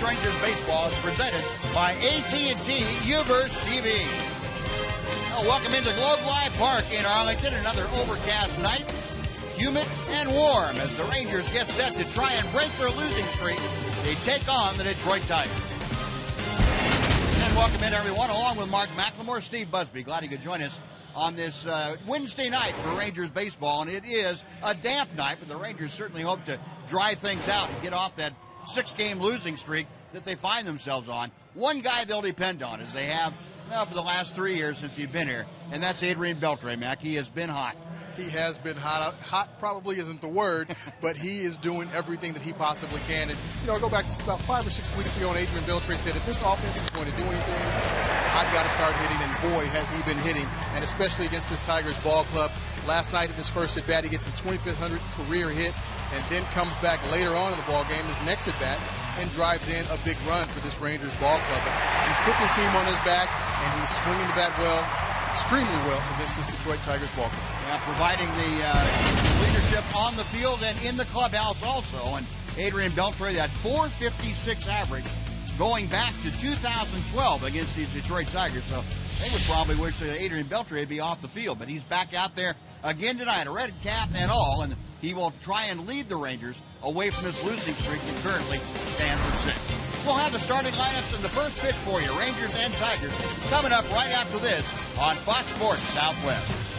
Rangers baseball is presented by AT&T Uverse TV. Well, welcome into Globe Life Park in Arlington. Another overcast night, humid and warm as the Rangers get set to try and break their losing streak. They take on the Detroit Tigers. And welcome in, everyone, along with Mark McLemore, Steve Busby. Glad you could join us on this Wednesday night for Rangers baseball. And it is a damp night, but the Rangers certainly hope to dry things out and get off that 6-game losing streak that they find themselves on. One guy they'll depend on, as they have for the last 3 years since he's been here, and that's Adrian Beltre, Mac. He has been hot. He has been hot. Hot probably isn't the word, but he is doing everything that he possibly can. And, I go back to about 5 or 6 weeks ago, and Adrian Beltre said, if this offense is going to do anything, I've got to start hitting. And, boy, has he been hitting, and especially against this Tigers ball club. Last night at his first at-bat, he gets his 2500th career hit, and then comes back later on in the ball game, his next at-bat, and drives in a big run for this Rangers ball club. But he's put this team on his back, and he's swinging the bat well, extremely well against this Detroit Tigers ball club. Yeah, providing the leadership on the field and in the clubhouse also. And Adrian Beltre, that .456 average going back to 2012 against the Detroit Tigers. So they would probably wish that Adrian Beltre would be off the field, but he's back out there again tonight, a red cap and all, and he will try and lead the Rangers away from this losing streak that currently stands at 6. We'll have the starting lineups and the first pitch for you, Rangers and Tigers, coming up right after this on Fox Sports Southwest.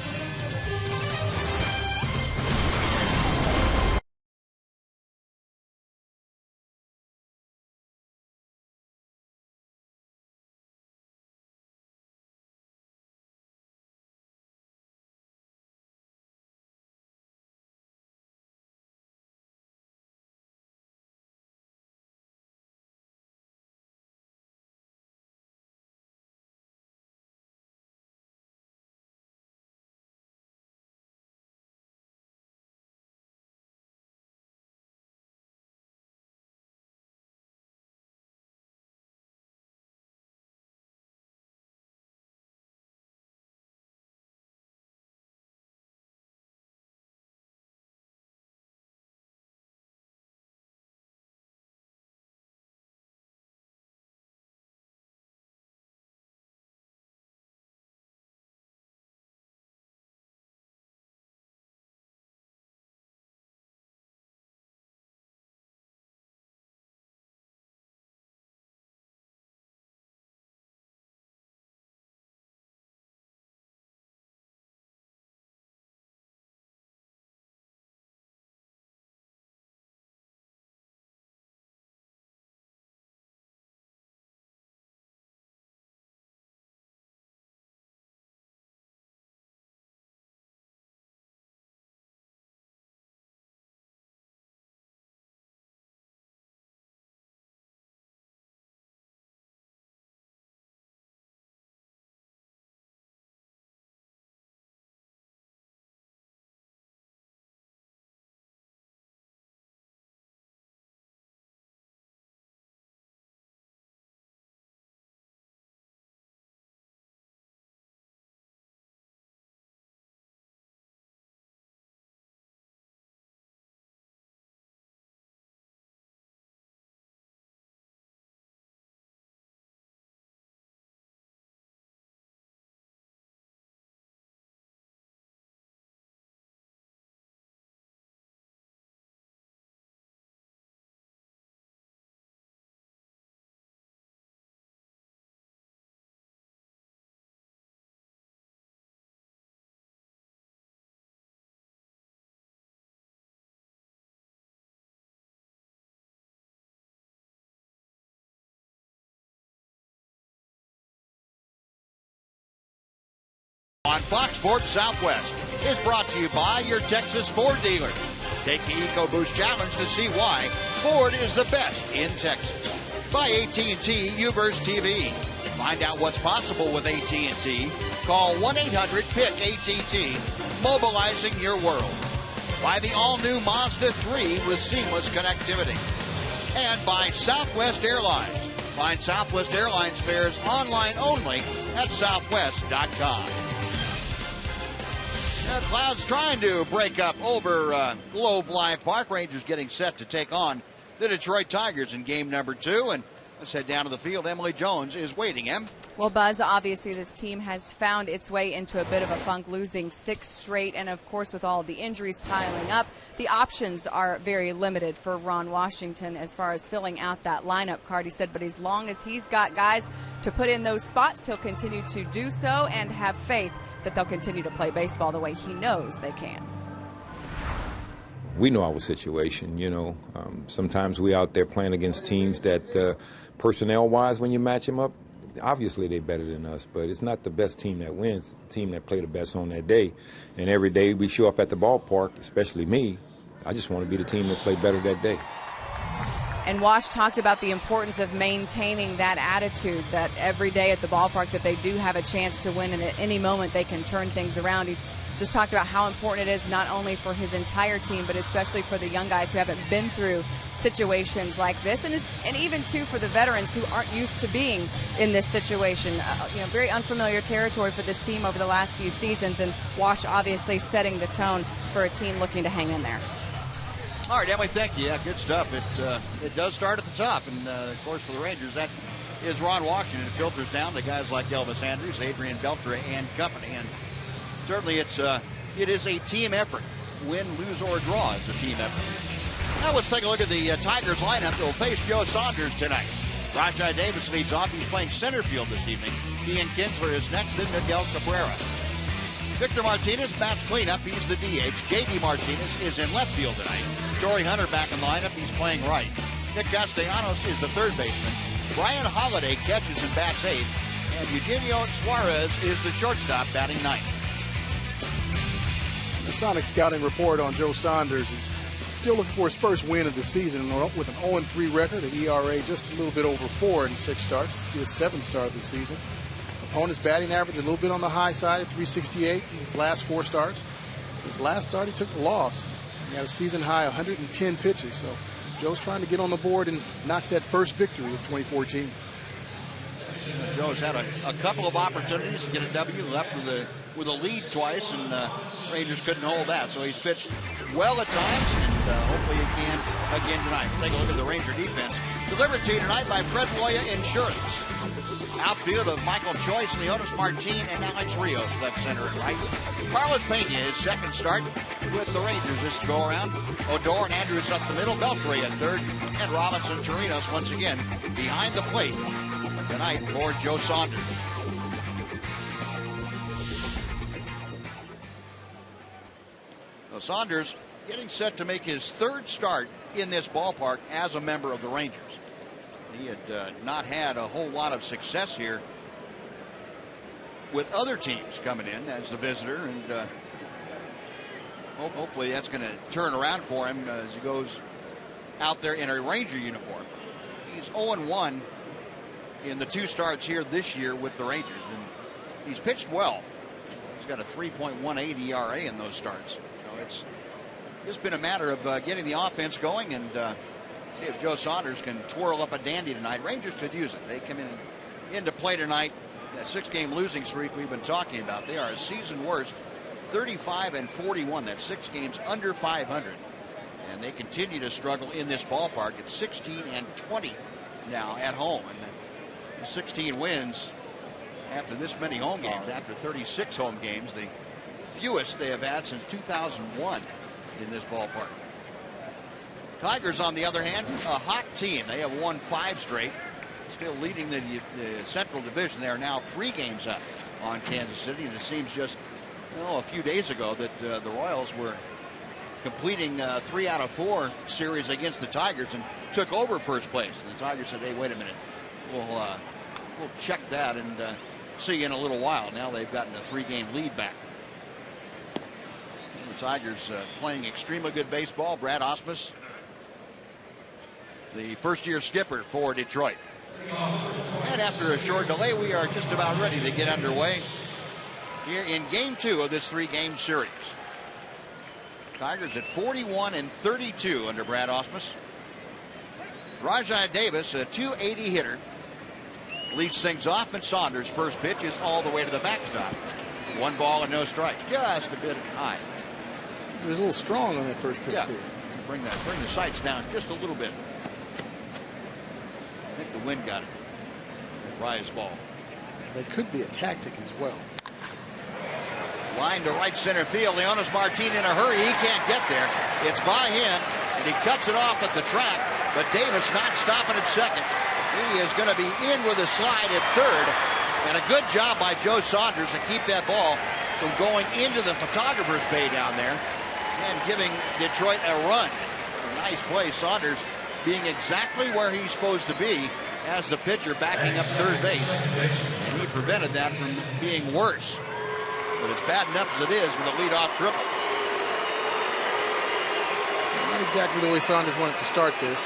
On Fox Sports Southwest is brought to you by your Texas Ford dealers. Take the EcoBoost Challenge to see why Ford is the best in Texas. By AT&T Uverse TV. Find out what's possible with AT&T. Call 1-800-PIC-ATT, mobilizing your world. By the all-new Mazda 3 with seamless connectivity. And by Southwest Airlines. Find Southwest Airlines fares online only at southwest.com. Clouds trying to break up over Globe Life Park. Rangers getting set to take on the Detroit Tigers in game number 2. And Let's head down to the field. Emily Jones is waiting. Em? Well, Buzz, obviously this team has found its way into a bit of a funk, losing 6 straight. And, of course, with all the injuries piling up, the options are very limited for Ron Washington as far as filling out that lineup card. He said, but as long as he's got guys to put in those spots, he'll continue to do so and have faith that they'll continue to play baseball the way he knows they can. We know our situation, you know. Sometimes we out there playing against teams that personnel-wise, when you match them up, obviously they're better than us, but it's not the best team that wins. It's the team that play the best on that day. And every day we show up at the ballpark, especially me, I just want to be the team that play better that day. And Wash talked about the importance of maintaining that attitude, that every day at the ballpark that they do have a chance to win, and at any moment they can turn things around. He just talked about how important it is not only for his entire team, but especially for the young guys who haven't been through situations like this, and even too for the veterans who aren't used to being in this situation. Very unfamiliar territory for this team over the last few seasons, and Wash obviously setting the tone for a team looking to hang in there. All right, Emily, thank you. Yeah, good stuff. It does start at the top, and of course for the Rangers, that is Ron Washington. It filters down to guys like Elvis Andrus, Adrian Beltre, and company. And certainly it is a team effort. Win, lose, or draw, it's a team effort. Now let's take a look at the Tigers lineup. They'll face Joe Saunders tonight. Rajai Davis leads off. He's playing center field this evening. Ian Kinsler is next, then Miguel Cabrera. Victor Martinez bats cleanup. He's the DH. J.D. Martinez is in left field tonight. Torrey Hunter back in the lineup. He's playing right. Nick Castellanos is the third baseman. Brian Holiday catches and bats eighth. And Eugenio Suarez is the shortstop, batting ninth. The Sonic scouting report on Joe Saunders is still looking for his first win of the season with an 0-3 record, an ERA just a little bit over 4 in 6 starts. This will be his 7th start of the season. Opponent's batting average a little bit on the high side at 368 in his last 4 starts. His last start, he took the loss. He had a season high 110 pitches. So Joe's trying to get on the board and notch that first victory of 2014. Joe's had a couple of opportunities to get a W, left with a lead twice, and Rangers couldn't hold that. So he's pitched well at times, and hopefully he can again tonight. We'll take a look at the Ranger defense. Delivered to you tonight by Fred Loya Insurance. Outfield of Michael Choice, Leonis Martin, and Alex Rios, left, center, and right. Carlos Pena, his second start with the Rangers this go-around. Odor and Andrews up the middle, Beltre at third, and Robinson Chirinos once again behind the plate tonight for Joe Saunders. So Saunders getting set to make his third start in this ballpark as a member of the Rangers. He had not had a whole lot of success here with other teams coming in as the visitor, and hopefully that's going to turn around for him as he goes out there in a Ranger uniform. He's 0-1 in the 2 starts here this year with the Rangers, and he's pitched well. He's got a 3.18 ERA in those starts. So it's just been a matter of getting the offense going, and see if Joe Saunders can twirl up a dandy tonight. Rangers could use it. They come into play tonight. That 6-game losing streak we've been talking about. They are a season worst, 35-41. That's 6 games under 500, and they continue to struggle in this ballpark. It's 16-20 now at home, and 16 wins after this many home games. After 36 home games, the fewest they have had since 2001 in this ballpark. Tigers, on the other hand, a hot team. They have won 5 straight, still leading the Central Division. They are now 3 games up on Kansas City, and it seems just a few days ago that the Royals were completing 3 out of 4 series against the Tigers and took over first place. And the Tigers said, "Hey, wait a minute, we'll check that and see you in a little while." Now they've gotten a 3-game lead back. The Tigers playing extremely good baseball. Brad Ausmus, the first-year skipper for Detroit. And after a short delay, we are just about ready to get underway here in Game 2 of this 3-game series. Tigers at 41-32 under Brad Ausmus. Rajai Davis, a .280 hitter, leads things off, and Saunders' first pitch is all the way to the backstop. 1 ball and no strikes, just a bit high. He was a little strong on that first pitch there. Bring the sights down just a little bit. I think the wind got it. Rise ball. That could be a tactic as well. Line to right center field. Leonis Martin in a hurry. He can't get there. It's by him, and he cuts it off at the track. But Davis not stopping at second. He is going to be in with a slide at third. And a good job by Joe Saunders to keep that ball from going into the photographer's bay down there and giving Detroit a run. A nice play. Saunders being exactly where he's supposed to be as the pitcher backing up third base. And he prevented that from being worse. But it's bad enough as it is with a leadoff triple. Not exactly the way Saunders wanted to start this.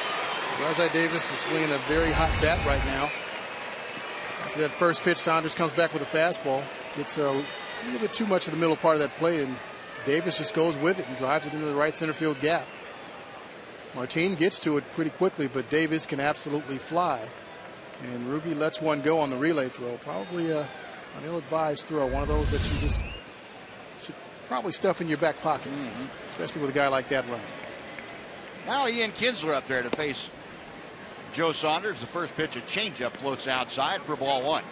Rajai Davis is swinging a very hot bat right now. After that first pitch, Saunders comes back with a fastball. Gets a little bit too much of the middle part of that play, and Davis just goes with it and drives it into the right center field gap. Martin gets to it pretty quickly, but Davis can absolutely fly. And Ruby lets one go on the relay throw. Probably an ill-advised throw, one of those that you just should probably stuff in your back pocket, especially with a guy like that running. Now Ian Kinsler up there to face Joe Saunders. The first pitch, a changeup, floats outside for ball one.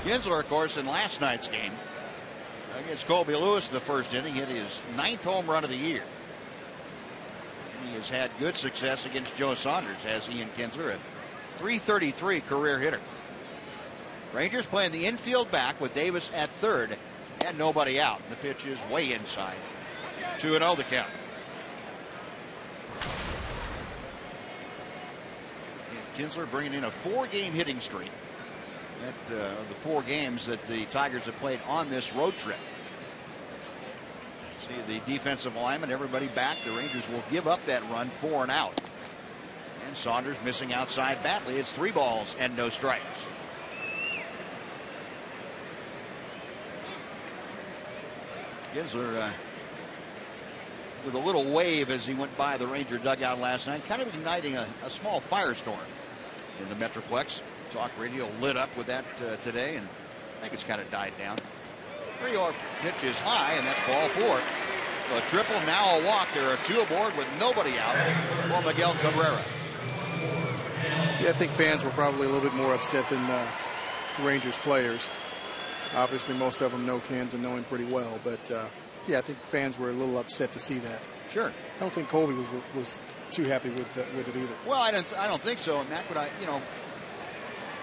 Kinsler, of course, in last night's game against Colby Lewis in the first inning, hit his 9th home run of the year. He has had good success against Joe Saunders as Ian Kinsler, a .333 career hitter. Rangers playing the infield back with Davis at third and nobody out. The pitch is way inside. 2-0 the count. And Kinsler bringing in a 4-game hitting streak. At the 4 games that the Tigers have played on this road trip. See the defensive lineman, everybody back. The Rangers will give up that run 4 and out. And Saunders missing outside badly. It's 3 balls and no strikes. Kinsler with a little wave as he went by the Ranger dugout last night, kind of igniting a small firestorm in the Metroplex. Talk radio lit up with that today, and I think it's kind of died down. 3-0 pitch is high, and that's ball 4. So a triple, now a walk. There are 2 aboard with nobody out for Miguel Cabrera. Yeah, I think fans were probably a little bit more upset than Rangers players. Obviously, most of them know Kins and know him pretty well, but yeah, I think fans were a little upset to see that. Sure. I don't think Colby was too happy with it either. Well, I don't think so, and Matt, but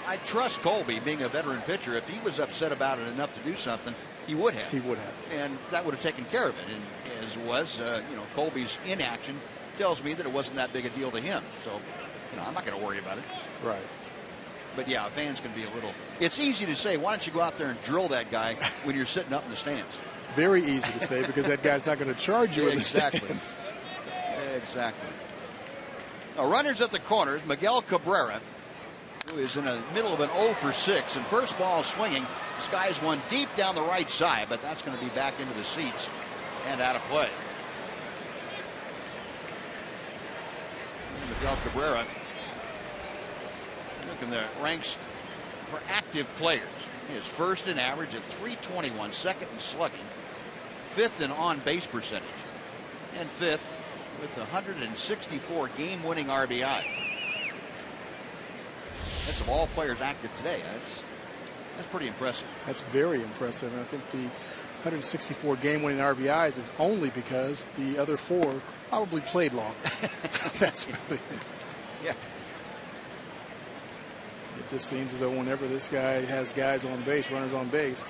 I trust Colby, being a veteran pitcher. If he was upset about it enough to do something, he would have. He would have. And that would have taken care of it. And as it was, Colby's inaction tells me that it wasn't that big a deal to him. So, I'm not going to worry about it. Right. But yeah, fans can be a little. It's easy to say, why don't you go out there and drill that guy when you're sitting up in the stands? Very easy to say because that guy's not going to charge you in the stands. Exactly. Now, runners at the corners, Miguel Cabrera, who is in the middle of an 0 for 6, and first ball swinging, skies one deep down the right side, but that's going to be back into the seats and out of play. And Miguel Cabrera, look in the ranks for active players. He is first in average at .321, second in slugging, 5th in on-base percentage, and 5th with 164 game-winning RBI. That's of all players active today. That's pretty impressive. That's very impressive. And I think the 164 game-winning RBIs is only because the other 4 probably played long. That's really it. Yeah. It just seems as though whenever this guy has guys on base, runners on base,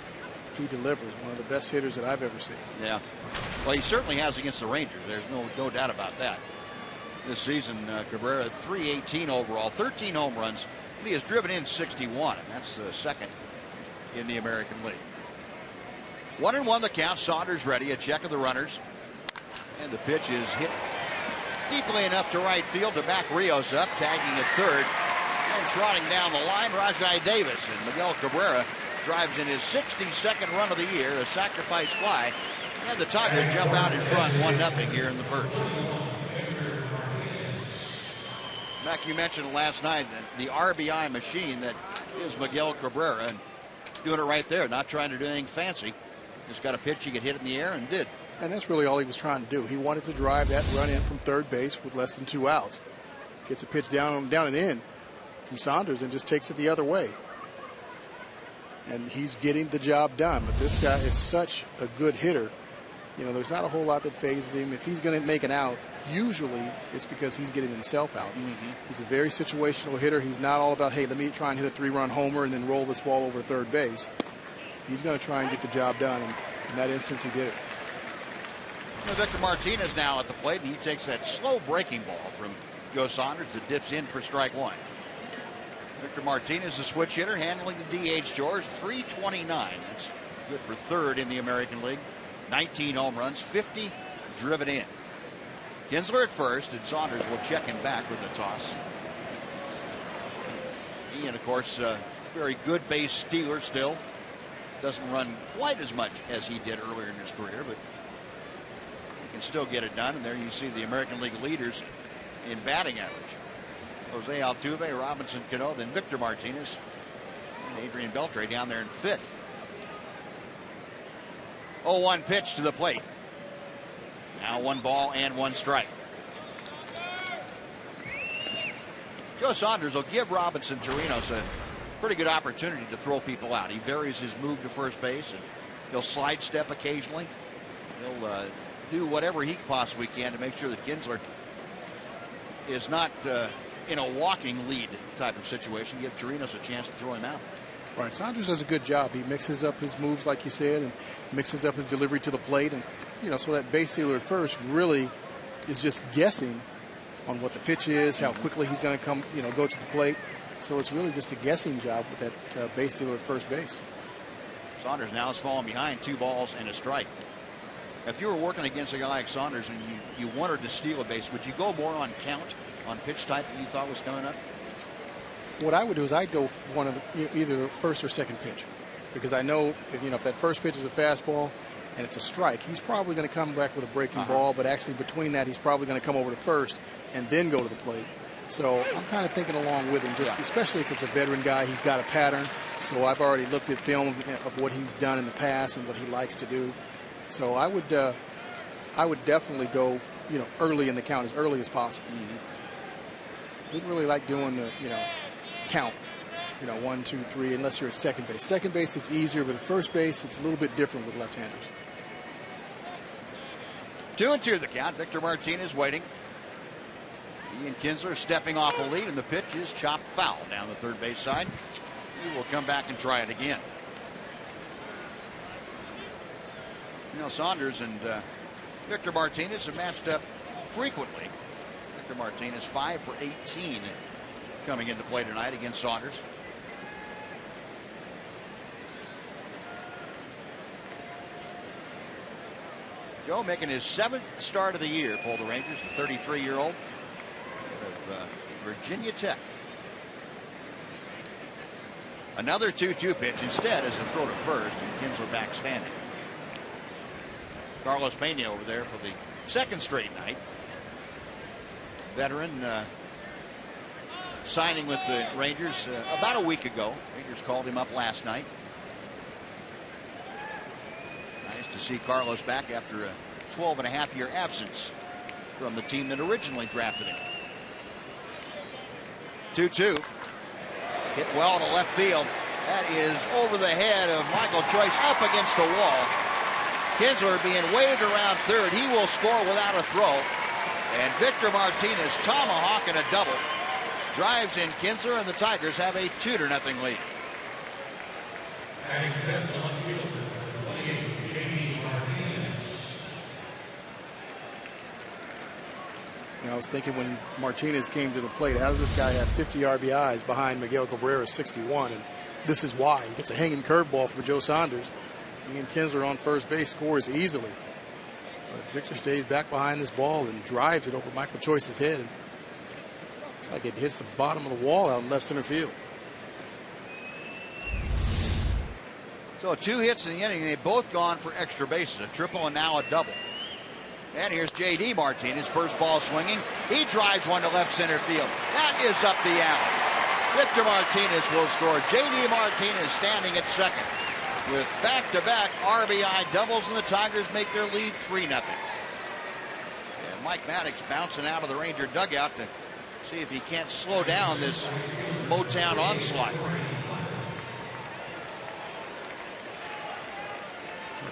he delivers. One of the best hitters that I've ever seen. Yeah. Well, he certainly has against the Rangers. There's no doubt about that. This season, Cabrera, .318 overall, 13 home runs. He has driven in 61, and that's second in the American League. 1-1 the count. Saunders ready. A check of the runners. And the pitch is hit deeply enough to right field to back Rios up, tagging at third. And trotting down the line, Rajai Davis. And Miguel Cabrera drives in his 62nd run of the year, a sacrifice fly. And the Tigers jump out in front 1-0 here in the first. Mac, you mentioned last night the RBI machine that is Miguel Cabrera, and doing it right there, not trying to do anything fancy. Just got a pitch he could hit in the air and did. And that's really all he was trying to do. He wanted to drive that run in from third base with less than 2 outs. Gets a pitch down and in. from Saunders and just takes it the other way. And he's getting the job done. But this guy is such a good hitter. You know, there's not a whole lot that phases him. If he's going to make an out, usually it's because he's getting himself out. He's a very situational hitter. He's not all about, hey, let me try and hit a 3-run homer and then roll this ball over third base. He's going to try and get the job done, and in that instance he did it. Victor Martinez now at the plate, and he takes that slow breaking ball from Joe Saunders that dips in for strike one. Victor Martinez, a switch hitter, handling the DH George, 329. That's good for third in the American League. 19 home runs, 50 driven in. Kinsler at first, and Saunders will check him back with a toss. Ian, of course, very good base stealer still. Doesn't run quite as much as he did earlier in his career, but he can still get it done. And there you see the American League leaders in batting average. Jose Altuve, Robinson Cano, then Victor Martinez, and Adrian Beltre down there in fifth. 0-1 pitch to the plate. Now 1 ball and 1 strike. Joe Saunders will give Robinson Chirinos a pretty good opportunity to throw people out. He varies his move to first base, and he'll slide step occasionally. He'll do whatever he possibly can to make sure that Kinsler is not in a walking lead type of situation. Give Chirinos a chance to throw him out. Right, Saunders does a good job. He mixes up his moves, like you said, and mixes up his delivery to the plate. And, you know, so that base stealer at first really is just guessing on what the pitch is, how quickly he's going to come, you know, go to the plate. So it's really just a guessing job with that base stealer at first base. Saunders now is falling behind, 2 balls and a strike. If you were working against a guy like Saunders and you wanted to steal a base, would you go more on count, on pitch type that you thought was coming up? What I would do is I'd go one of either the first or second pitch, because I know if that first pitch is a fastball and it's a strike, he's probably going to come back with a breaking ball, but actually between that he's probably going to come over to first and then go to the plate. So I'm kind of thinking along with him, just especially if it's a veteran guy, he's got a pattern. So I've already looked at film of what he's done in the past and what he likes to do. So I would definitely go, early in the count, as early as possible. Didn't really like doing the, count, 1, 2, 3, unless you're at second base. Second base, it's easier, but at first base, it's a little bit different with left-handers. 2-2 the count. Victor Martinez waiting. Ian Kinsler stepping off the lead, and the pitch is chopped foul down the third base side. He will come back and try it again. Saunders and Victor Martinez have matched up frequently. Victor Martinez 5 for 18 coming into play tonight against Saunders. Joe making his 7th start of the year for the Rangers, the 33-year-old of Virginia Tech. Another 2-2 pitch instead as a throw to first, and Kinsler back standing. Carlos Pena over there for the 2nd straight night. Veteran signing with the Rangers about a week ago. Rangers called him up last night. Nice to see Carlos back after a 12-and-a-half-year absence from the team that originally drafted him. 2-2. Hit well to left field. That is over the head of Michael Choice, up against the wall. Kinsler being waved around third. He will score without a throw. And Victor Martinez tomahawking a double. Drives in Kinsler, and the Tigers have a 2-0 lead. I was thinking when Martinez came to the plate, how does this guy have 50 RBIs behind Miguel Cabrera's 61? And this is why. He gets a hanging curveball from Joe Saunders. Ian Kinsler on first base scores easily. But Victor stays back behind this ball and drives it over Michael Choice's head. And looks like it hits the bottom of the wall out in left center field. So 2 hits in the inning. They've both gone for extra bases, a triple and now a double. And here's J.D. Martinez, first ball swinging. He drives one to left center field. That is up the alley. Victor Martinez will score. J.D. Martinez standing at second with back-to-back RBI doubles, and the Tigers make their lead 3-0. And Mike Maddox bouncing out of the Ranger dugout to See if he can't slow down this Motown onslaught.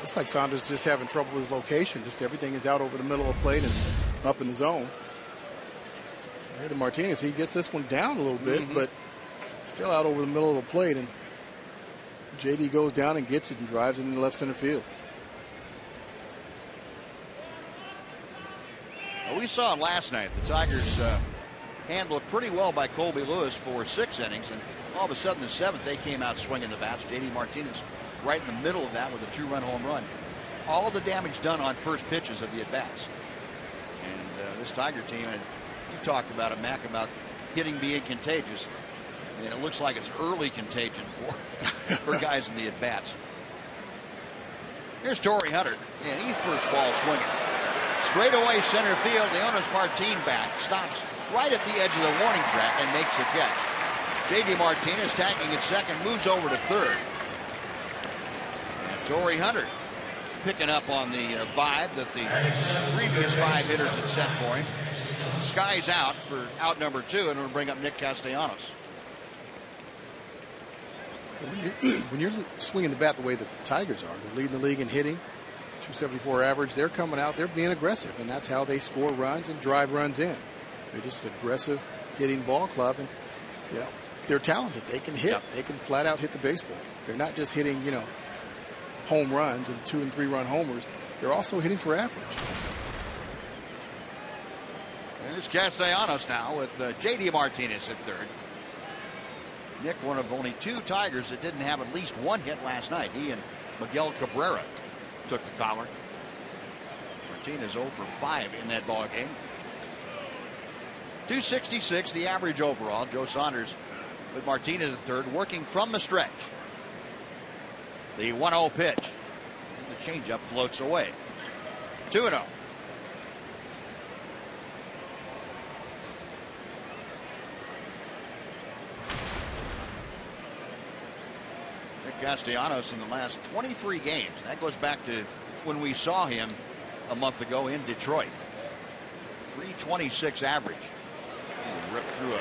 It's like Saunders just having trouble with his location. Just everything is out over the middle of the plate and up in the zone. Here to Martinez, he gets this one down a little bit, but still out over the middle of the plate. And JD goes down and gets it and drives it in the left center field. Well, we saw last night the Tigers handled pretty well by Colby Lewis for 6 innings, and all of a sudden the 7th they came out swinging the bats. JD Martinez right in the middle of that with a 2-run home run. All the damage done on first pitches of the at-bats. And this Tiger team, and you talked about it, Mac, about hitting being contagious. And it looks like it's early contagion for guys in the at-bats. Here's Torrey Hunter, and he's first ball swinging. Straight away center field, Leonis Martin back, stops right at the edge of the warning track and makes the catch. J.D. Martinez tagging at second, moves over to third. And Torrey Hunter picking up on the vibe that the previous 5 hitters had set for him. Sky's out for out number 2, and it'll bring up Nick Castellanos. When you're swinging the bat the way the Tigers are, they're leading the league in hitting, 274 average. They're coming out, they're being aggressive, and that's how they score runs and drive runs in. They're just an aggressive hitting ball club, and you know they're talented. They can hit. They can flat out hit the baseball. They're not just hitting home runs and 2- and 3-run homers. They're also hitting for average. There's Castellanos now with J.D. Martinez at third. Nick, one of only 2 Tigers that didn't have at least 1 hit last night. He and Miguel Cabrera took the collar. Martinez 0 for 5 in that ball game. 266 the average overall. Joe Saunders with Martinez at third, working from the stretch. The 1-0 pitch, and the changeup floats away. 2-0. Nick Castellanos in the last 23 games. That goes back to when we saw him a month ago in Detroit. 326 average. Ripped through a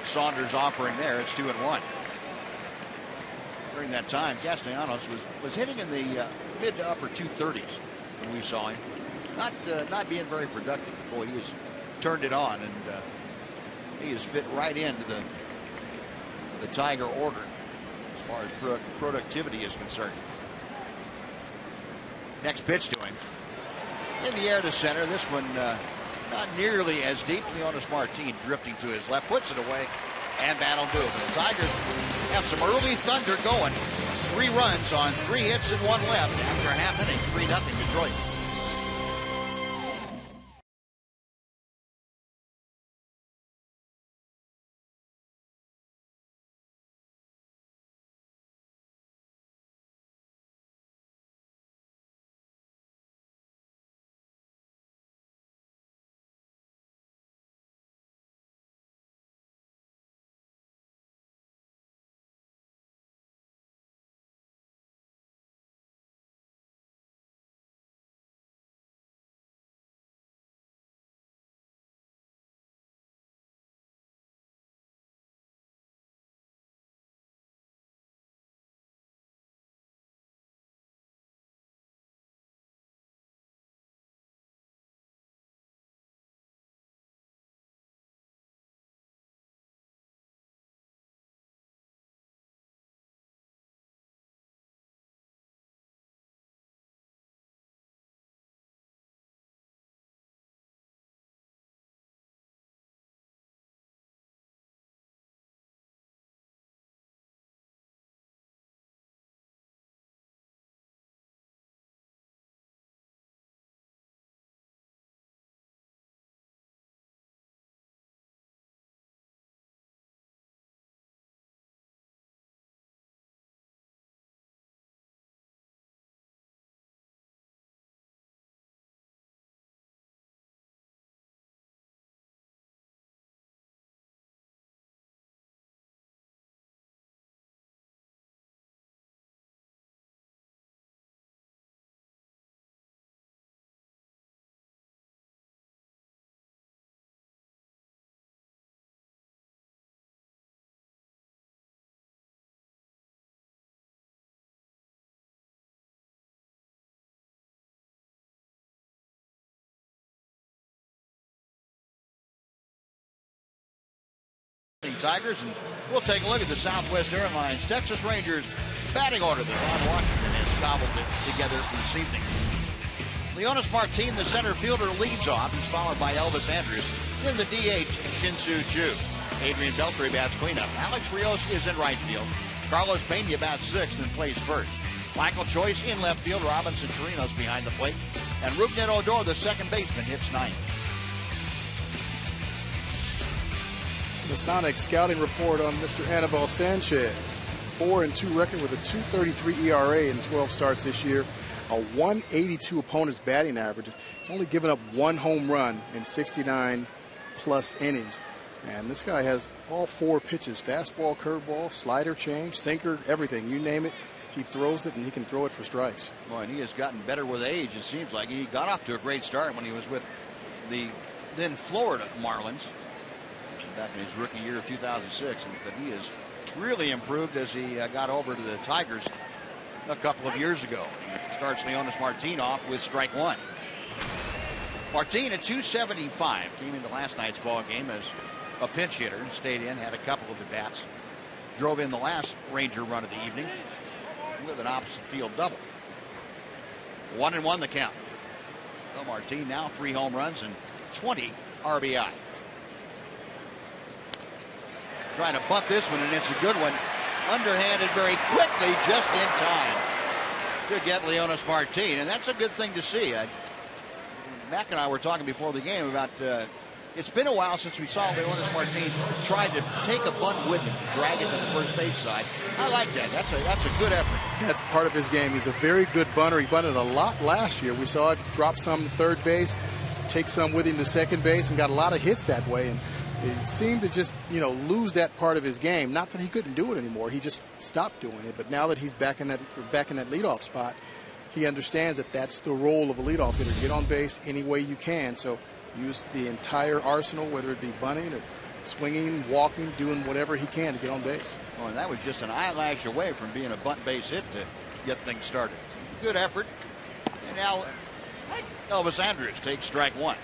Saunders offering there. It's 2-1. During that time, Castellanos was hitting in the mid to upper 230s when we saw him. Not being very productive. Boy, he has turned it on, and he has fit right into the Tiger order as far as productivity is concerned. Next pitch to him. In the air to center. This one not nearly as deep. Leonis Martin drifting to his left, puts it away, and that'll do it. The Tigers have some early thunder going. 3 runs on 3 hits and 1 left after a half inning. 3-0 Detroit. Tigers, and we'll take a look at the Southwest Airlines Texas Rangers batting order that Ron Washington has cobbled it together this evening. Leonis Martin, the center fielder, leads off. He's followed by Elvis Andrus. In the DH, Shin-Soo Choo. Adrian Beltre bats cleanup. Alex Rios is in right field. Carlos Pena bats sixth and plays first. Michael Choice in left field. Robinson Chirinos behind the plate. And Rougned Odor, the second baseman, hits ninth. The Sonic scouting report on Mr. Anibal Sanchez. 4-2 record with a 2.33 ERA in 12 starts this year. A 182 opponent's batting average. He's only given up one home run in 69 plus innings. And this guy has all four pitches: fastball, curveball, slider, change, sinker, everything. You name it, he throws it, and he can throw it for strikes. Boy, and he has gotten better with age, it seems like. He got off to a great start when he was with the then Florida Marlins back in his rookie year of 2006. But he has really improved as he got over to the Tigers a couple of years ago. Starts Leonis Martin off with strike one. Martin at 275 came into last night's ball game as a pinch hitter, stayed in, had a couple of at-bats, drove in the last Ranger run of the evening with an opposite field double. 1-1 the count. So Martin now 3 home runs and 20 RBI. Trying to bunt this one, and it's a good one. Underhanded very quickly, just in time to get Leonis Martin, and that's a good thing to see. Mac and I were talking before the game about it's been a while since we saw Leonis Martin try to take a bunt with him, drag it to the first base side. I like that. That's a good effort. That's part of his game. He's a very good bunter. He bunted a lot last year. We saw it drop some to third base, take some with him to second base, and got a lot of hits that way. And he seemed to just, lose that part of his game. Not that he couldn't do it anymore. He just stopped doing it. But now that he's back in that leadoff spot, he understands that that's the role of a leadoff hitter. Get on base any way you can. So use the entire arsenal, whether it be bunting or swinging, walking, doing whatever he can to get on base. Oh, and that was just an eyelash away from being a bunt base hit to get things started. Good effort. And now Elvis Andrus takes strike one.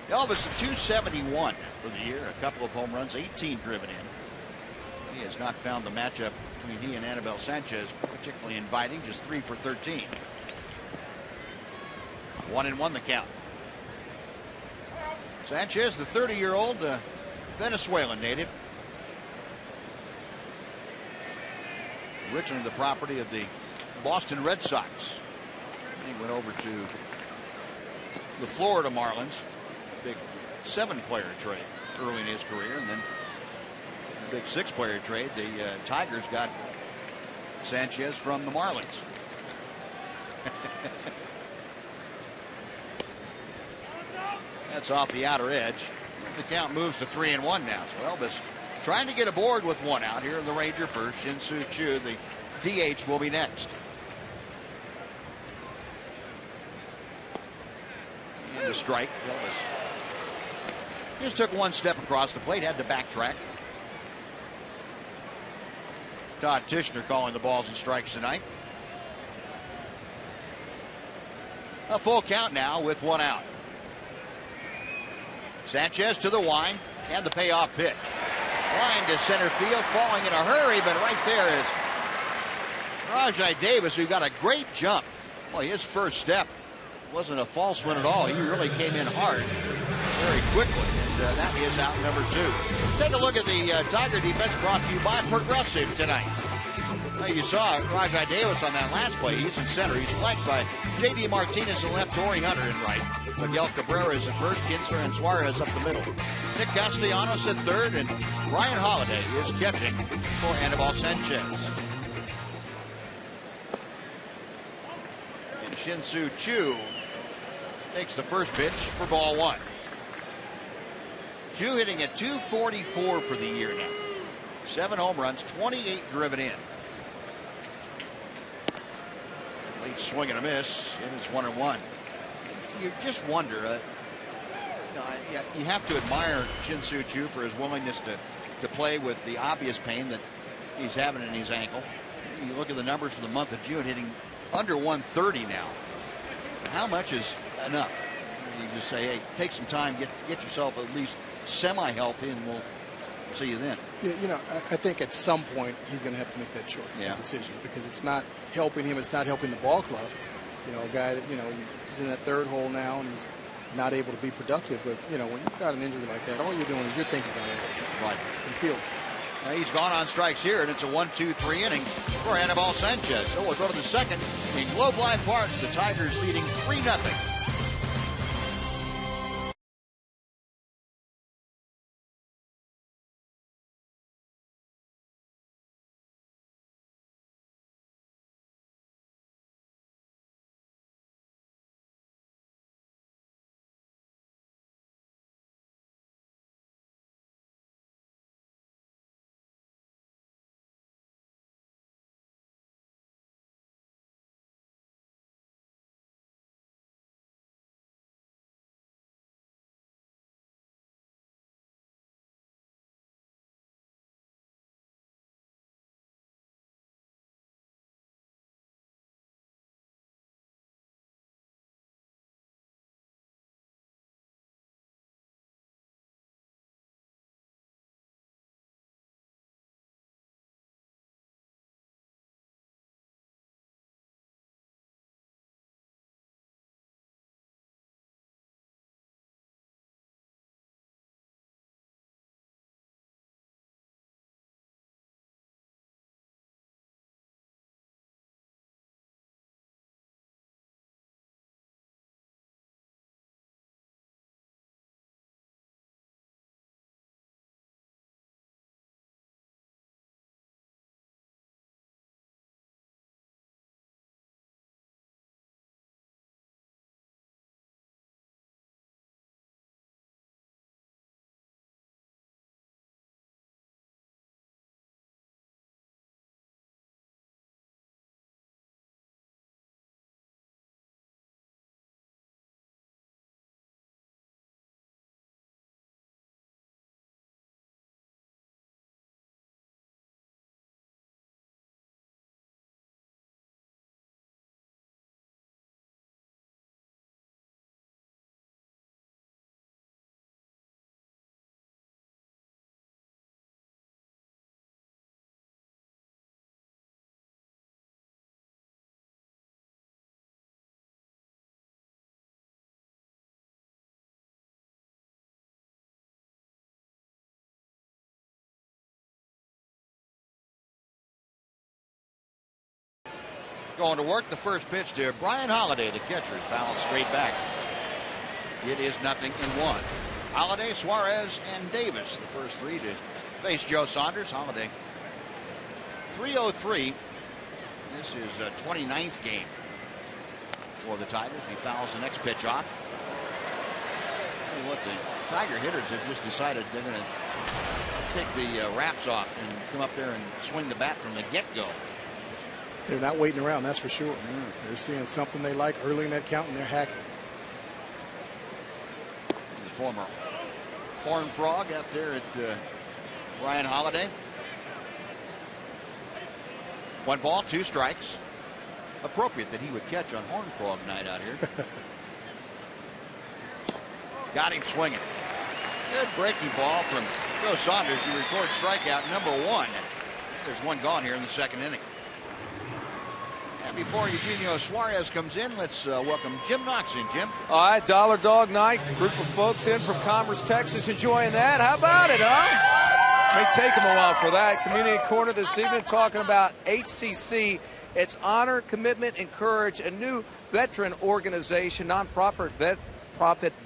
Elvis at 271 for the year, a couple of home runs, 18 driven in. He has not found the matchup between he and Anibal Sanchez particularly inviting, just 3 for 13. 1-1 the count. Sanchez, the 30-year-old Venezuelan native. Originally the property of the Boston Red Sox. He went over to the Florida Marlins. Big 7-player trade early in his career, and then a big 6-player trade. The Tigers got Sanchez from the Marlins. That's off the outer edge. The count moves to 3-1 now. So Elvis trying to get aboard with one out here in the Ranger first. Shin-Soo Choo, the DH, will be next. And a strike. Elvis just took one step across the plate, had to backtrack. Todd Tishner calling the balls and strikes tonight. A full count now with one out. Sanchez to the wind and the payoff pitch. Line to center field, falling in a hurry, but right there is Rajai Davis, who got a great jump. Boy, his first step wasn't a false one at all. He really came in hard very quickly, and that is out number 2. Take a look at the Tiger defense, brought to you by Progressive tonight. You saw Rajai Davis on that last play. He's in center. He's flanked by J.D. Martinez in left, Torrey Hunter in right. Miguel Cabrera is at first, Kinsler and Suarez up the middle. Nick Castellanos at third, and Ryan Holiday is catching for Anibal Sanchez. And Shin-Soo Choo takes the first pitch for ball one. Choo hitting at 244 for the year now. 7 home runs, 28 driven in. Late swing and a miss, and it's 1-1. You just wonder, you have to admire Shin-Soo Choo for his willingness to play with the obvious pain that he's having in his ankle. You look at the numbers for the month of June, hitting under 130 now. How much is enough? You just say, hey, take some time, get yourself at least semi-healthy, and we'll See you then. Yeah, I think at some point he's going to have to make that choice, that decision, because it's not helping him. It's not helping the ball club. A guy that, he's in that third hole now and he's not able to be productive. But, when you've got an injury like that, all you're doing is you're thinking about it all the time. Right. You feel it. Now he's gone on strikes here, and it's a 1-2-3 inning for Anibal Sanchez. So we'll go to the second in Globe Life Park. The Tigers leading 3-0. Going to work, the first pitch to Brian Holiday, the catcher, fouled straight back. It is 0-1. Holiday, Suarez, and Davis, the first three to face Joe Saunders. Holiday, 303. This is a 29th game for the Tigers. He fouls the next pitch off. Tell you what, the Tiger hitters have just decided they're going to take the wraps off and come up there and swing the bat from the get-go. They're not waiting around, that's for sure. They're seeing something they like early in that count, and they're hacking. The former Horned Frog out there at Brian Holiday. 1 ball, 2 strikes. Appropriate that he would catch on Horned Frog night out here. Got him swinging. Good breaking ball from Joe Saunders. He records strikeout number 1. There's one gone here in the second inning. And before Eugenio Suarez comes in, let's welcome Jim Knox in. Jim. All right, Dollar Dog Night. Group of folks in from Commerce, Texas, enjoying that. How about it, huh? May take them a while for that. Community Corner this evening talking about HCC. It's Honor, Commitment, Encourage, a new veteran organization, non-profit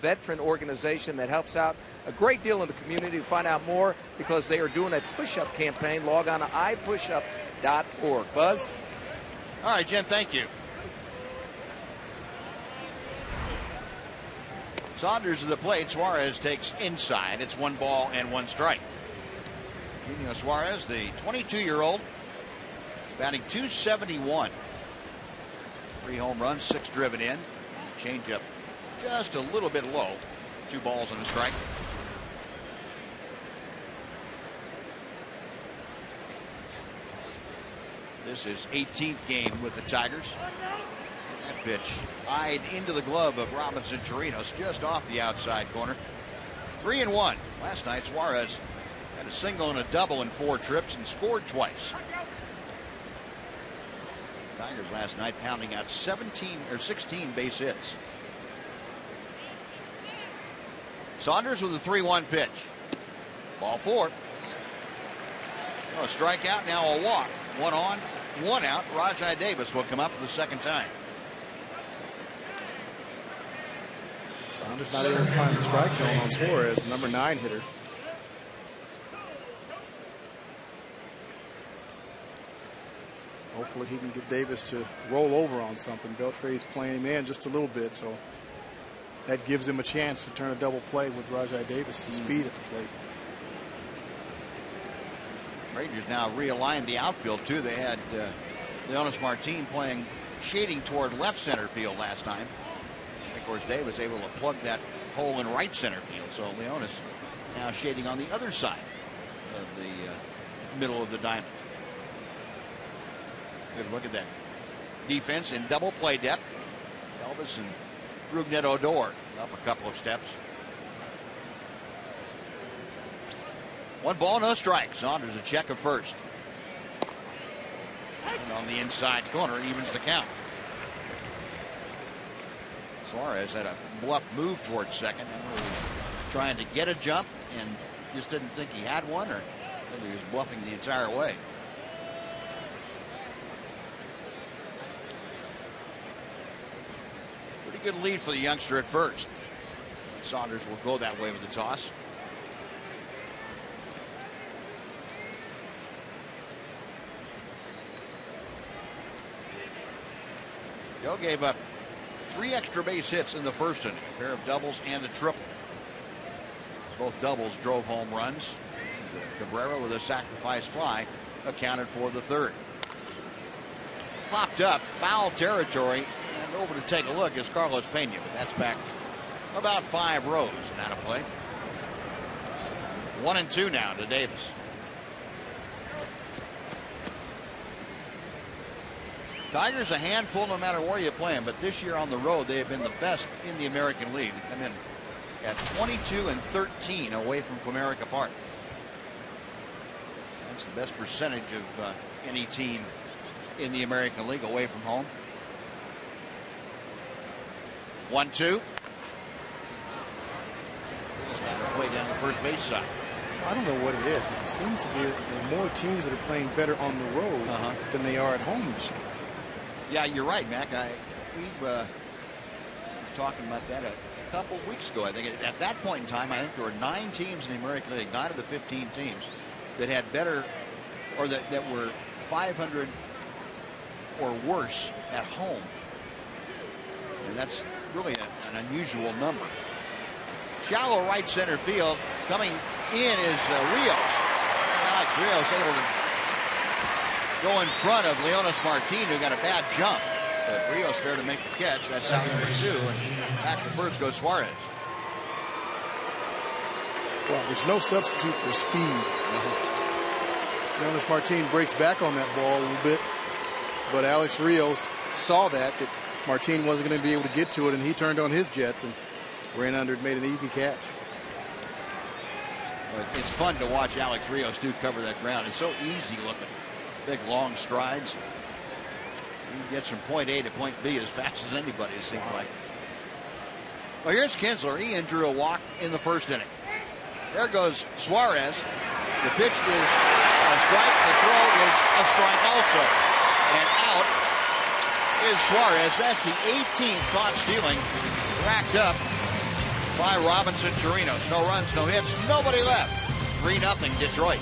veteran organization that helps out a great deal in the community. To find out more, because they are doing a push-up campaign, log on to ipushup.org. Buzz? All right, Jim, thank you. Saunders to the plate. Suarez takes inside. It's 1 ball and 1 strike. Eugenio Suarez, the 22-year-old, batting .271. 3 home runs, 6 driven in. Changeup just a little bit low. 2 balls and a strike. This is 18th game with the Tigers. That pitch eyed into the glove of Robinson Chirinos, just off the outside corner. 3-1. Last night, Suarez Had a single and a double in 4 trips and scored twice. Tigers last night pounding out 16 base hits. Saunders with a 3-1 pitch. Ball 4. A strikeout, now a walk. 1 on, 1 out. Rajai Davis will come up for the second time. Saunders not able to find the strike zone on Suarez, number 9 hitter. Hopefully he can get Davis to roll over on something. Beltre's playing him in just a little bit, so that gives him a chance to turn a double play with Rajai Davis' speed at the plate. Rangers now realigned the outfield too. They had Leonis Martin playing shading toward left center field last time. And of course, Davis able to plug that hole in right center field. So Leonis now shading on the other side of the middle of the diamond. Good look at that defense in double play depth. Elvis and Rougned Odor up a couple of steps. 1 ball, no strike. Saunders a check of first. And on the inside corner, evens the count. Suarez had a bluff move towards second. I don't know if he was trying to get a jump and just didn't think he had one, or whether he was bluffing the entire way. Pretty good lead for the youngster at first. Saunders will go that way with the toss. Joe gave up 3 extra base hits in the first inning, a pair of doubles and a triple. Both doubles drove home runs. Cabrera with a sacrifice fly accounted for the third. Popped up, foul territory, and over to take a look is Carlos Pena, but that's back about 5 rows and out of play. 1-2 now to Davis. Tigers a handful no matter where you play them, but this year on the road they have been the best in the American League. They come in at 22-13 away from Comerica Park. That's the best percentage of any team in the American League away from home. 1-2. It's time to play down the first base side. I don't know what it is, but it seems to be that there are more teams that are playing better on the road than they are at home this year. Yeah, you're right, Mac. We were talking about that a couple weeks ago. I think at that point in time, I think there were 9 teams in the American League, 9 of the 15 teams that had better, or that were 500 or worse at home. And that's really an unusual number. Shallow right center field. Coming in is Rios. Alex Rios able to go in front of Leonis Martin, who got a bad jump. But Rios there to make the catch. That's out number 2. And back to first goes Suarez. Well, there's no substitute for speed. Leonis Martin breaks back on that ball a little bit. But Alex Rios saw that Martin wasn't going to be able to get to it, and he turned on his jets and ran under and made an easy catch. It's fun to watch Alex Rios do cover that ground. It's so easy looking. Big long strides. He gets from point A to point B as fast as anybody, it seems like. Well, here's Kinsler. He drew a walk in the first inning. There goes Suarez. The pitch is a strike. The throw is a strike also. And out is Suarez. That's the 18th caught stealing racked up by Robinson Chirinos. No runs, no hits, nobody left. 3-0 Detroit.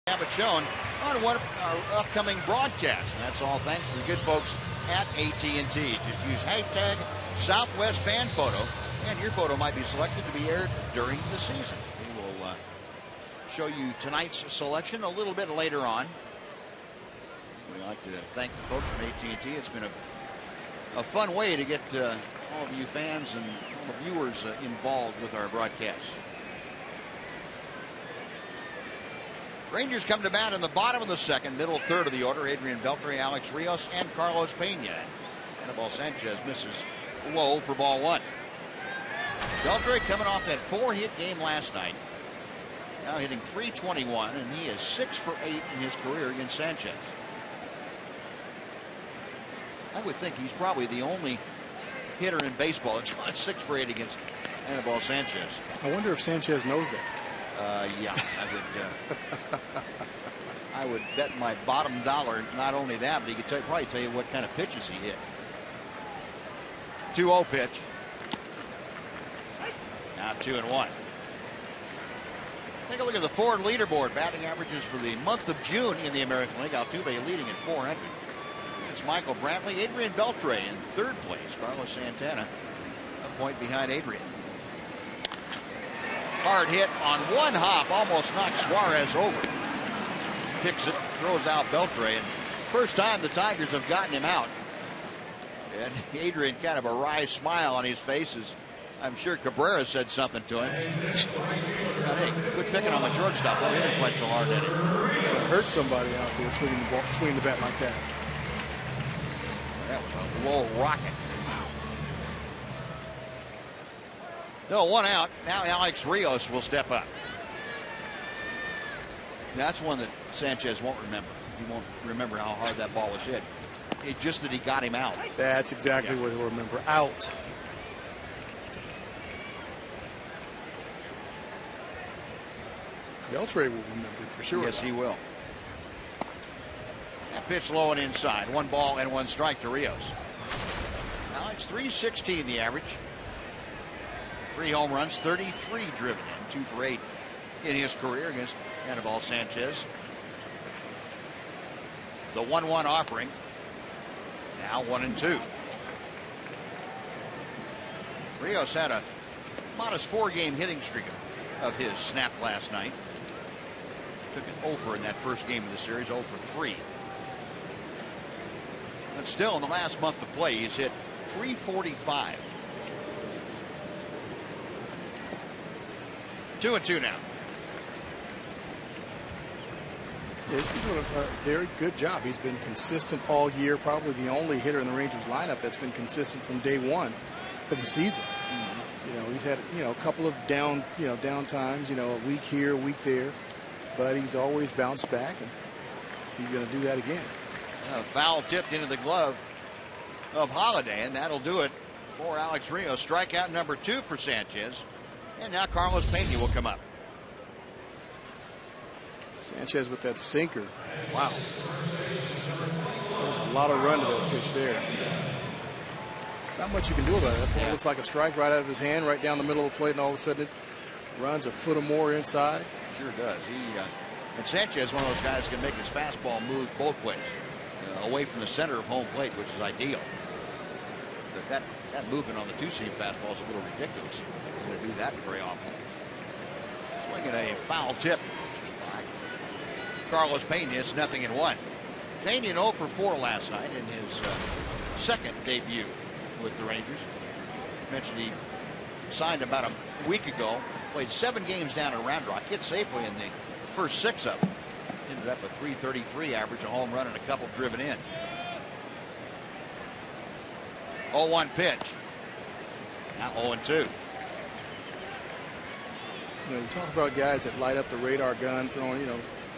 Have it shown on one of our upcoming broadcasts. And that's all thanks to the good folks at AT&T. Just use hashtag Southwest Fan Photo, and your photo might be selected to be aired during the season. We will show you tonight's selection a little bit later on. We'd like to thank the folks from AT&T. It's been a fun way to get all of you fans and all the viewers involved with our broadcasts. Rangers come to bat in the bottom of the second, middle third of the order. Adrian Beltre, Alex Rios, and Carlos Pena. Anibal Sanchez misses low for ball one. Beltre coming off that 4-hit game last night. Now hitting .321, and he is 6 for 8 in his career against Sanchez. I would think he's probably the only hitter in baseball that's gone 6 for 8 against Anibal Sanchez. I wonder if Sanchez knows that. Yeah, I would bet my bottom dollar not only that, but he could probably tell you what kind of pitches he hit. 2-0 pitch. Now 2-1. Take a look at the Ford leaderboard. Batting averages for the month of June in the American League. Altuve leading at 400. It's Michael Brantley. Adrian Beltre in third place. Carlos Santana a point behind Adrian. Hard hit on one hop, almost knocked Suarez over. Picks it, throws out Beltre, and first time the Tigers have gotten him out. And Adrian kind of a wry smile on his face as I'm sure Cabrera said something to him. But hey, quit picking on the shortstop. Well, he didn't quite so hard at him. It'll hurt somebody out there swinging the ball, swinging the bat like that. That was a low rocket. No, one out. Now Alex Rios will step up. That's one that Sanchez won't remember. He won't remember how hard that ball was hit. It's just that he got him out. That's exactly what he'll remember. Out. Beltre will remember it for sure. Yes, he will. That pitch low and inside. 1 ball and 1 strike to Rios. Now it's .316 the average. 3 home runs, 33 driven in, 2 for 8 in his career against Anibal Sanchez. The 1-1 offering. Now 1-2. Rios had a modest 4-game hitting streak of his snap last night. Took an over in that first game of the series, 0 for 3. But still, in the last month of play, he's hit .345. 2-2 now. Yeah, he's been doing a very good job. He's been consistent all year. Probably the only hitter in the Rangers lineup that's been consistent from day one of the season. Mm-hmm. You know, he's had a couple of down times. A week here, a week there, but he's always bounced back, and he's going to do that again. Foul tipped into the glove of Holiday, and that'll do it for Alex Rios. Strikeout number 2 for Sanchez. And now Carlos Pena will come up. Sanchez with that sinker. Wow. There's a lot of run to that pitch there. Not much you can do about it. That ball looks like a strike right out of his hand, right down the middle of the plate, and all of a sudden it runs a foot or more inside. Sure does. And Sanchez, one of those guys, can make his fastball move both ways, away from the center of home plate, which is ideal. But that movement on the 2-seam fastball is a little ridiculous. He's going to do that very often. Swinging a foul tip by Carlos Pena. It's 0-1. Pena 0 for 4 last night in his second debut with the Rangers. Mentioned he signed about a week ago. Played 7 games down in Round Rock. Hit safely in the first 6 of them. Ended up a .333 average, a home run, and a couple driven in. 0-1 pitch. Now 0-2. You talk about guys that light up the radar gun, throwing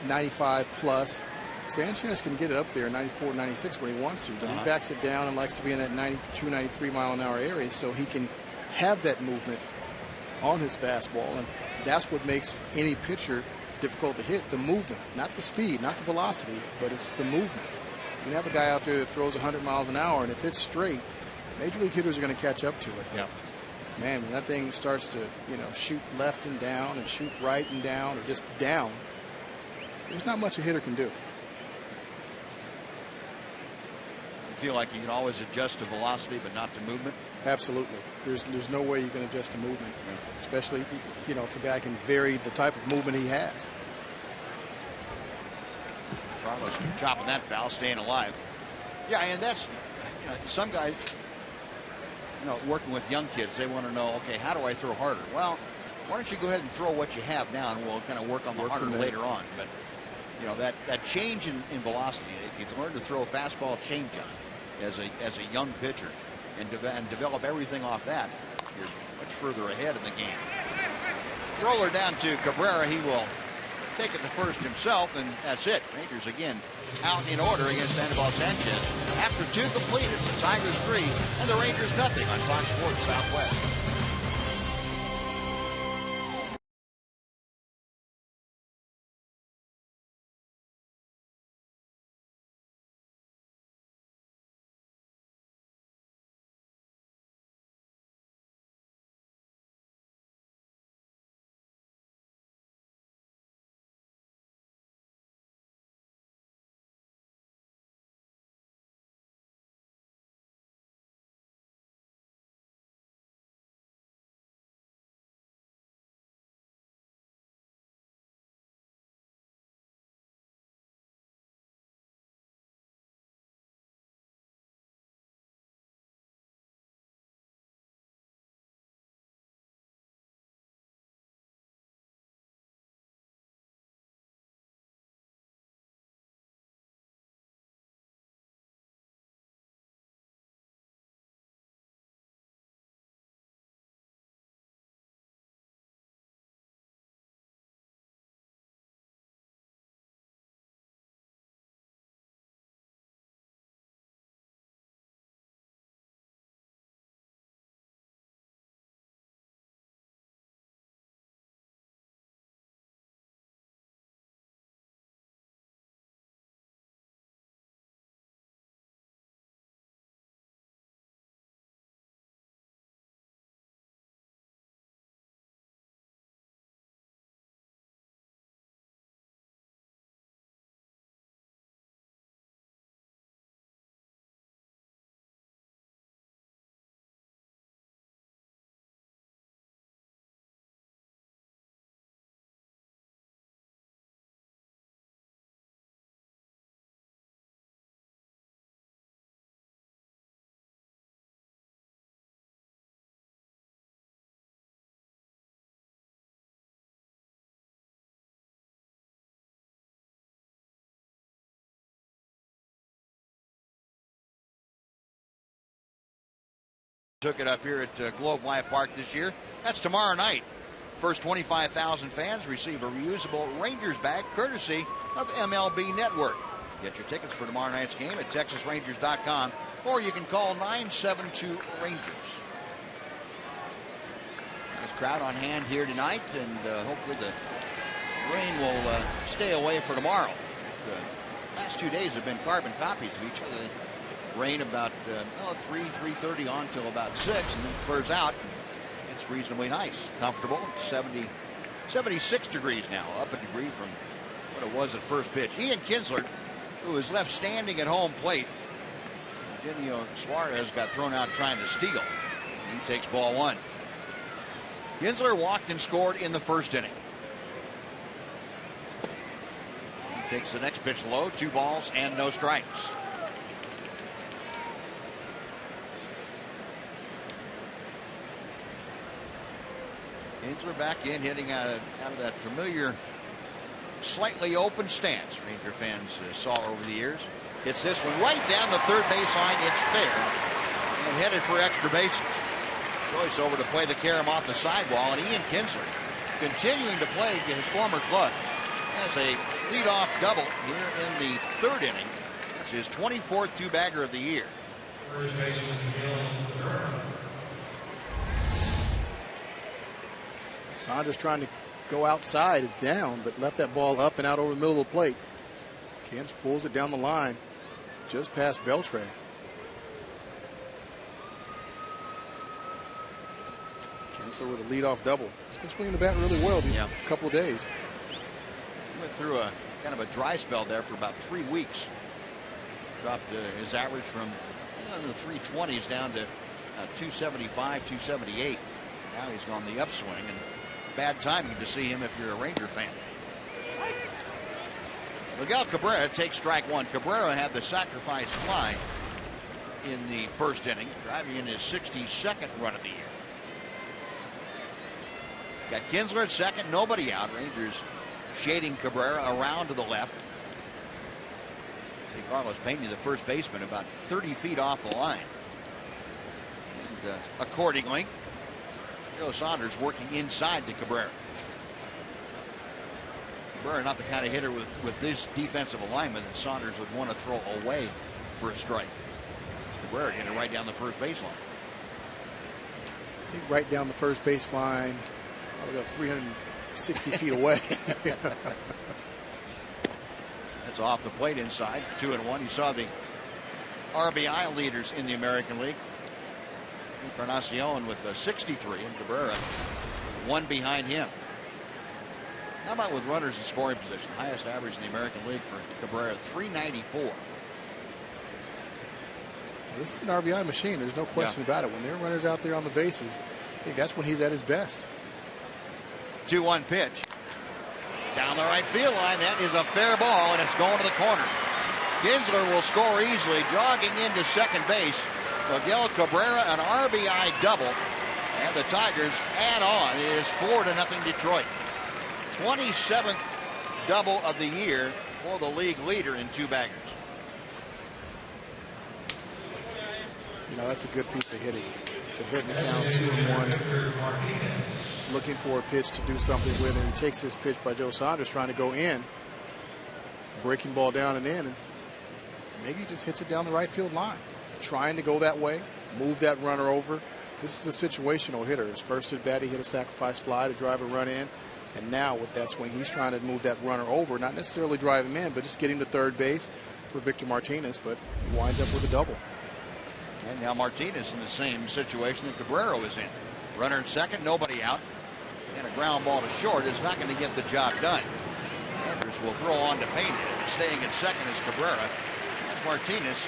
95 plus. Sanchez can get it up there, 94, 96 when he wants to, but he backs it down and likes to be in that 92, 93 mile an hour area, so he can have that movement on his fastball, and that's what makes any pitcher difficult to hit. The movement, not the speed, not the velocity, but it's the movement. You can have a guy out there that throws 100 miles an hour, and if it's straight, major league hitters are going to catch up to it. Yep. Man, when that thing starts to shoot left and down and shoot right and down, or just down, there's not much a hitter can do. You feel like you can always adjust to velocity, but not to movement? Absolutely. There's no way you can adjust to movement, especially, you know, if a guy can vary the type of movement he has. Carlos chopping that foul, staying alive. Yeah, and that's, you know, some guys, you know, working with young kids, they want to know, okay, how do I throw harder? Well, why don't you go ahead and throw what you have now, and we'll kind of work on the harder later on. But, you know, that change in velocity, if you've learned to throw a fastball changeup as a young pitcher and develop everything off that, you're much further ahead in the game. Roller down to Cabrera. He will take it to first himself, and that's it. Rangers again out in order against Anibal Sanchez. After 2 complete, it's the Tigers 3 and the Rangers nothing on Fox Sports Southwest. Took it up here at Globe Life Park this year. That's tomorrow night. First 25,000 fans receive a reusable Rangers bag courtesy of MLB Network. Get your tickets for tomorrow night's game at TexasRangers.com, or you can call 972-RANGERS. Nice crowd on hand here tonight, and hopefully the rain will stay away for tomorrow. The last 2 days have been carbon copies of each other. Rain about 3:30 on till about 6, and then it clears out. It's reasonably nice, comfortable. 76 degrees now, up a degree from what it was at first pitch. Ian Kinsler, who is left standing at home plate. Eugenio Suarez got thrown out trying to steal. He takes ball 1. Kinsler walked and scored in the first inning. He takes the next pitch low, 2 balls and no strikes. Kinsler back in, hitting out of that familiar, slightly open stance Ranger fans saw over the years. Hits this one right down the third baseline. It's fair and headed for extra bases. Joyce over to play the carom off the sidewall, and Ian Kinsler continuing to play to his former club. Has a leadoff double here in the 3rd inning. That's his 24th 2-bagger of the year. Saunders trying to go outside and down, but left that ball up and out over the middle of the plate. Kins pulls it down the line just past Beltran. Kinsler with a leadoff double. He's been swinging the bat really well these couple of days. He went through a kind of a dry spell there for about 3 weeks. Dropped his average from the 320s down to 275, 278. Now he's on the upswing, and bad timing to see him if you're a Ranger fan. Miguel Cabrera takes strike one. Cabrera had the sacrifice fly in the first inning, driving in his 62nd run of the year. Got Kinsler at second, nobody out. Rangers shading Cabrera around to the left. Carlos Pena, the first baseman, about 30 feet off the line. And accordingly, Joe Saunders working inside to Cabrera. Cabrera not the kind of hitter with this defensive alignment that Saunders would want to throw away for a strike. Cabrera hit it right down the first baseline. I think right down the first baseline, probably about 360 feet away. That's off the plate inside, 2-1. You saw the RBI leaders in the American League. Encarnacion with 63, and Cabrera one behind him. How about with runners in scoring position? Highest average in the American League for Cabrera, 394. This is an RBI machine. There's no question about it. When there are runners out there on the bases, I think that's when he's at his best. 2-1 pitch. Down the right field line. That is a fair ball, and it's going to the corner. Kinsler will score easily, jogging into second base. Miguel Cabrera, an RBI double, and the Tigers add on. It is 4-0 Detroit. 27th double of the year for the league leader in two baggers. You know, that's a good piece of hitting. It's a hit in the count, 2-1. Looking for a pitch to do something with, and he takes this pitch by Joe Saunders trying to go in. Breaking ball down and in, and maybe he just hits it down the right field line. Trying to go that way, move that runner over. This is a situational hitter. His first at bat, he hit a sacrifice fly to drive a run in. And now with that swing, he's trying to move that runner over, not necessarily drive him in, but just get him to third base for Victor Martinez, but he winds up with a double. And now Martinez in the same situation that Cabrera was in. Runner at second, nobody out. And a ground ball to short is not going to get the job done. Andrews will throw on to Pena. Staying at second is Cabrera. As Martinez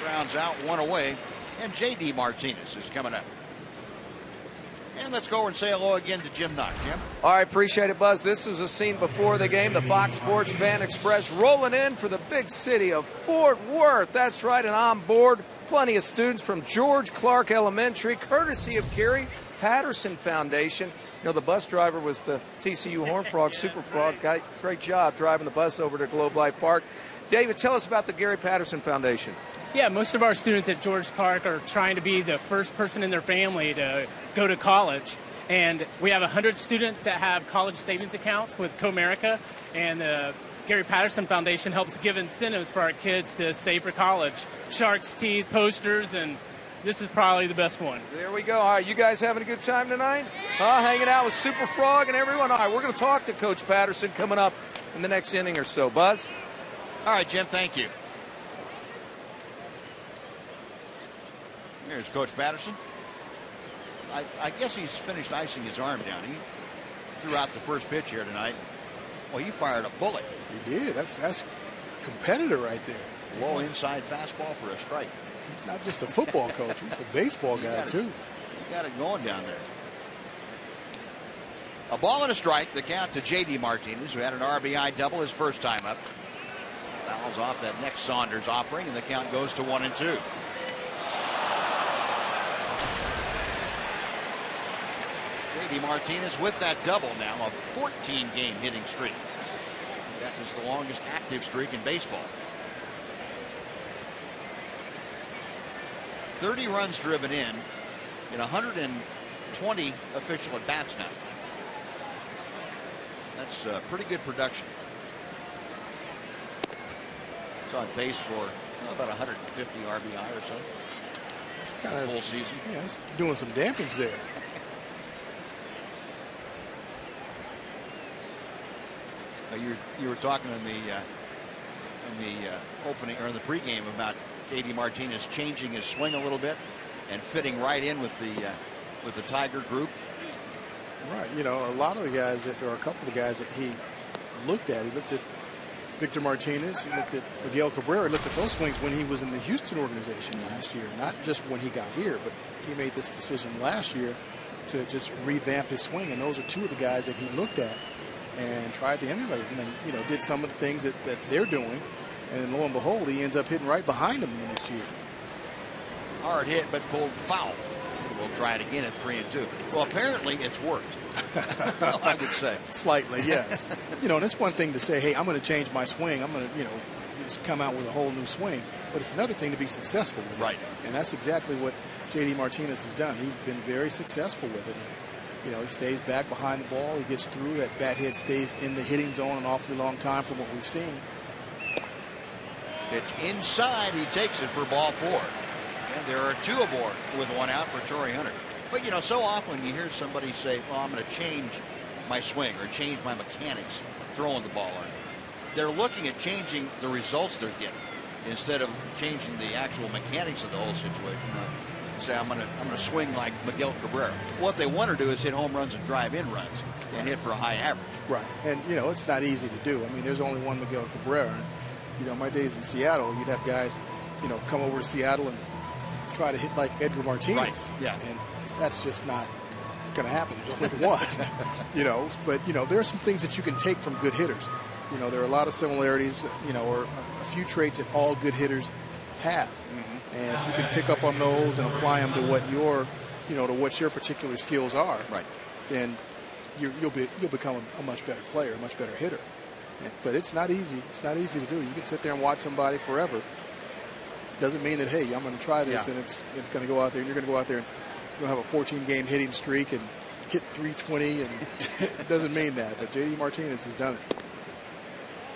grounds out, one away. And J.D. Martinez is coming up. And let's go over and say hello again to Jim Knox. Jim? All right, appreciate it, Buzz. This was a scene before the game. The Fox Sports Fan Express rolling in for the big city of Fort Worth. That's right, and on board, plenty of students from George Clark Elementary, courtesy of Gary Patterson Foundation. You know, the bus driver was the TCU Horned Frog, Super Frog. Great job driving the bus over to Globe Life Park. David, tell us about the Gary Patterson Foundation. Yeah, most of our students at George Clark are trying to be the first person in their family to go to college. And we have 100 students that have college savings accounts with Comerica. And the Gary Patterson Foundation helps give incentives for our kids to save for college. Shark's teeth, posters, and this is probably the best one. There we go. All right, you guys having a good time tonight? Hanging out with Super Frog and everyone? All right, we're going to talk to Coach Patterson coming up in the next inning or so. Buzz? All right, Jim, thank you. Here's Coach Patterson. I guess he's finished icing his arm down. He threw out the first pitch here tonight. Well, he fired a bullet. He did. That's a competitor right there. Low inside fastball for a strike. He's not just a football coach. He's a baseball guy, too. He got it going down there. A ball and a strike. The count to J.D. Martinez, who had an RBI double his first time up. Fouls off that next Saunders offering, and the count goes to 1-2. J.D. Martinez with that double now, a 14-game hitting streak. That is the longest active streak in baseball. 30 runs driven in 120 official at-bats now. That's pretty good production. It's on pace for about 150 RBI or so. It's kind of full season. Yeah, it's doing some damage there. You were talking in the opening or in the pregame about J.D. Martinez changing his swing a little bit and fitting right in with the Tiger group. Right. You know, a lot of the guys there are a couple of the guys that he looked at. He looked at Victor Martinez, he looked at Miguel Cabrera, looked at those swings when he was in the Houston organization last year, not just when he got here, but he made this decision last year to just revamp his swing, and those are two of the guys that he looked at and tried to emulate them, and did some of the things that they're doing, and lo and behold, he ends up hitting right behind him the next year. Hard hit, but pulled foul. We'll try it again at 3-2. Well, apparently it's worked. I would say slightly, yes. And it's one thing to say, hey, I'm going to change my swing. I'm going to, just come out with a whole new swing. But it's another thing to be successful with it. And that's exactly what J.D. Martinez has done. He's been very successful with it. And, he stays back behind the ball. He gets through. That bat head stays in the hitting zone an awfully long time from what we've seen. Pitch inside. He takes it for ball 4. And there are 2 aboard with 1 out for Torrey Hunter. But, so often you hear somebody say, well, I'm going to change my swing or change my mechanics throwing the ball on. They're looking at changing the results they're getting instead of changing the actual mechanics of the whole situation. Say, I'm going to swing like Miguel Cabrera. What they want to do is hit home runs and drive in runs and hit for a high average. Right. And, it's not easy to do. I mean, there's only one Miguel Cabrera. And, my days in Seattle, you'd have guys, come over to Seattle and try to hit like Edgar Martinez. Right. Yeah. And that's just not going to happen. There's only one. But there are some things that you can take from good hitters. There are a lot of similarities, or a few traits that all good hitters have. Mm-hmm. And if you can pick up on those and apply them to what your, to what your particular skills are, right, then you'll become a much better player, a much better hitter. But it's not easy. It's not easy to do. You can sit there and watch somebody forever. Doesn't mean that, hey, I'm going to try this, and it's going to go out there, and you're going to go out there and you'll have a 14-game hitting streak and hit 320, and it doesn't mean that. But J.D. Martinez has done it.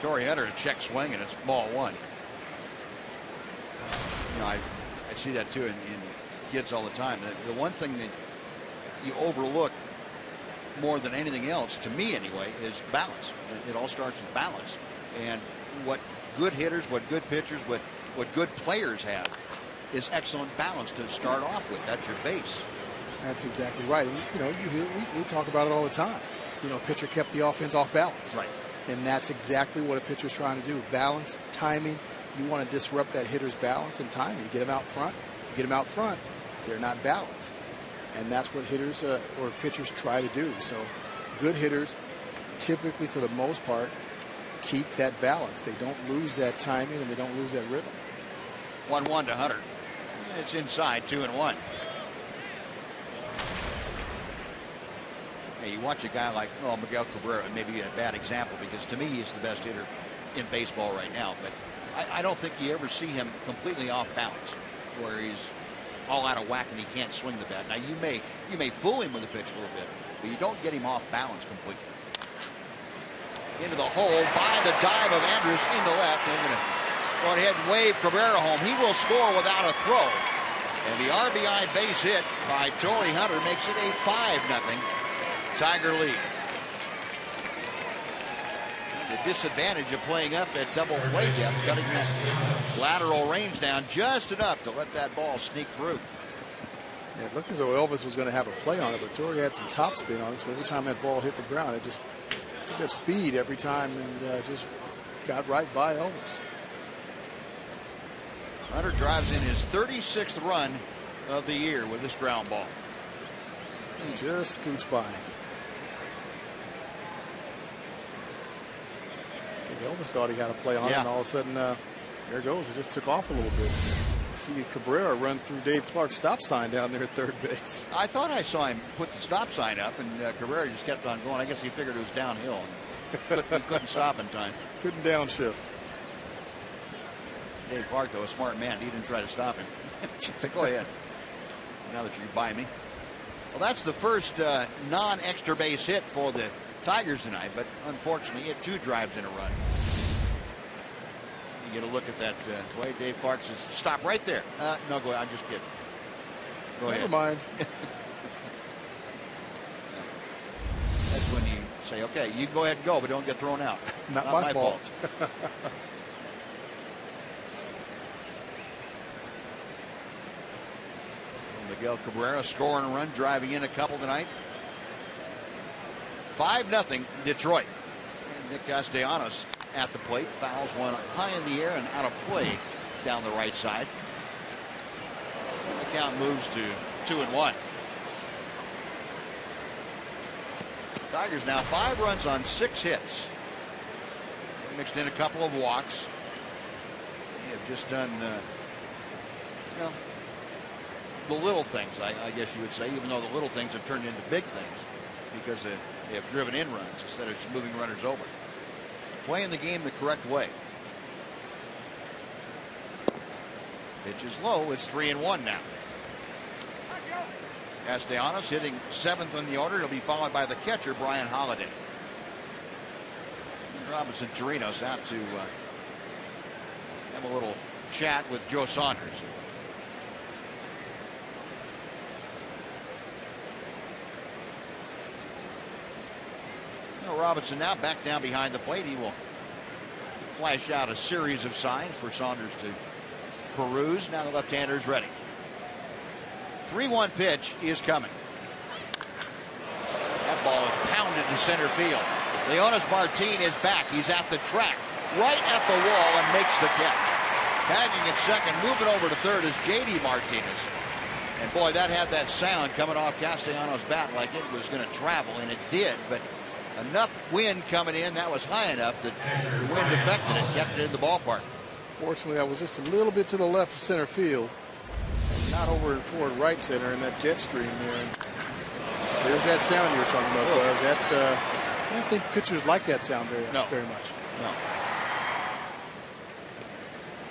Torrey Hunter a check swing, and it's ball 1. I see that too in kids all the time. The one thing that you overlook more than anything else, to me anyway, is balance. It all starts with balance. And what good hitters, what good pitchers, what good players have is excellent balance to start off with. That's your base. That's exactly right. And, you hear we talk about it all the time. A pitcher kept the offense off balance. Right. And that's exactly what a pitcher's trying to do. Balance, timing. You want to disrupt that hitter's balance and timing. Get them out front. Get them out front. They're not balanced. And that's what hitters or pitchers try to do. So good hitters typically, for the most part, keep that balance. They don't lose that timing and they don't lose that rhythm. 1-1 to Hunter. And it's inside, 2-1. Hey, you watch a guy like Miguel Cabrera, maybe a bad example because to me he's the best hitter in baseball right now. But I don't think you ever see him completely off balance, where he's all out of whack and he can't swing the bat. Now you may fool him with the pitch a little bit, but you don't get him off balance completely. Into the hole by the dive of Andrews into left. And going to go ahead and wave Cabrera home. He will score without a throw. And the RBI base hit by Torrey Hunter makes it a 5-0 Tiger lead. And the disadvantage of playing up at double play depth, cutting that lateral range down just enough to let that ball sneak through. Yeah, it looked as though Elvis was going to have a play on it, but Torrey had some topspin on it, so every time that ball hit the ground, it just picked up speed every time and just got right by Elvis. Hunter drives in his 36th run of the year with this ground ball. Just scoots by. I think Elvis thought he had a play on it, and all of a sudden, there it goes. It just took off a little bit. See Cabrera run through Dave Clark's stop sign down there at third base. I thought I saw him put the stop sign up, and Cabrera just kept on going. I guess he figured it was downhill. He couldn't stop in time. Couldn't downshift. Dave Clark, though, a smart man. He didn't try to stop him. So go ahead. Now that you're by me. Well, that's the first non-extra base hit for the Tigers tonight, but unfortunately, he had 2 drives in a run. You get a look at that way. Dave Clark says, stop right there. No, go ahead. I'm just kidding. Go ahead. Never mind. That's when you say, okay, you go ahead and go, but don't get thrown out. Not my fault. Miguel Cabrera scoring a run, driving in a couple tonight. 5-0 Detroit. And Nick Castellanos at the plate. Fouls one high in the air and out of play down the right side. The count moves to 2-1. Tigers now 5 runs on 6 hits. They mixed in a couple of walks. They have just done, well, the little things, I guess you would say, even though the little things have turned into big things because they have driven in runs instead of just moving runners over. Playing the game the correct way. Pitch is low. It's 3-1 now. Castellanos hitting 7th in the order. He'll be followed by the catcher, Brian Holiday. And Robinson Chirinos out to have a little chat with Joe Saunders. Robinson now back down behind the plate. He will flash out a series of signs for Saunders to peruse. Now the left-hander is ready. 3-1 pitch is coming. That ball is pounded to center field. Leonis Martin is back. He's at the track, right at the wall, and makes the catch. Tagging at second, moving over to third is J.D. Martinez. And boy, that had that sound coming off Castellanos' bat like it was going to travel, and it did, but enough wind coming in, that was high enough that the wind affected it, kept it in the ballpark. Fortunately, that was just a little bit to the left of center field, and not over in forward right center in that jet stream there. And there's that sound you were talking about, Buzz. That I don't think pitchers like that sound very much. No.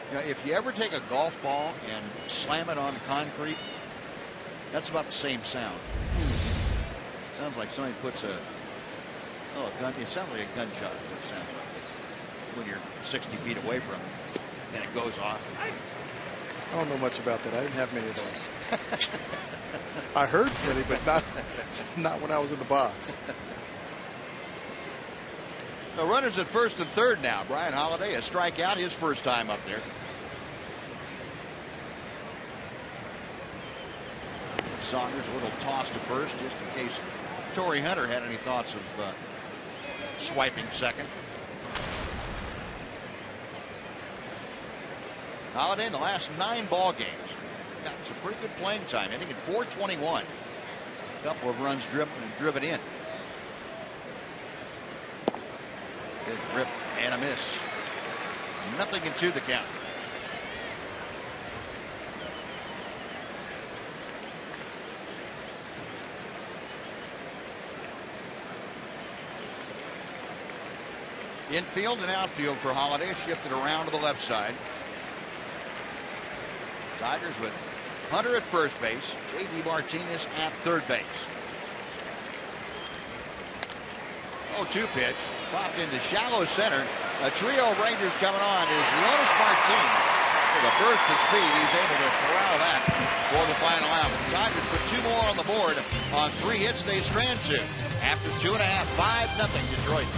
You know, if you ever take a golf ball and slam it on concrete, that's about the same sound. Sounds like somebody puts a gun. It sounds like a gunshot. It sounds like when you're 60 feet away from it and it goes off. I don't know much about that. I didn't have many of those. I heard many, but not when I was in the box. The runners at first and third now. Brian Holiday, a strikeout, his first time up there. Saunders a little toss to first just in case Torrey Hunter had any thoughts of swiping second. Holiday in the last 9 ball games got some pretty good playing time. I think at .421. A couple of runs driven in. Good grip and a miss. 0-2 the count. Infield and outfield for Holiday shifted around to the left side. Tigers with Hunter at first base, J.D. Martinez at third base. 0-2 pitch, popped into shallow center. A trio of Rangers coming on is Leonis Martin. With a burst of speed, he's able to corral that for the final out. The Tigers put 2 more on the board on 3 hits they strand to. After 2.5, 5-0 Detroit.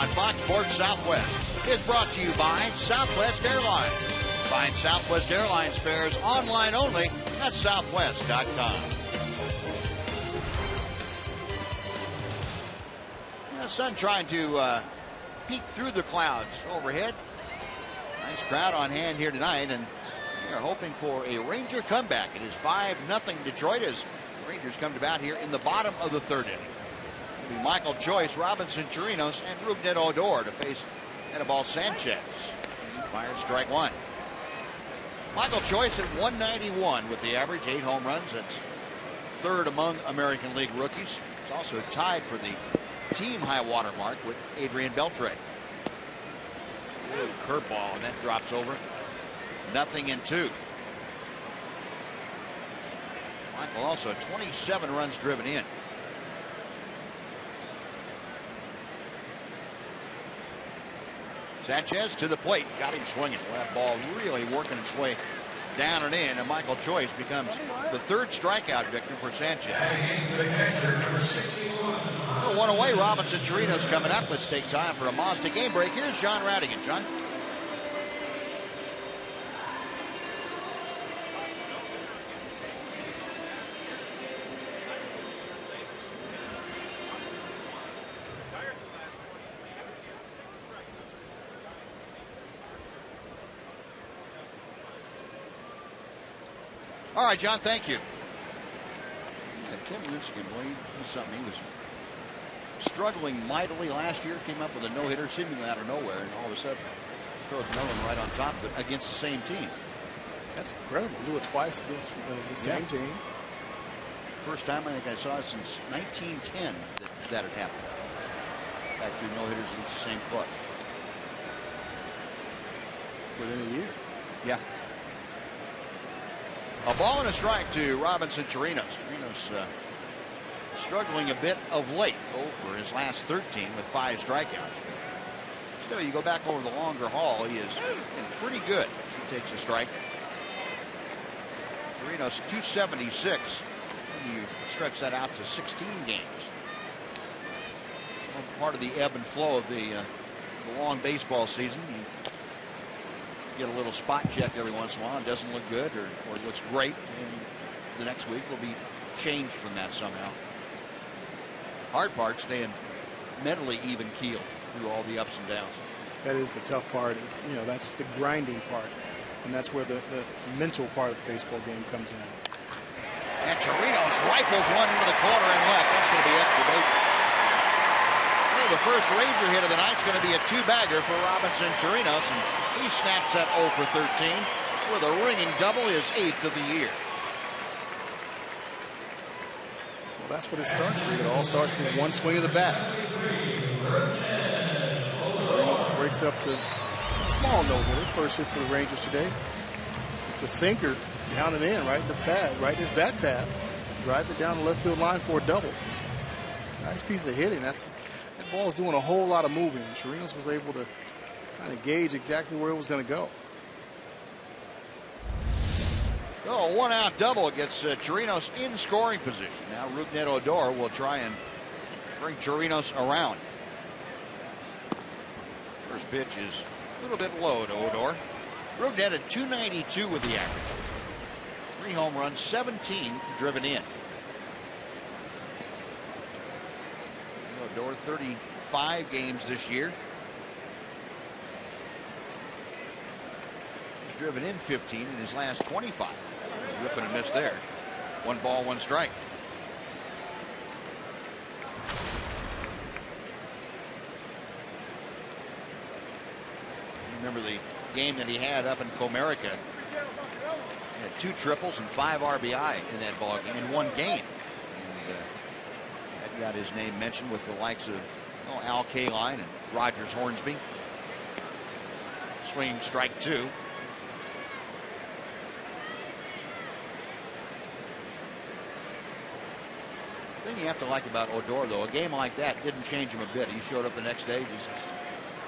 on Fox Sports Southwest is brought to you by Southwest Airlines. Find Southwest Airlines fares online only at southwest.com. The sun trying to peek through the clouds overhead. Nice crowd on hand here tonight, and they are hoping for a Ranger comeback. It is 5-0 Detroit as the Rangers come to bat here in the bottom of the third inning. It'll be Michael Joyce, Robinson Chirinos, and Rougned Odor to face Anibal Sanchez. He fires strike one. Michael Joyce at 191 with the average, 8 home runs. That's third among American League rookies. It's also tied for the team high water mark with Adrian Beltre. Curveball, and that drops over. 0-2. Michael also 27 runs driven in. Sanchez to the plate, got him swinging. Well, that ball really working its way down and in, and Michael Joyce becomes the third strikeout victim for Sanchez. One away, Robinson Chirinos coming up. Let's take time for a Mazda game break. Here's John Radigan. John? All right, John, thank you. Yeah, Tim Lincecum, well, he's something. He was struggling mightily last year, came up with a no-hitter seemingly out of nowhere, and all of a sudden throws another one right on top of it against the same team. That's incredible. Do it twice against the same team. First time I think I saw it since 1910 that had happened. Back through no-hitters against the same club. Within a year. Yeah. A ball and a strike to Robinson Chirinos. Chirinos struggling a bit of late. For his last 13 with 5 strikeouts. Still, you go back over the longer haul, he is pretty good. He takes a strike. Chirinos 276. And you stretch that out to 16 games. Well, part of the ebb and flow of the long baseball season. You get a little spot check every once in a while. It doesn't look good, or it looks great, and the next week will be changed from that somehow. Hard part, staying mentally even keeled through all the ups and downs. That is the tough part. You know, that's the grinding part, and that's where the mental part of the baseball game comes in. And Chirinos rifles one into the corner and left. That's going to be extra base. Well, the first Ranger hit of the night is going to be a 2-bagger for Robinson Chirinos, and he snaps that 0 for 13 with a ringing double, his 8th of the year. Well, that's what it starts with. It all starts with one swing of the bat. Breaks up the small no-hitter. First hit for the Rangers today. It's a sinker down and in, right in the pad, right in his bat pad. Drives it down the left field line for a double. Nice piece of hitting. That ball's doing a whole lot of moving. Chirinos was able to kind of gauge exactly where it was going to go. Oh, 1-out double gets Chirinos in scoring position. Now Rougned Odor will try and bring Chirinos around. First pitch is a little bit low to Odor. Rougned at 292 with the average. 3 home runs, 17 driven in. Odor 35 games this year. He's driven in 15 in his last 25. Rip and a miss there. 1 ball, 1 strike. Remember the game that he had up in Comerica. He had 2 triples and 5 RBI in that ball game in 1 game. And that got his name mentioned with the likes of Al Kaline and Rogers Hornsby. Swinging strike 2. The thing you have to like about Odor, though, a game like that didn't change him a bit. He showed up the next day, just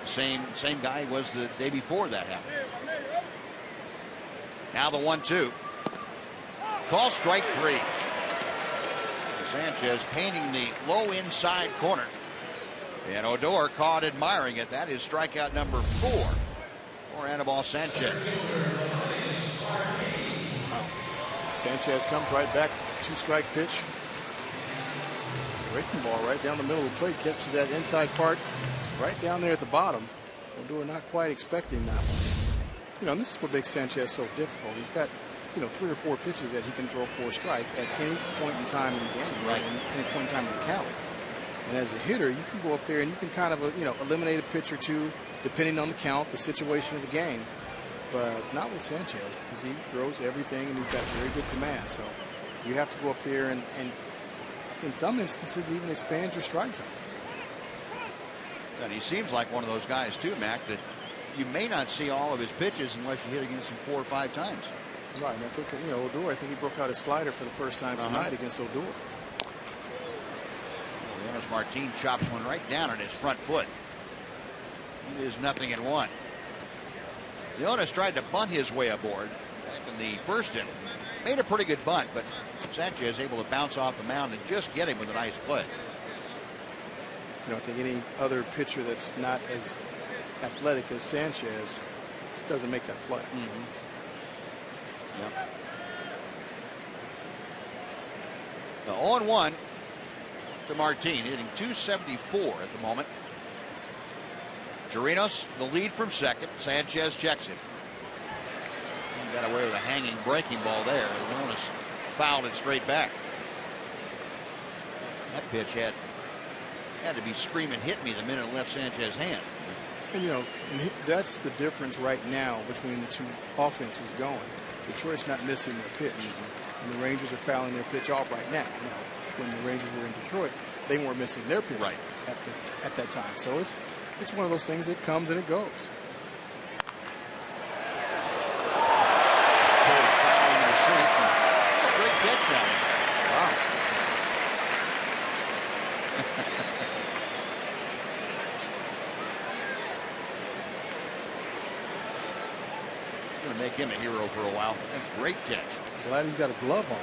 the same guy he was the day before that happened. Now the 1-2. Call strike 3. Sanchez painting the low inside corner. And Odor caught admiring it. That is strikeout number 4 for Anibal Sanchez. Sanchez comes right back, 2-strike pitch. Breaking ball right down the middle of the plate, gets to that inside part, right down there at the bottom. Odor not quite expecting that one. You know, and this is what makes Sanchez so difficult. He's got, 3 or 4 pitches that he can throw for a strike at any point in time in the game, right? Any point in time in the count. And as a hitter, you can go up there and you can kind of, eliminate a pitch or two, depending on the count, the situation of the game. But not with Sanchez, because he throws everything and he's got very good command. So you have to go up there and in some instances, even expand your strike zone. And he seems like one of those guys, too, Mac, that you may not see all of his pitches unless you hit against him 4 or 5 times. Right, and I think, Odor, I think he broke out his slider for the first time tonight against Odor. Leonis Martin chops one right down on his front foot. It is 0-1. Leonis tried to bunt his way aboard back in the first inning. Made a pretty good bunt, but Sanchez able to bounce off the mound and just get him with a nice play. I think any other pitcher that's not as athletic as Sanchez doesn't make that play. Yep. Now 0-1 to Martin, hitting .274 at the moment. Chirinos, the lead from second. Sanchez checks it. He got away with a hanging breaking ball there. Leonis fouled it straight back. That pitch had to be screaming, hit me the minute it left Sanchez's hand. And that's the difference right now between the two offenses going. Detroit's not missing their pitch, and the Rangers are fouling their pitch off right now. When the Rangers were in Detroit, they weren't missing their pitch at that time. So it's one of those things that comes and it goes. Great catch now. Wow. Going to make him a hero for a while. A great catch. Glad he's got a glove on.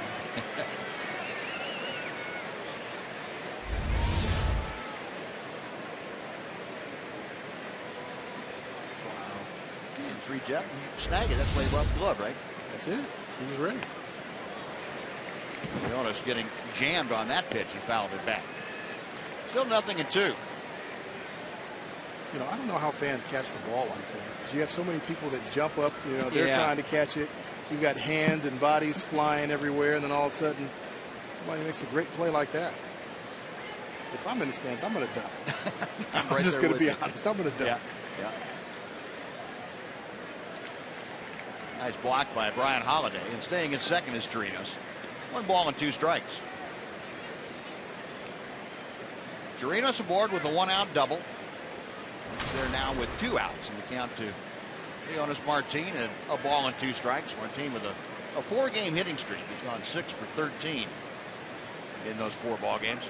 Just reach up and snag it. That's why he brought the glove, right? That's it. He was ready. Leonis getting jammed on that pitch and fouled it back. Still 0-2. I don't know how fans catch the ball like that. You have so many people that jump up, they're trying to catch it. You've got hands and bodies flying everywhere, and then all of a sudden, somebody makes a great play like that. If I'm in the stands, I'm going to duck. I'm just going to be honest. I'm going to duck. Yeah. Nice block by Brian Holiday, and staying in second is Chirinos. 1 ball and 2 strikes. Chirinos aboard with a 1-out double. They're now with 2 outs in the count to Leonis Martin and a ball and 2 strikes. Martin with a 4-game hitting streak. He's gone 6 for 13 in those 4 ball games.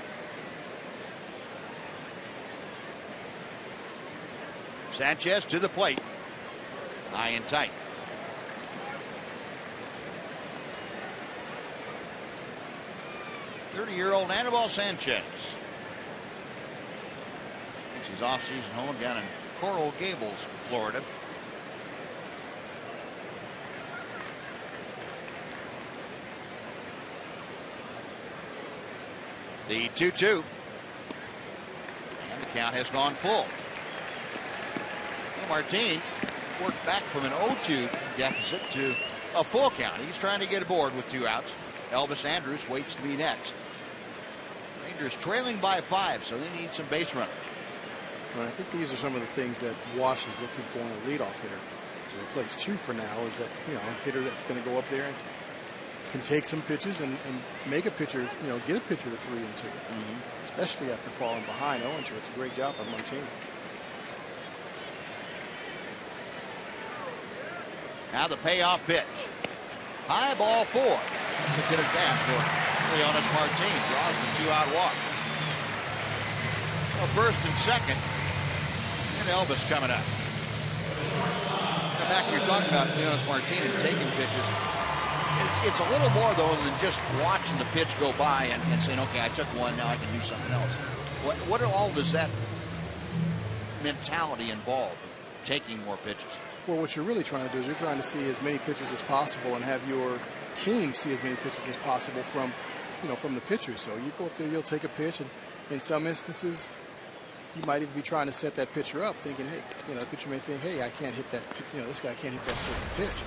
Sanchez to the plate. High and tight. .30-year-old Anibal Sanchez. Makes his off-season home down in Coral Gables, Florida. The 2-2. And the count has gone full. Well, Martin worked back from an 0-2 deficit to a full count. He's trying to get aboard with 2 outs. Elvis Andrus waits to be next. Rangers trailing by 5, so they need some base runners. Well, I think these are some of the things that Wash is looking for in a leadoff hitter to replace Chu for now. Is that a hitter that's going to go up there and can take some pitches and make a pitcher, get a pitcher to 3-2, especially after falling behind 0-2. It's a great job by Martin. Now the payoff pitch. High ball 4. That's a good at bat for Leonis Martin. Draws the 2-out walk. Well, first and second. And Elvis coming up. Back you're talking about Leonis Martin and taking pitches. It's a little more, though, than just watching the pitch go by and saying, okay, I took one, now I can do something else. What all does that mentality involved with taking more pitches? Well, what you're really trying to do is you're trying to see as many pitches as possible and have your team see as many pitches as possible from the pitcher. So you go up there, you'll take a pitch, and in some instances, you might even be trying to set that pitcher up, thinking, hey, the pitcher may think, hey, I can't hit that, this guy can't hit that certain pitch.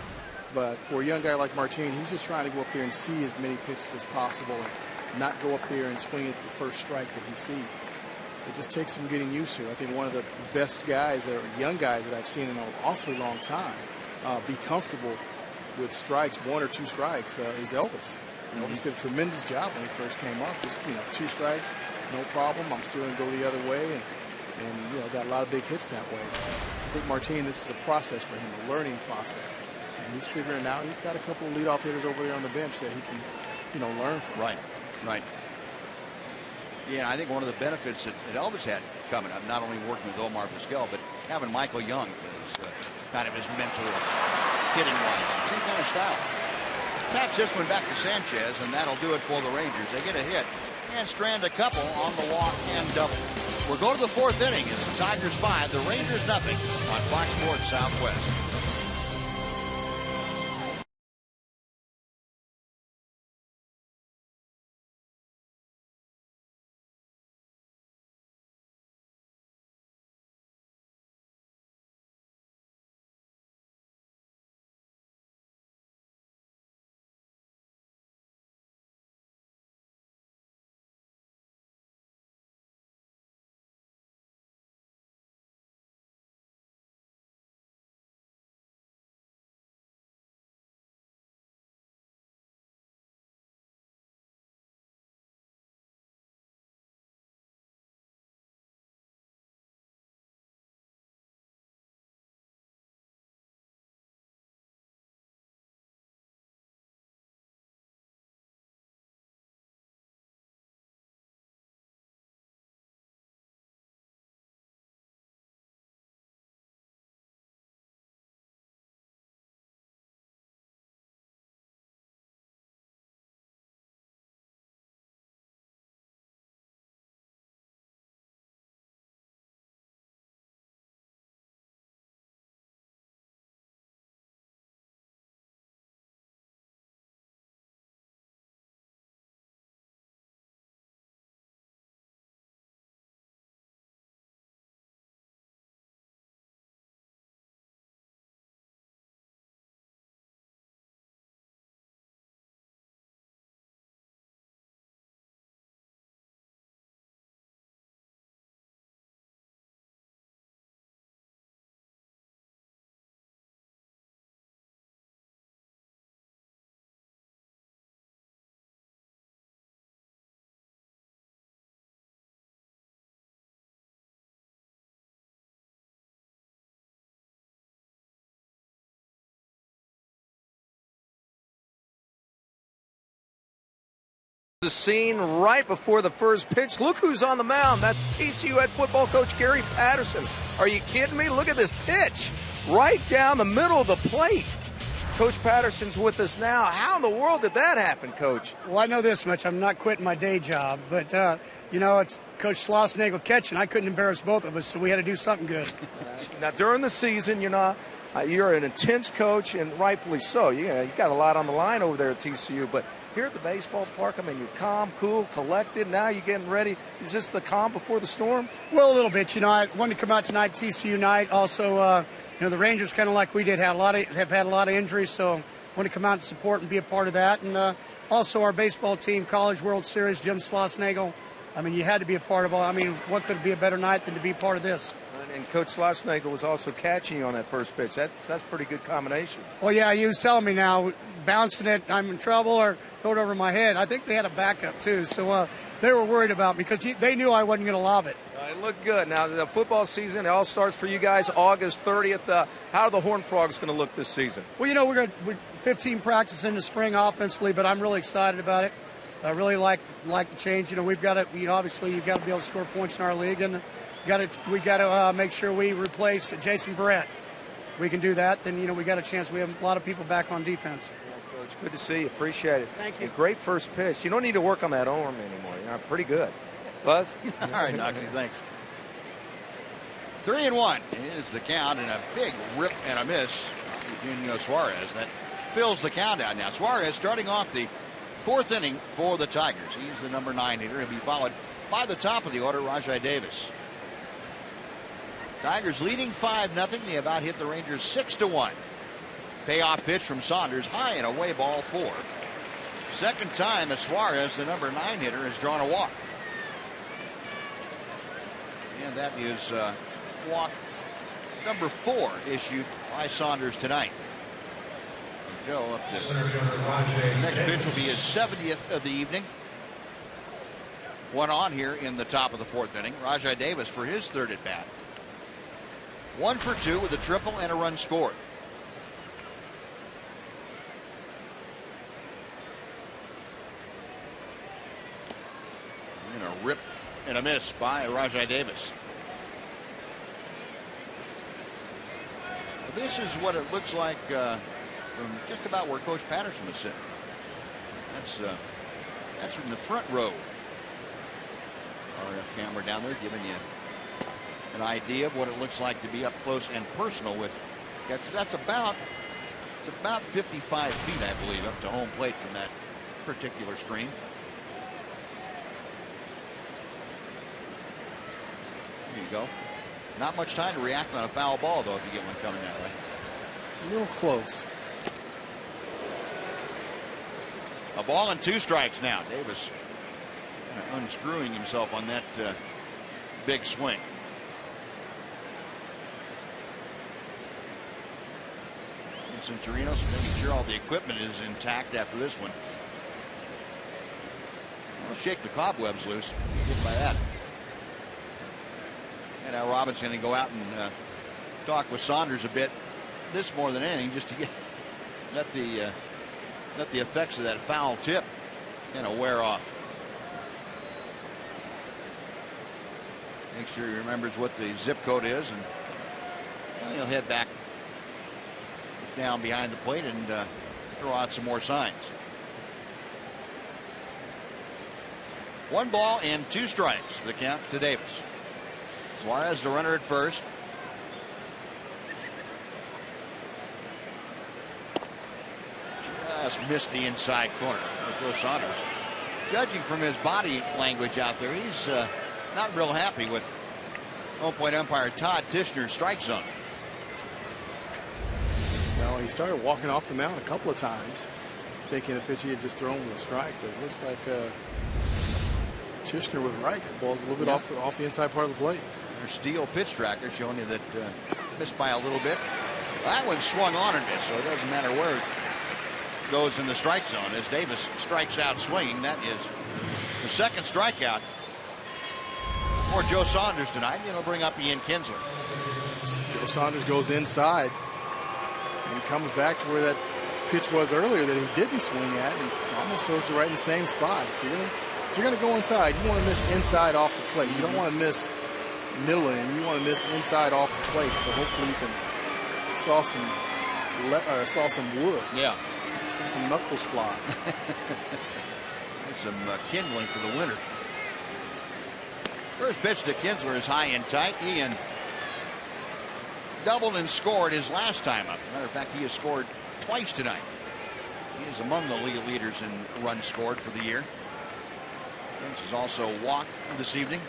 But for a young guy like Martin, he's just trying to go up there and see as many pitches as possible and not go up there and swing at the first strike that he sees. It just takes some getting used to. I think one of the best guys, or young guys that I've seen in an awfully long time, be comfortable with strikes, 1 or 2 strikes, is Elvis. Elvis did a tremendous job when he first came up. Just 2 strikes, no problem. I'm still going to go the other way, and got a lot of big hits that way. I think Martin, this is a process for him, a learning process. And he's figuring it out. He's got a couple of leadoff hitters over there on the bench that he can, learn from. Right. Yeah, I think one of the benefits that Elvis had coming up, not only working with Omar Vizquel, but having Michael Young as kind of his mentor, hitting-wise. Same kind of style. Taps this one back to Sanchez, and that'll do it for the Rangers. They get a hit and strand a couple on the walk and double. We're going to the 4th inning. It's the Tigers 5, the Rangers nothing on Fox Sports Southwest. The scene right before the first pitch. Look who's on the mound. That's TCU head football coach Gary Patterson. Are you kidding me? Look at this pitch right down the middle of the plate. Coach Patterson's with us now. How in the world did that happen, Coach? Well, I know this much. I'm not quitting my day job, but it's Coach Schlossnagle catching. I couldn't embarrass both of us, so we had to do something good. Now, during the season, you're an intense coach, and rightfully so. You got a lot on the line over there at TCU, but here at the baseball park, you're calm, cool, collected. Now you're getting ready. Is this the calm before the storm? Well, a little bit. I wanted to come out tonight, TCU night. Also, the Rangers, kind of like we did, have had a lot of injuries, so I want to come out and support and be a part of that. And also our baseball team, College World Series, Jim Schlossnagle. You had to be a part of all. What could be a better night than to be part of this? And Coach Schlossnagle was also catching you on that first pitch. That's a pretty good combination. Well, yeah, he was telling me now, bouncing it, I'm in trouble, or throw it over my head. I think they had a backup, too, so they were worried about me because they knew I wasn't going to lob it. It looked good. Now, the football season, it all starts for you guys August 30th. How are the Horned Frogs going to look this season? Well, we're 15 practice in the spring offensively, but I'm really excited about it. I really like the change. We've got to, obviously, you've got to be able to score points in our league, and we got to make sure we replace Jason Verrett. We can do that, then we got a chance. We have a lot of people back on defense. Yeah, Coach, good to see you. Appreciate it. Thank you. A great first pitch. You don't need to work on that arm anymore. You're pretty good. Buzz? All right, Noxie, thanks. 3-1 is the count, and a big rip and a miss. Eugenio Suarez. That fills the count out now. Suarez starting off the 4th inning for the Tigers. He's the number 9 hitter. He'll be followed by the top of the order, Rajai Davis. Tigers leading 5-0. They about hit the Rangers 6-1. Payoff pitch from Saunders, high and away, ball 4. Second time that Suarez, the number 9 hitter, has drawn a walk. And that is walk number 4 issued by Saunders tonight. And Joe up to the next pitch will be his 70th of the evening. One on here in the top of the 4th inning. Rajai Davis for his 3rd at bat. 1 for 2 with a triple and a run scored. And a rip and a miss by Rajai Davis. This is what it looks like from just about where Coach Patterson was sitting. That's from the front row. RF camera down there giving you an idea of what it looks like to be up close and personal with catchers. It's about 55 feet, I believe, up to home plate from that particular screen. There you go. Not much time to react on a foul ball, though, if you get one coming that way. It's a little close. A ball and 2 strikes now. Davis kind of unscrewing himself on that big swing. Centurinos making sure all the equipment is intact after this one. I'll shake the cobwebs loose. Get by that. And now Robin's going to go out and talk with Saunders a bit. This more than anything, just to let the effects of that foul tip kind of wear off. Make sure he remembers what the zip code is, and he'll head back down behind the plate and throw out some more signs. 1 ball and 2 strikes. The count to Davis. Suarez, the runner at first. Just missed the inside corner. Joe Saunders, judging from his body language out there, he's not real happy with home plate umpire Todd Tishner's strike zone. No, he started walking off the mound a couple of times, thinking the pitch he had just thrown was a strike. But it looks like Tishner was right. The ball's a little bit off the inside part of the plate. There's Steele pitch tracker showing you that missed by a little bit. That one swung on and missed, so it doesn't matter where it goes in the strike zone. As Davis strikes out swinging, that is the 2nd strikeout for Joe Saunders tonight. It'll bring up Ian Kinsler. Joe Saunders goes inside and comes back to where that pitch was earlier that he didn't swing at, and almost throws it right in the same spot. If you're going to go inside, you want to miss inside off the plate. You don't want to miss middle in. You want to miss inside off the plate. So hopefully you can saw some wood. Yeah. See some knuckles fly. There's some kindling for the winter. First pitch to Kinsler is high and tight. Ian doubled and scored his last time up. As a matter of fact, he has scored twice tonight. He is among the league leaders in runs scored for the year. Vince has also walked this evening.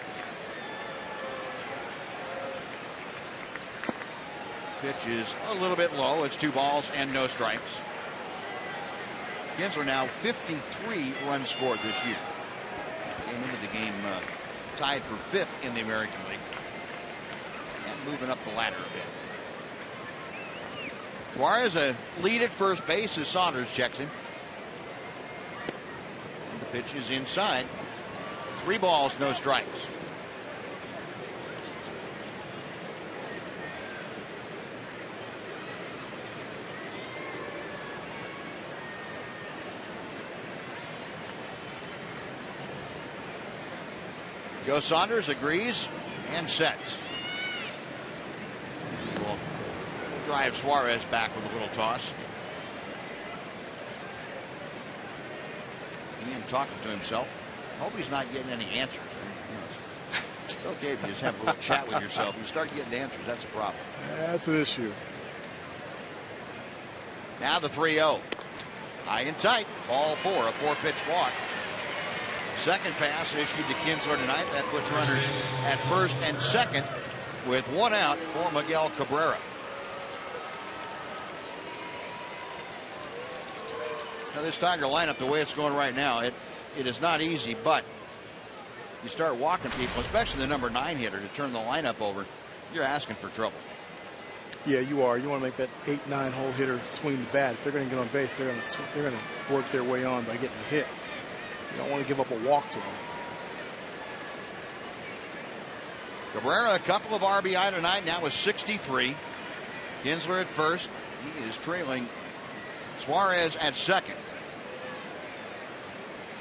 Pitch is a little bit low. It's 2 balls and no strikes. Kinsler now 53 runs scored this year. Came into the game tied for 5th in the American League. And moving up the ladder a bit. Suarez a lead at first base as Saunders checks him. And the pitch is inside. 3 balls, no strikes. Joe Saunders agrees and sets. He will drive Suarez back with a little toss. Ian talking to himself. Hope he's not getting any answers. It's okay if you just have a little chat with yourself. You start getting answers, that's a problem. That's an issue. Now the 3-0. High and tight. Ball 4, a 4-pitch walk. Second pass issued to Kinsler tonight. That puts runners at first and second with 1 out for Miguel Cabrera. Now this Tiger lineup, the way it's going right now, it is not easy, but you start walking people, especially the number 9 hitter, to turn the lineup over, you're asking for trouble. Yeah, you are. You want to make that 8-9 hole hitter swing the bat. If they're going to get on base, they're going to work their way on by getting a hit. You don't want to give up a walk to them. Cabrera, a couple of RBI tonight, now with 63. Kinsler at first. He is trailing Suarez at second.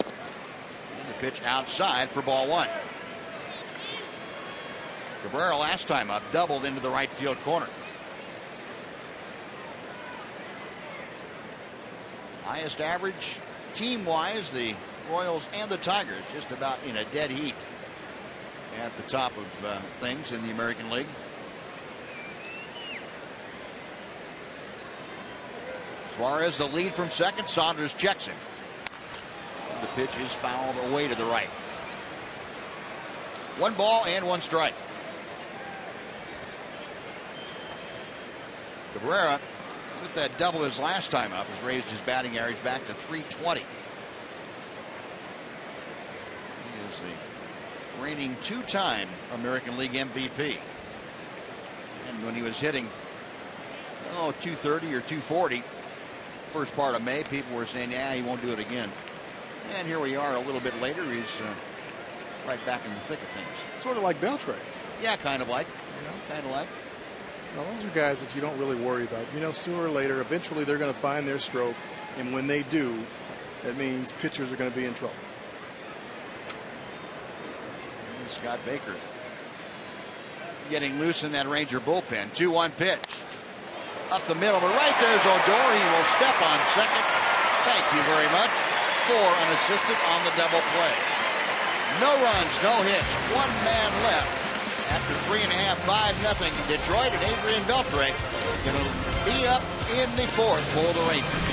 And the pitch outside for ball 1. Cabrera last time up doubled into the right field corner. Highest average team-wise, the Royals and the Tigers just about in a dead heat at the top of things in the American League. Suarez the lead from second. Saunders checks him. And the pitch is fouled away to the right. 1 ball and 1 strike. Cabrera, with that double his last time up, has raised his batting average back to .320. He is the reigning 2-time American League MVP. And when he was hitting, .230 or .240, first part of May, people were saying, yeah, he won't do it again. And here we are a little bit later. He's right back in the thick of things. Sort of like Beltre. Yeah, kind of like. Kind of like. Now, those are guys that you don't really worry about. Sooner or later, eventually they're going to find their stroke. And when they do, that means pitchers are going to be in trouble. And Scott Baker getting loose in that Ranger bullpen. 2-1 pitch. Up the middle, but right there's Odor. He will step on second. Thank you very much. 4 unassisted on the double play. No runs, no hits. 1 man left. After 3.5, 5-0 Detroit, and Adrian Beltre going to be up in the 4th for the Rangers.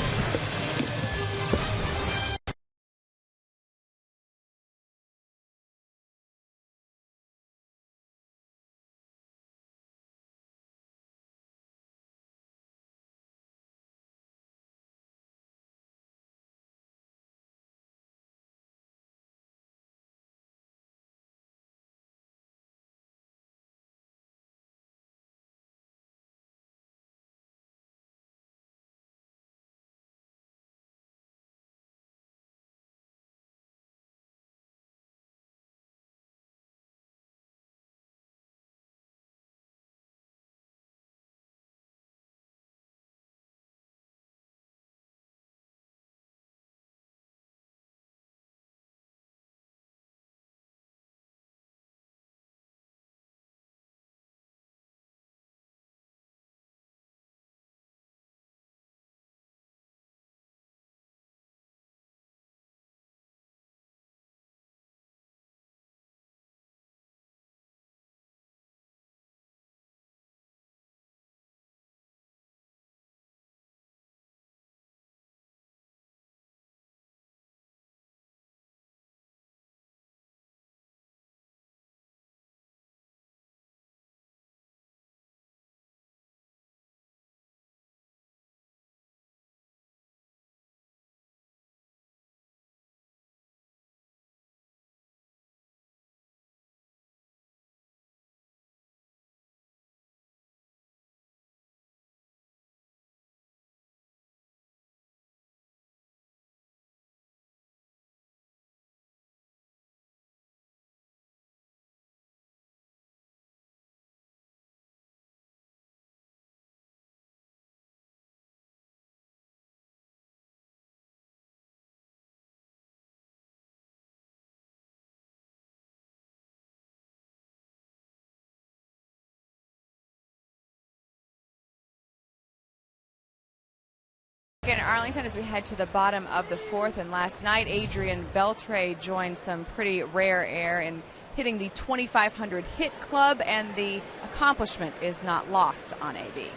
In Arlington, as we head to the bottom of the 4th, and last night Adrian Beltre joined some pretty rare air in hitting the 2,500 hit club, and the accomplishment is not lost on AB.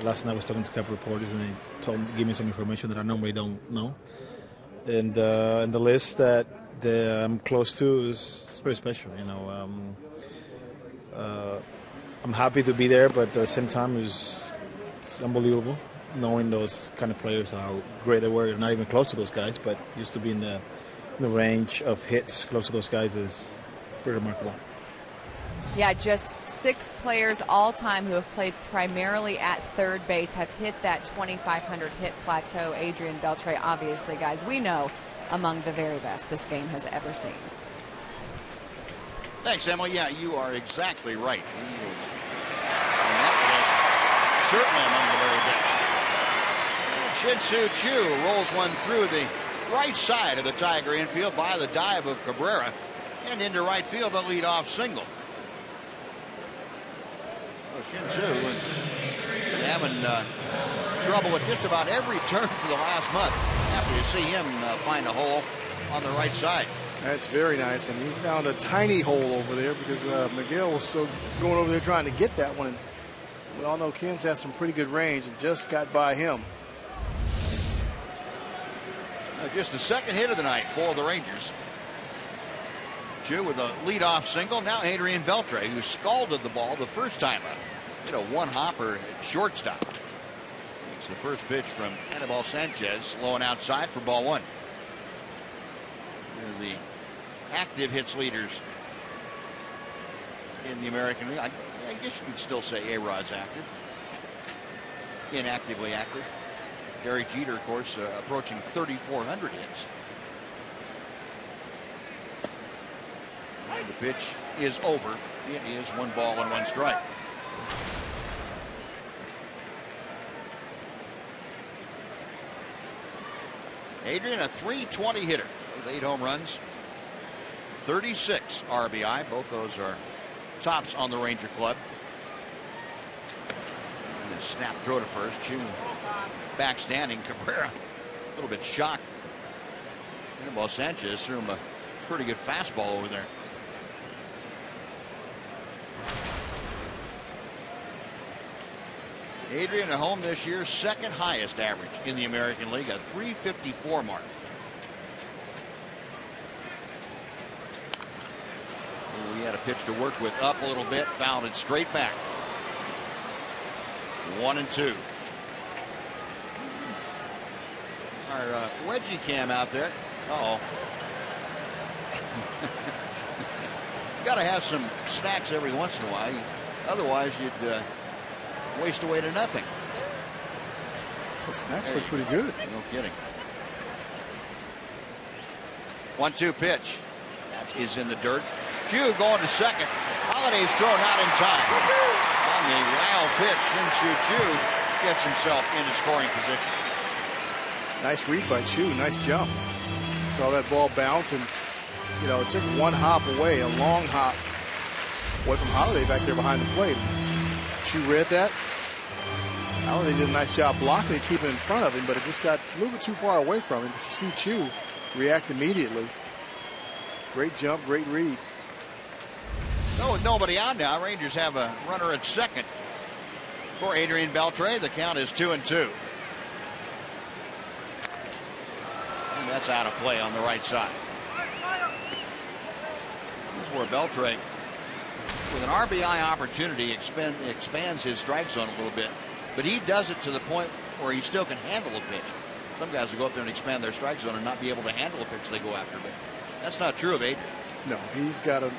Last night I was talking to a couple reporters, and they gave me some information that I normally don't know. And the list that I'm close to is very special. I'm happy to be there, but at the same time, it's unbelievable knowing those kind of players, how great they were. Not even close to those guys, but used to be in the range of hits close to those guys is pretty remarkable. Yeah, just 6 players all time who have played primarily at third base have hit that 2,500 hit plateau. Adrian Beltre, obviously, guys, we know among the very best this game has ever seen. Thanks, Emily. Yeah, you are exactly right. He is on that list, certainly among the very best. And Shin-Soo Choo rolls one through the right side of the Tiger infield by the dive of Cabrera and into right field, a leadoff single. Shin-Soo has been having trouble at just about every turn for the last month. Happy to see him find a hole on the right side. That's very nice, and he found a tiny hole over there because Miguel was still going over there trying to get that one. And we all know Ken's has some pretty good range and just got by him. Just the second hit of the night for the Rangers. Chu with a leadoff single. Now Adrian Beltre, who scalded the ball the first time up. Hit a one-hopper at shortstop. It's the first pitch from Anibal Sanchez, low and outside for ball one. They're the active hits leaders in the American League. I guess you could still say A-Rod's active. Inactively active. Derek Jeter, of course, approaching 3,400 hits. And the pitch is over. It is 1 ball and 1 strike. Adrian, a .320 hitter with 8 home runs, 36 RBI. Both those are tops on the Ranger club. And a snap throw to first. Chu back standing. Cabrera a little bit shocked. Anibal Sanchez threw him a pretty good fastball over there. Adrian at home this year, second highest average in the American League, a .354 mark. He had a pitch to work with up a little bit, fouled it straight back. 1-2. Our wedgie cam out there. Uh-oh. Got to have some snacks every once in a while. Otherwise, you'd waste away to nothing. The snacks look pretty good. No kidding. 1-2 pitch. That is in the dirt. Chu going to second. Holiday's throw not in time. On the wild pitch, Shin-Soo Choo gets himself into scoring position. Nice read by Chu. Nice jump. Saw that ball bounce, and it took 1 hop away, a long hop away from Holiday back there behind the plate. Chu read that. Holiday did a nice job blocking and keeping in front of him, but it just got a little bit too far away from him. But you see Chu react immediately. Great jump, great read. So with nobody out now, Rangers have a runner at second for Adrian Beltre. The count is 2-2. And that's out of play on the right side. This is where Beltre, with an RBI opportunity, expands his strike zone a little bit. But he does it to the point where he still can handle a pitch. Some guys will go up there and expand their strike zone and not be able to handle a pitch they go after. But that's not true of Adrian. No, he's got a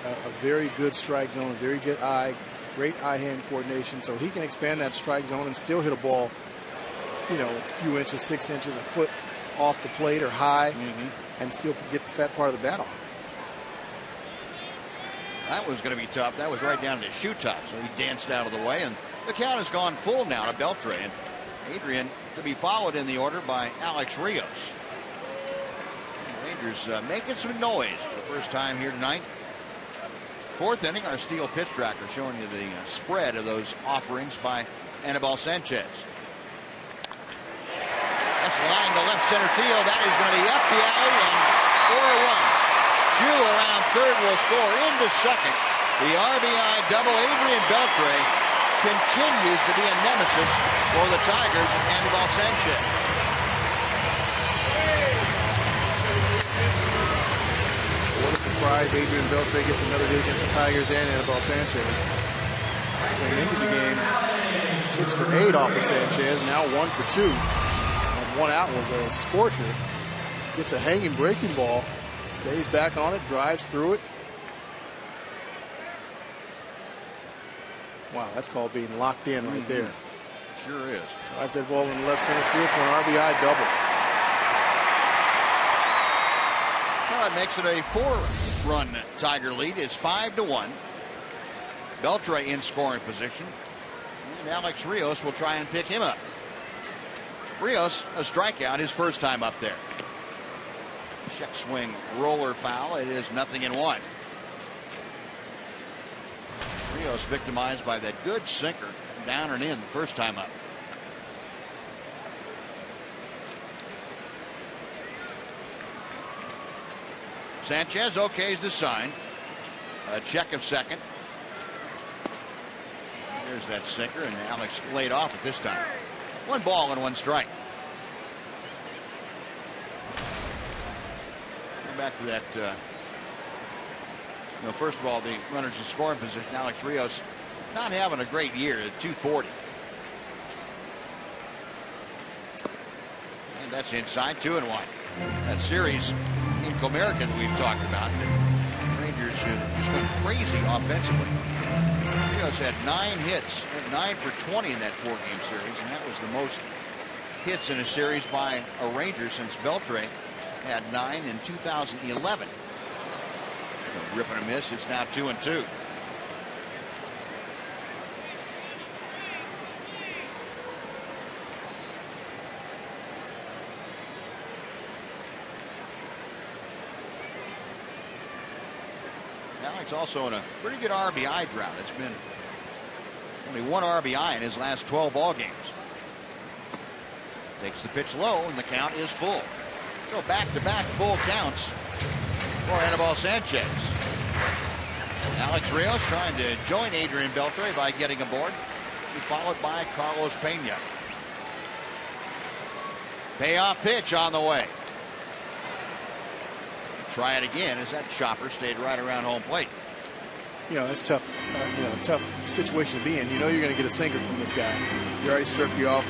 very good strike zone, a very good eye, great eye-hand coordination. So he can expand that strike zone and still hit a ball, a few inches, 6 inches, a foot off the plate or high, and still get the fat part of the bat on. That was going to be tough. That was right down to his shoe top, so he danced out of the way, and the count has gone full now to Beltre. And Adrian to be followed in the order by Alex Rios. The Rangers making some noise for the first time here tonight. 4th inning, our steel pitch tracker showing you the spread of those offerings by Anibal Sanchez. That's lined to left center field. That is going to be up the alley and for a run. Jew around third will score into second. The RBI double. Adrian Beltre continues to be a nemesis for the Tigers and Anibal Sanchez. What a surprise. Adrian Beltre gets another hit against the Tigers and Anibal Sanchez. Came into the game 6 for 8 off of Sanchez, now 1 for 2. And 1 out was a scorcher. Gets a hanging breaking ball, stays back on it, drives through it. Wow, that's called being locked in right there. Sure is. Drives that ball in left center field for an RBI double. Well, that makes it a 4-run Tiger lead. It's 5-1. Beltre in scoring position. And Alex Rios will try and pick him up. Rios, a strikeout, his first time up there. Check swing roller foul. It is 0-1. Rios victimized by that good sinker down and in the first time up. Sanchez okays the sign. A check of second. There's that sinker, and Alex laid off at this time. 1 ball and 1 strike. Go back to that. First of all, the runners in scoring position. Alex Rios not having a great year at 240. And that's inside, 2-1. That series in Comerica that we've talked about, the Rangers just went crazy offensively. Rios had 9 hits, 9 for 20 in that 4-game series, and that was the most hits in a series by a Ranger since Beltre had 9 in 2011. Rip and a miss. It's now 2-2. Alex also in a pretty good RBI drought. It's been only 1 RBI in his last 12 ball games. Takes the pitch low, and the count is full. Go back-to-back full counts for Anibal Sanchez. Alex Rios trying to join Adrian Beltre by getting aboard. Followed by Carlos Pena. Payoff pitch on the way. Try it again as that chopper stayed right around home plate. That's tough. Tough situation to be in. You know you're going to get a sinker from this guy. He already struck you out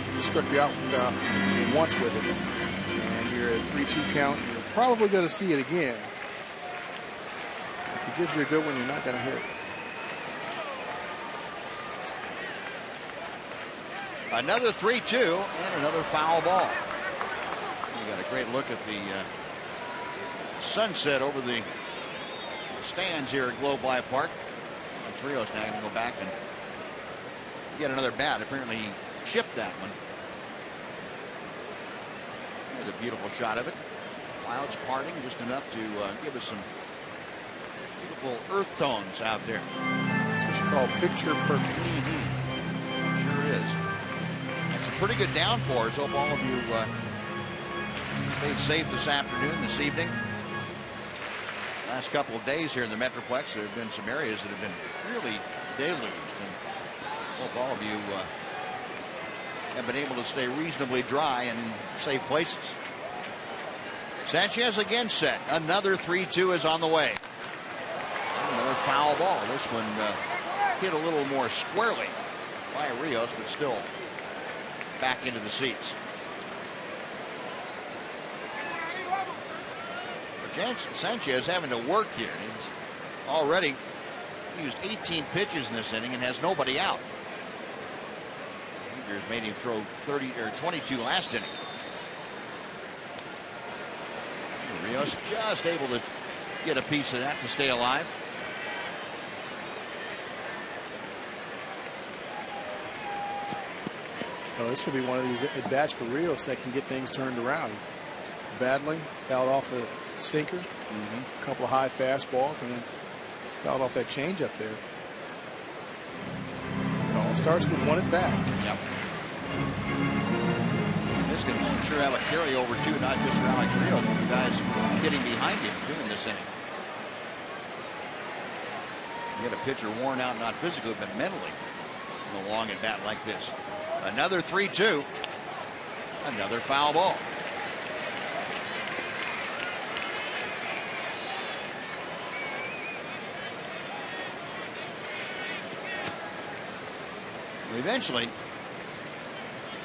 once with it, and you're at 3-2 count. You're probably going to see it again. If he gives you a good one, you're not going to hit it. Another 3-2 and another foul ball. You got a great look at the sunset over the stands here at Globe Life Park. Rios now going to go back and get another bat. Apparently he chipped that one. There's a beautiful shot of it. Clouds parting just enough to give us some beautiful earth tones out there. That's what you call picture perfect. Sure is. And some pretty good downpours. Hope all of you stayed safe this afternoon, this evening. Last couple of days here in the Metroplex, there have been some areas that have been really deluged, and hope all of you have been able to stay reasonably dry and in safe places. Sanchez again set. Another 3-2 is on the way. Another foul ball. This one hit a little more squarely by Rios, but still back into the seats. Sanchez having to work here. He's already used 18 pitches in this inning and has nobody out. Rangers made him throw 30 or 22 last inning. Rios just able to get a piece of that to stay alive. Oh, this could be one of these at-bats for Rios that can get things turned around. He's battling, fouled off a sinker, a couple of high fastballs, and then fouled off that changeup there. It all starts with one at bat. Yep. This can sure have a carryover too, not just for Alex Rios, but the guys getting behind him doing this inning. You get a pitcher worn out, not physically, but mentally, in a long at bat like this. Another 3-2. Another foul ball. Eventually,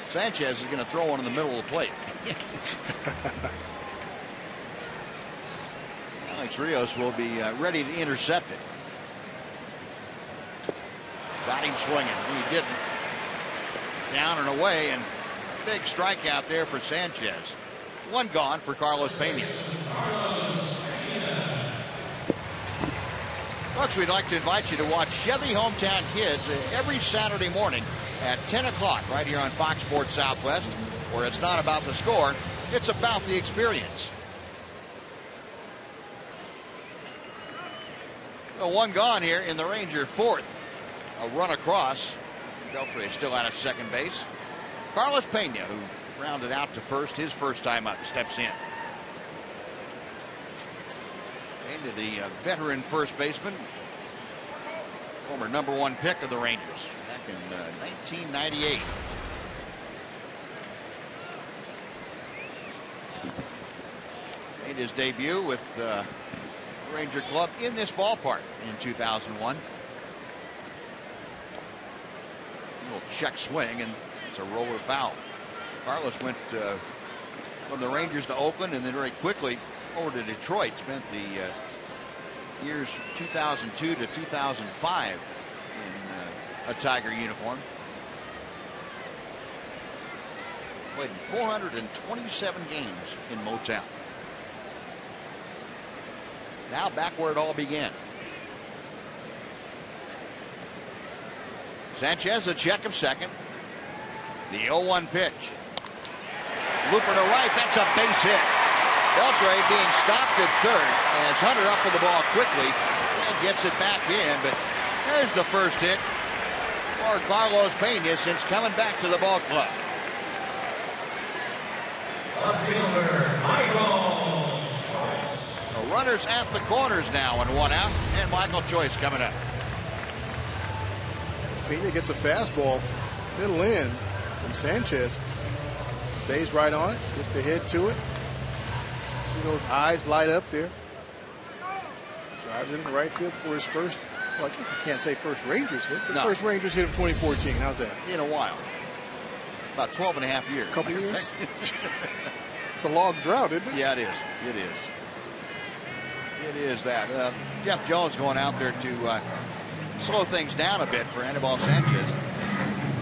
Sanchez is going to throw one in the middle of the plate. Alex Rios will be ready to intercept it. Got him swinging. He didn't. Down and away, and big strikeout there for Sanchez. One gone for Carlos Pena. Folks, we'd like to invite you to watch Chevy Hometown Kids every Saturday morning at 10 o'clock right here on Fox Sports Southwest, where it's not about the score, it's about the experience. One gone here in the Ranger fourth. A run across. Beltre still out at second base. Carlos Pena, who rounded out to first, his first time up, steps in. Pena, the veteran first baseman, former #1 pick of the Rangers back in 1998. Made his debut with the Ranger club in this ballpark in 2001. Little check swing, and it's a roller foul. Carlos went from the Rangers to Oakland, and then very quickly over to Detroit. Spent the years 2002 to 2005 in a Tiger uniform. Played in 427 games in Motown. Now back where it all began. Sanchez a check of second. The 0-1 pitch. Looper to right, that's a base hit. Beltre being stopped at third as Hunter up with the ball quickly and gets it back in, but there's the first hit for Carlos Pena since coming back to the ball club. The runners at the corners now and one out, and Michael Choice coming up. Pena gets a fastball middle in from Sanchez. Stays right on it, gets the head to it. See those eyes light up there. Drives into right field for his first, well, I guess I can't say first Rangers hit, but first Rangers hit of 2014. How's that? In a while. About 12 and a half years. Couple years? It's a long drought, isn't it? Yeah, it is. It is. It is that. Jeff Jones going out there to slow things down a bit for Anibal Sanchez.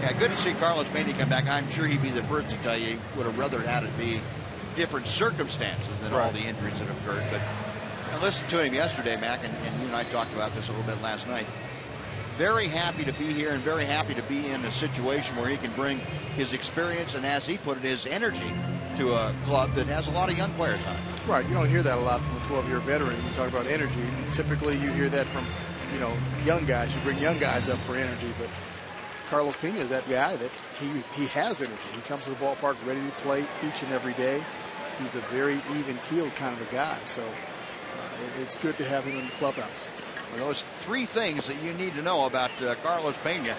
Yeah, good to see Carlos Pena come back. I'm sure he'd be the first to tell you he would have rather had it be different circumstances than all the injuries that have occurred. But I listened to him yesterday, Mac, and you and I talked about this a little bit last night. Very happy to be here and very happy to be in a situation where he can bring his experience and, as he put it, his energy to a club that has a lot of young players on it. Right. You don't hear that a lot from a 12-year veteran. You talk about energy. Typically, you hear that from, young guys. You bring young guys up for energy, but Carlos Pena is that guy that he has energy. He comes to the ballpark ready to play each and every day. He's a very even-keeled kind of a guy, so it's good to have him in the clubhouse. Well, those three things that you need to know about Carlos Pena,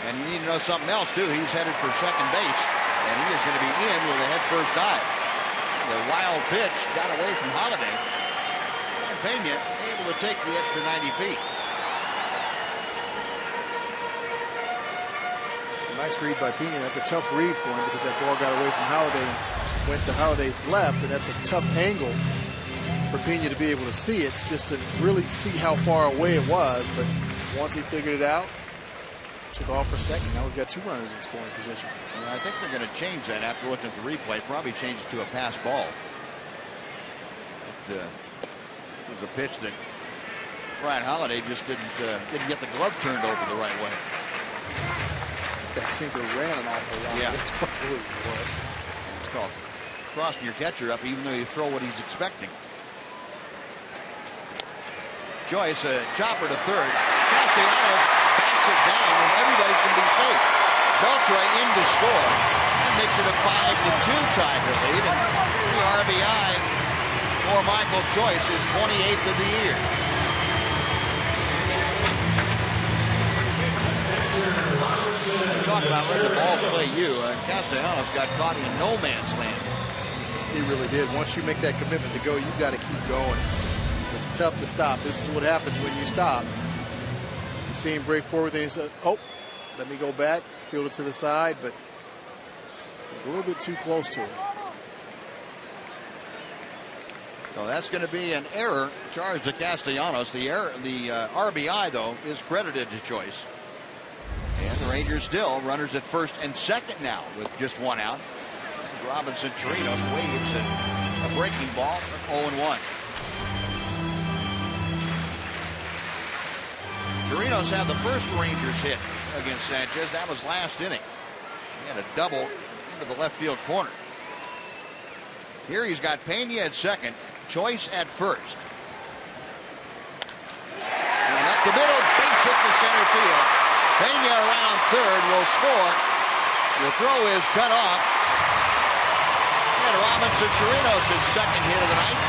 and you need to know something else too. He's headed for second base, and he is going to be in with a head-first dive. The wild pitch got away from Holiday, and Pena able to take the extra 90 feet. Nice read by Pena. That's a tough read for him because that ball got away from Holiday and went to Holiday's left, and that's a tough angle for Pena to be able to see it. It's just to really see how far away it was, but once he figured it out, took off for second. Now we've got two runners in scoring position. Well, I think they're going to change that after looking at the replay. Probably change it to a pass ball. It was a pitch that Brian Holiday just didn't get the glove turned over the right way. That sinker ran an awful lot. Yeah, that's probably what it was. It's called crossing your catcher up, even though you throw what he's expecting. Joyce, a chopper to third. Castellanos backs it down, and everybody's going to be safe. Beltre in to score. That makes it a 5-2 Tiger lead, and the RBI for Michael Joyce is 28th of the year. about letting the ball play you. Castellanos got caught in no man's land. He really did. Once you make that commitment to go, you've got to keep going. It's tough to stop. This is what happens when you stop. You see him break forward, then he says, oh, let me go back, field it to the side, but he's a little bit too close to it. So that's going to be an error charged to Castellanos. The RBI, though, is credited to Choice. And the Rangers still runners at first and second now with just one out. Robinson Chirinos waves at a breaking ball for 0-1. Chirinos had the first Rangers hit against Sanchez. That was last inning. He had a double into the left field corner. Here he's got Pena at second, Choice at first. And up the middle, base hit to center field. Pena around third will score. The throw is cut off. And Robinson Chirinos, his second hit of the night,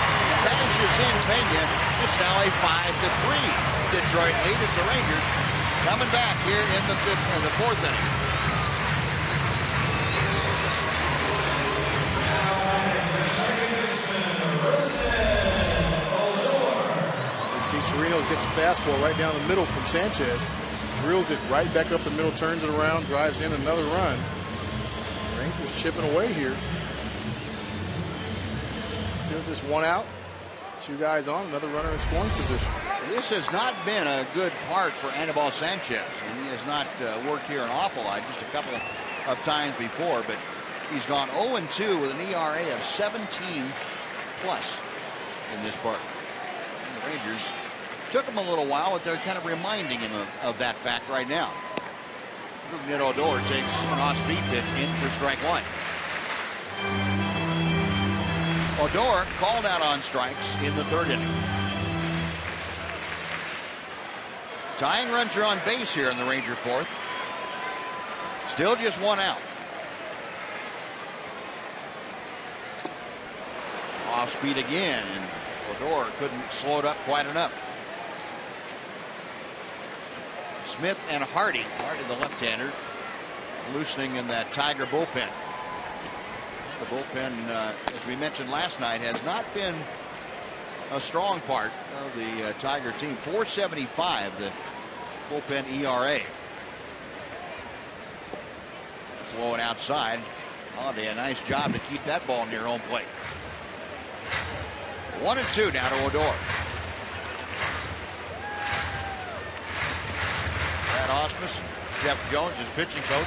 finishes in Pena. It's now a 5-3 Detroit lead as the Rangers coming back here in the fourth inning. Chirinos gets a fastball right down the middle from Sanchez, drills it right back up the middle, turns it around, drives in another run. Rangers chipping away here. Still just one out, two guys on, another runner in scoring position. This has not been a good part for Anibal Sanchez, and he has not worked here an awful lot, just a couple of times before, but he's gone 0-2 with an ERA of 17 plus in this part. And the Rangers took him a little while, but they're kind of reminding him of that fact right now. Rougned Odor takes an off-speed pitch in for strike one. Odor called out on strikes in the third inning. Tying runs are on base here in the Ranger fourth. Still just one out. Off-speed again, and Odor couldn't slow it up quite enough. Smith and Hardy the left-hander, loosening in that Tiger bullpen. The bullpen, as we mentioned last night, has not been a strong part of the Tiger team. 4.75 the bullpen ERA. Slow it outside. Holiday, a nice job to keep that ball near home plate. 1-2 now to Odor. Osmus, Jeff Jones, his pitching coach.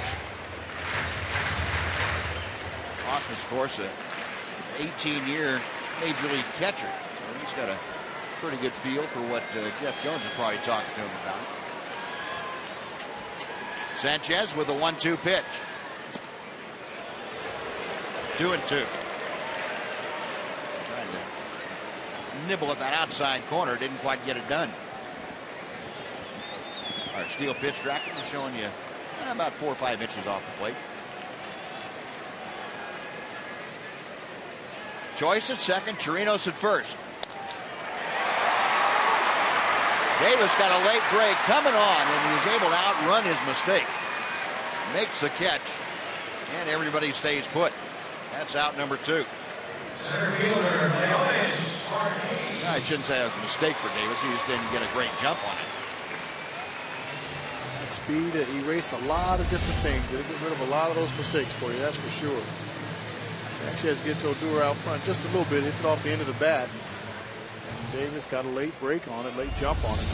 Osmus, of course, an 18-year major league catcher. So he's got a pretty good feel for what Jeff Jones is probably talking to him about. Sanchez with a 1-2 pitch. 2-2. Trying to nibble at that outside corner, didn't quite get it done. Our steel pitch tracker is showing you about 4 or 5 inches off the plate. Choice at second, Chirinos at first. Davis got a late break coming on, and he's able to outrun his mistake. Makes the catch, and everybody stays put. That's out number 2. I shouldn't say it was a mistake for Davis. He just didn't get a great jump on it. Speed erase a lot of different things. It'll get rid of a lot of those mistakes for you, that's for sure. Sanchez gets Odor out front just a little bit, hits it off the end of the bat. And Davis got a late break on it, late jump on it.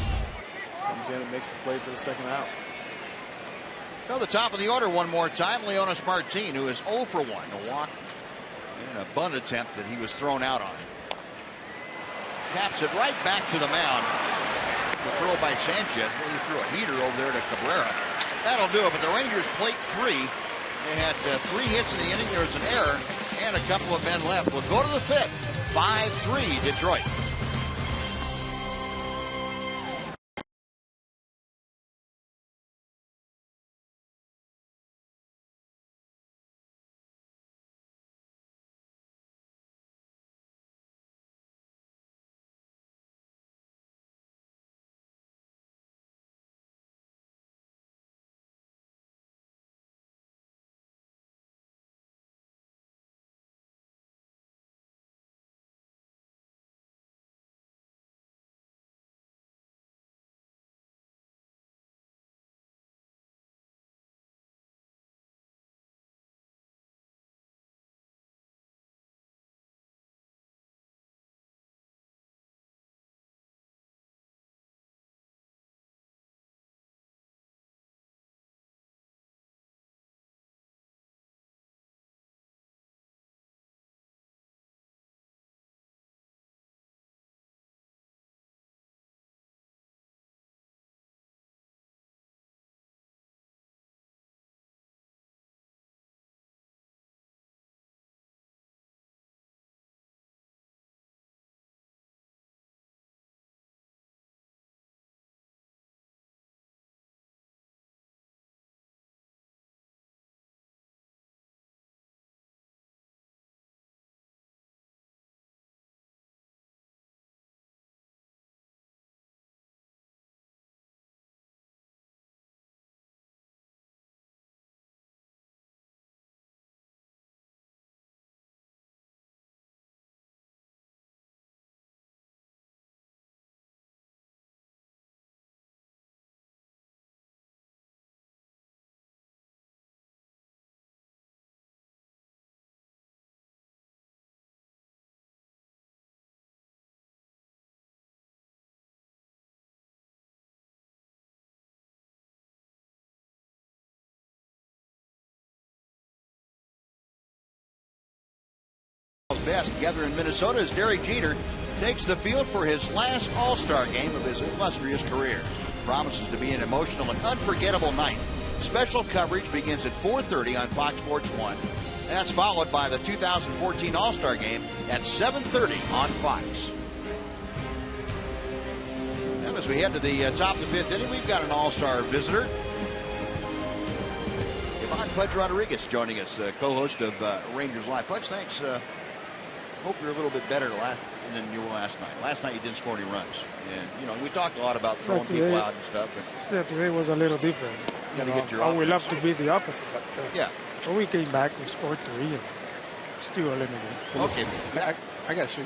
Comes in and makes the play for the second out. Well, the top of the order one more time. Leonis Martin, who is 0 for 1 to walk in a bunt attempt that he was thrown out on. Taps it right back to the mound. The throw by Sanchez. He threw a heater over there to Cabrera. That'll do it, but the Rangers plate 3. They had 3 hits in the inning. There was an error and a couple of men left. We'll go to the 5th. 5-3 Detroit. Best together in Minnesota as Derek Jeter takes the field for his last All-Star game of his illustrious career. Promises to be an emotional and unforgettable night. Special coverage begins at 4:30 on Fox Sports 1. That's followed by the 2014 All-Star game at 7:30 on Fox. And as we head to the top of the fifth inning, we've got an All-Star visitor. Ivan Pudge Rodriguez joining us, co-host of Rangers Live. Pudge, thanks. Hope you're a little bit better than you were last night. Last night you didn't score any runs, and we talked a lot about throwing people out and stuff. Yeah, today was a little different. I would love to be the opposite, but but we came back, we scored 3, and still eliminated. Okay, I got to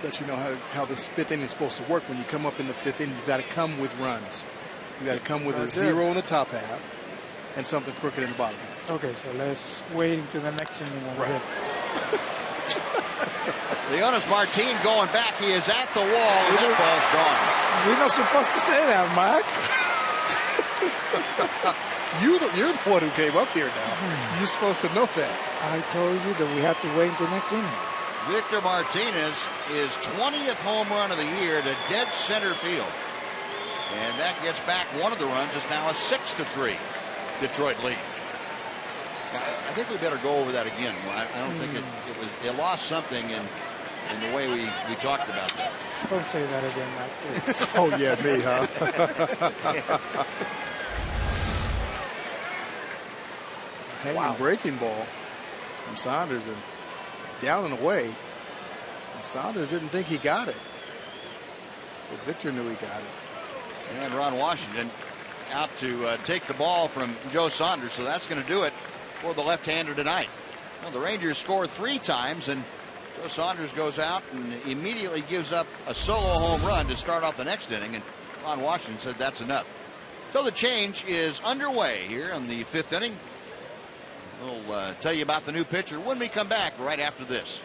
let you know how this fifth inning is supposed to work. When you come up in the fifth inning, you've got to come with runs. You got to come with a 0 in the top half and something crooked in the bottom half. Okay, so let's wait until the next inning. Right. Leonis Martin going back. He is at the wall, and that ball's gone. We're not supposed to say that, Mike. You're the one who came up here now. You're supposed to know that. I told you that we have to wait until the next inning. Victor Martinez, his 20th home run of the year to dead center field. And that gets back one of the runs. It's now a 6-3 Detroit lead. I think we better go over that again. I don't think it lost something in the way we talked about that. Don't say that again, Mike. Oh, yeah, me, huh? Hanging breaking ball from Saunders and down and away. And Saunders didn't think he got it, but Victor knew he got it. And Ron Washington out to take the ball from Joe Saunders, so that's going to do it for the left-hander tonight. Well, the Rangers score 3 times, and Joe Saunders goes out and immediately gives up a solo home run to start off the next inning, and Ron Washington said that's enough. So the change is underway here in the 5th inning. We'll tell you about the new pitcher when we come back right after this.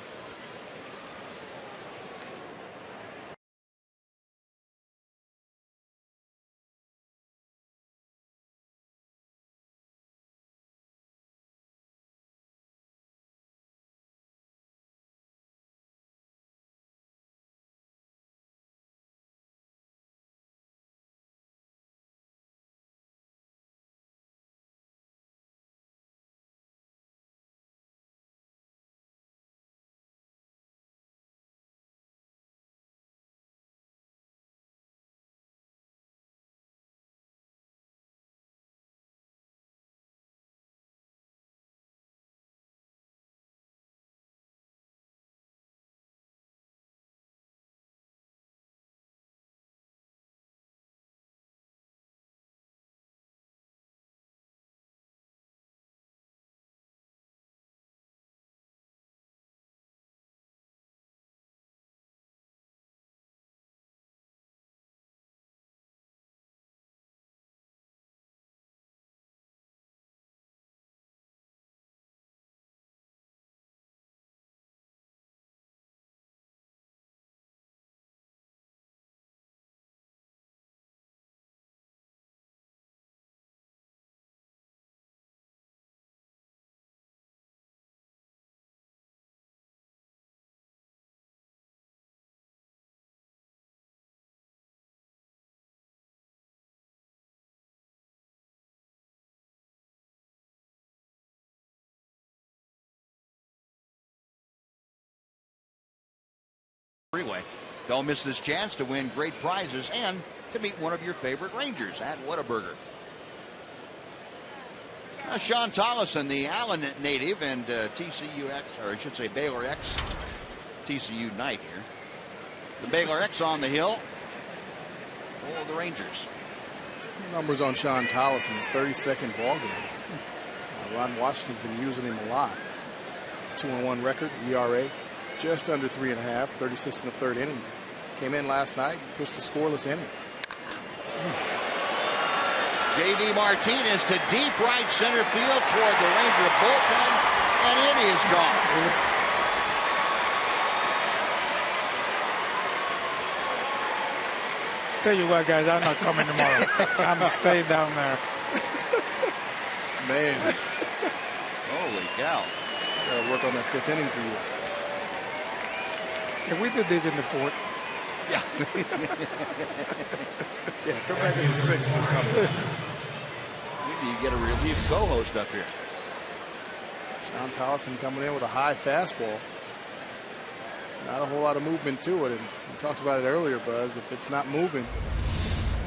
Freeway. Don't miss this chance to win great prizes and to meet one of your favorite Rangers at Whataburger. Sean Tollison, the Allen native and TCU X, or I should say Baylor X, TCU Knight here. The Baylor X on the hill for the Rangers. Numbers on Sean Tollison, his 32nd ball game. Ron Washington's been using him a lot. 2-1 record, ERA. Just under 3.5, 36 in the 3rd innings. Came in last night and pitched a scoreless inning. J.D. Martinez to deep right center field toward the Ranger bullpen, and it is gone. Tell you what, guys, I'm not coming tomorrow. I'm staying down there. Man. Holy cow. Gotta work on that 5th inning for you. Can we do this in the fourth? Yeah. Yeah, come back in the sixth or something. Maybe you get a relief co-host up here. Sean Tolleson coming in with a high fastball. Not a whole lot of movement to it, and we talked about it earlier, Buzz. If it's not moving,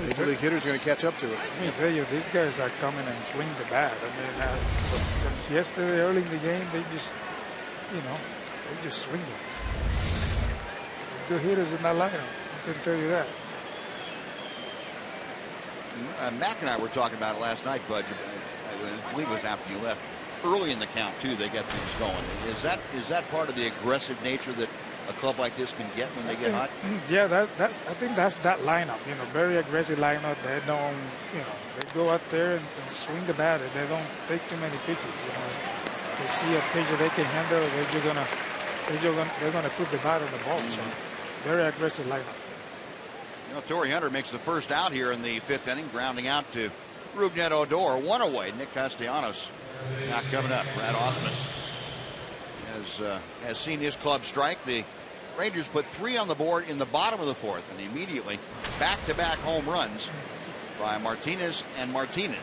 Major League hitters are going to catch up to it. Let me tell you, these guys are coming and swing the bat. I mean, since yesterday early in the game, they just, they just swing it. Good hitters in that lineup. I can tell you that. Mac and I were talking about it last night, Bud. I believe it was after you left. Early in the count too, they got things going. Is that part of the aggressive nature that a club like this can get when they get hot? Yeah, I think that's that lineup. Very aggressive lineup. They don't, they go out there and swing the bat. They don't take too many pitches. They see a pitcher they can handle. They're gonna put the bat on the ball. So very aggressive lineup. Torrey Hunter makes the first out here in the fifth inning, grounding out to Rougned Odor. One away. Nick Castellanos not coming up. Brad Ausmus has seen his club strike. The Rangers put 3 on the board in the bottom of the fourth, and immediately back-to-back home runs by Martinez and Martinez.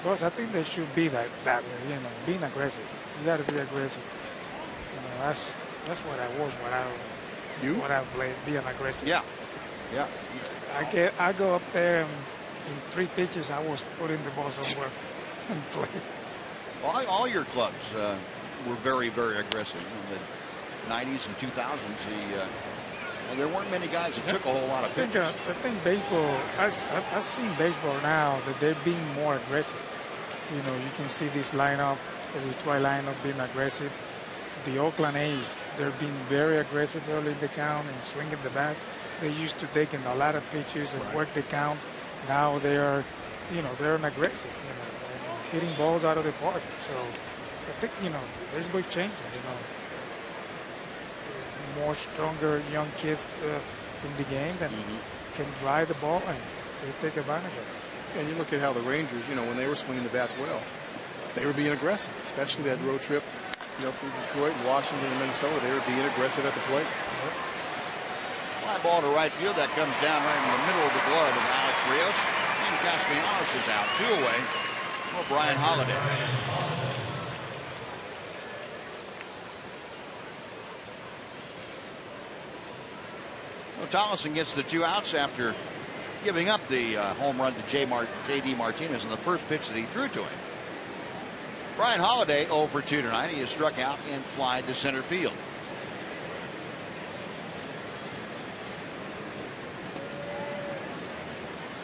Boss, I think they should be that way. Being aggressive. You got to be aggressive. That's what I was when I played, being aggressive. Yeah. I go up there and in 3 pitches I was putting the ball somewhere and play. Well, all your clubs were very, very aggressive. In the 90s and 2000s, there weren't many guys that took a whole lot of pitches. I think baseball, I've seen baseball now that they're being more aggressive. You can see this lineup, the Detroit lineup being aggressive. The Oakland A's, they're being very aggressive early in the count and swinging the bat. They used to taking a lot of pitches and work the count. Now they are, they're aggressive, and hitting balls out of the park. So I think, baseball changing, more stronger young kids in the game that can drive the ball and they take advantage of it. And you look at how the Rangers, when they were swinging the bats well, they were being aggressive, especially that road trip, through Detroit and Washington and Minnesota. They were being aggressive at the plate. Fly ball to right field. That comes down right in the middle of the glove of Alex Rios. And Castellanos is out. 2 away for Brian Holiday. So Tollison gets the 2 outs after giving up the home run to J.D. Martinez in the first pitch that he threw to him. Brian Holiday 0 for 2 tonight. He has struck out and fly to center field.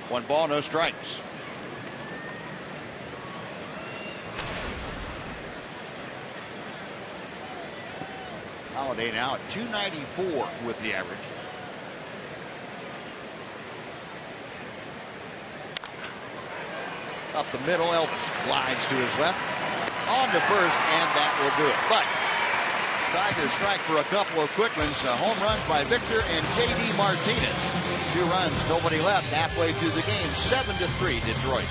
1 ball, no strikes. Holiday now at 294 with the average. Up the middle, Elvis glides to his left. On to first, and that will do it. But Tigers strike for a couple of quick ones. Home runs by Victor and J.D. Martinez. 2 runs, nobody left halfway through the game. 7-3 Detroit.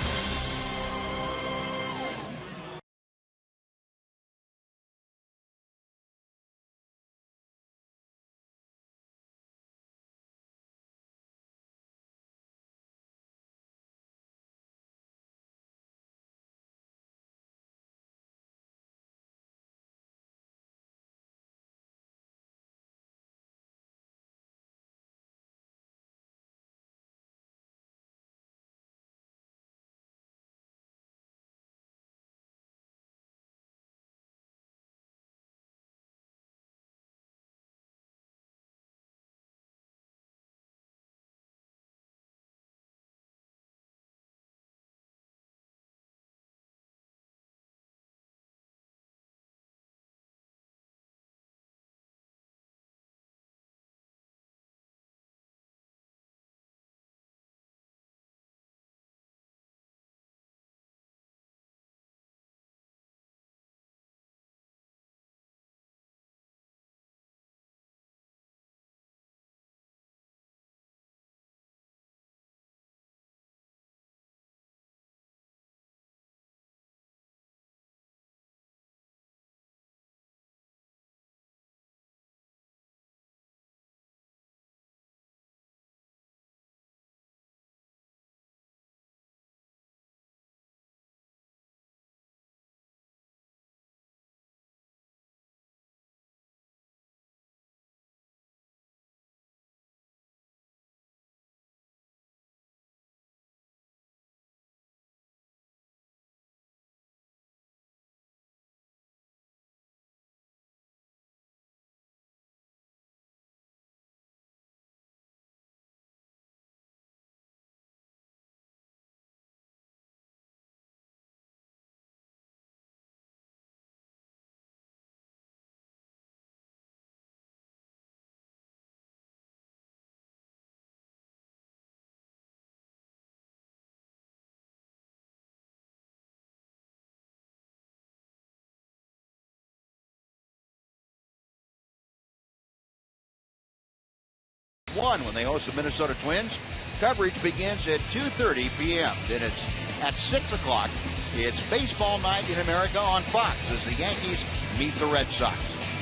1 when they host the Minnesota Twins. Coverage begins at 2:30 p.m. Then it's at 6 o'clock. It's baseball night in America on Fox as the Yankees meet the Red Sox.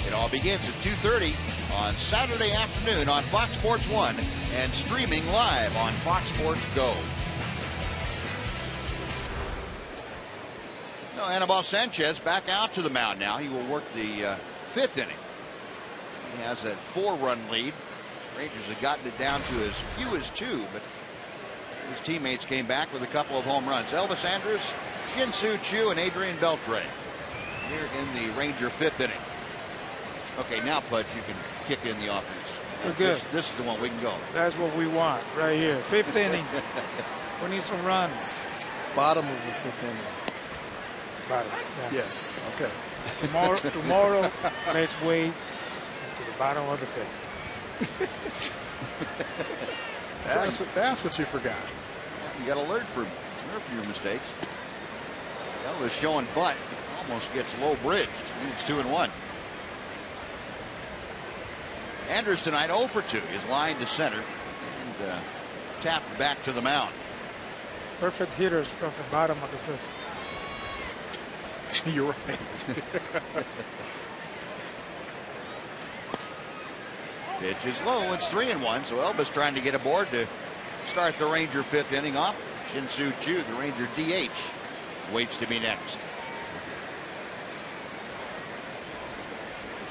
It all begins at 2:30 on Saturday afternoon on Fox Sports 1 and streaming live on Fox Sports Go. Now, Anibal Sanchez back out to the mound now. He will work the 5th inning. He has that 4-run lead. Rangers have gotten it down to as few as 2, but his teammates came back with a couple of home runs. Elvis Andrus, Shin-Soo Choo, and Adrian Beltre here in the Ranger 5th inning. Okay, now, Pudge, you can kick in the offense. We're good. This is the one we can go. That's what we want right here. 5th inning. We need some runs. Bottom of the 5th inning. Bottom. Yeah. Yes. Okay. Tomorrow, let's wait to the bottom of the 5th. That's what you forgot. You got to learn from your mistakes. Elvis showing butt, almost gets low bridged. It's 2-1. Andrus tonight 0 for 2. His line to center and tapped back to the mound. Perfect hitters from the bottom of the 5th. You're right. Pitch is low. It's 3-1. So Elvis trying to get aboard to start the Ranger 5th inning off. Shin-Soo Choo, the Ranger DH, waits to be next.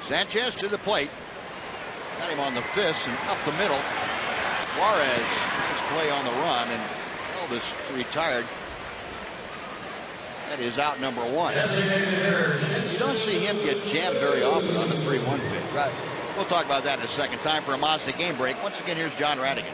Sanchez to the plate. Got him on the fist and up the middle. Juarez, nice play on the run, and Elvis retired. That is out number 1. You don't see him get jammed very often on the 3-1 pitch. Right? We'll talk about that in a second. Time for a Mazda game break. Once again, here's John Radigan.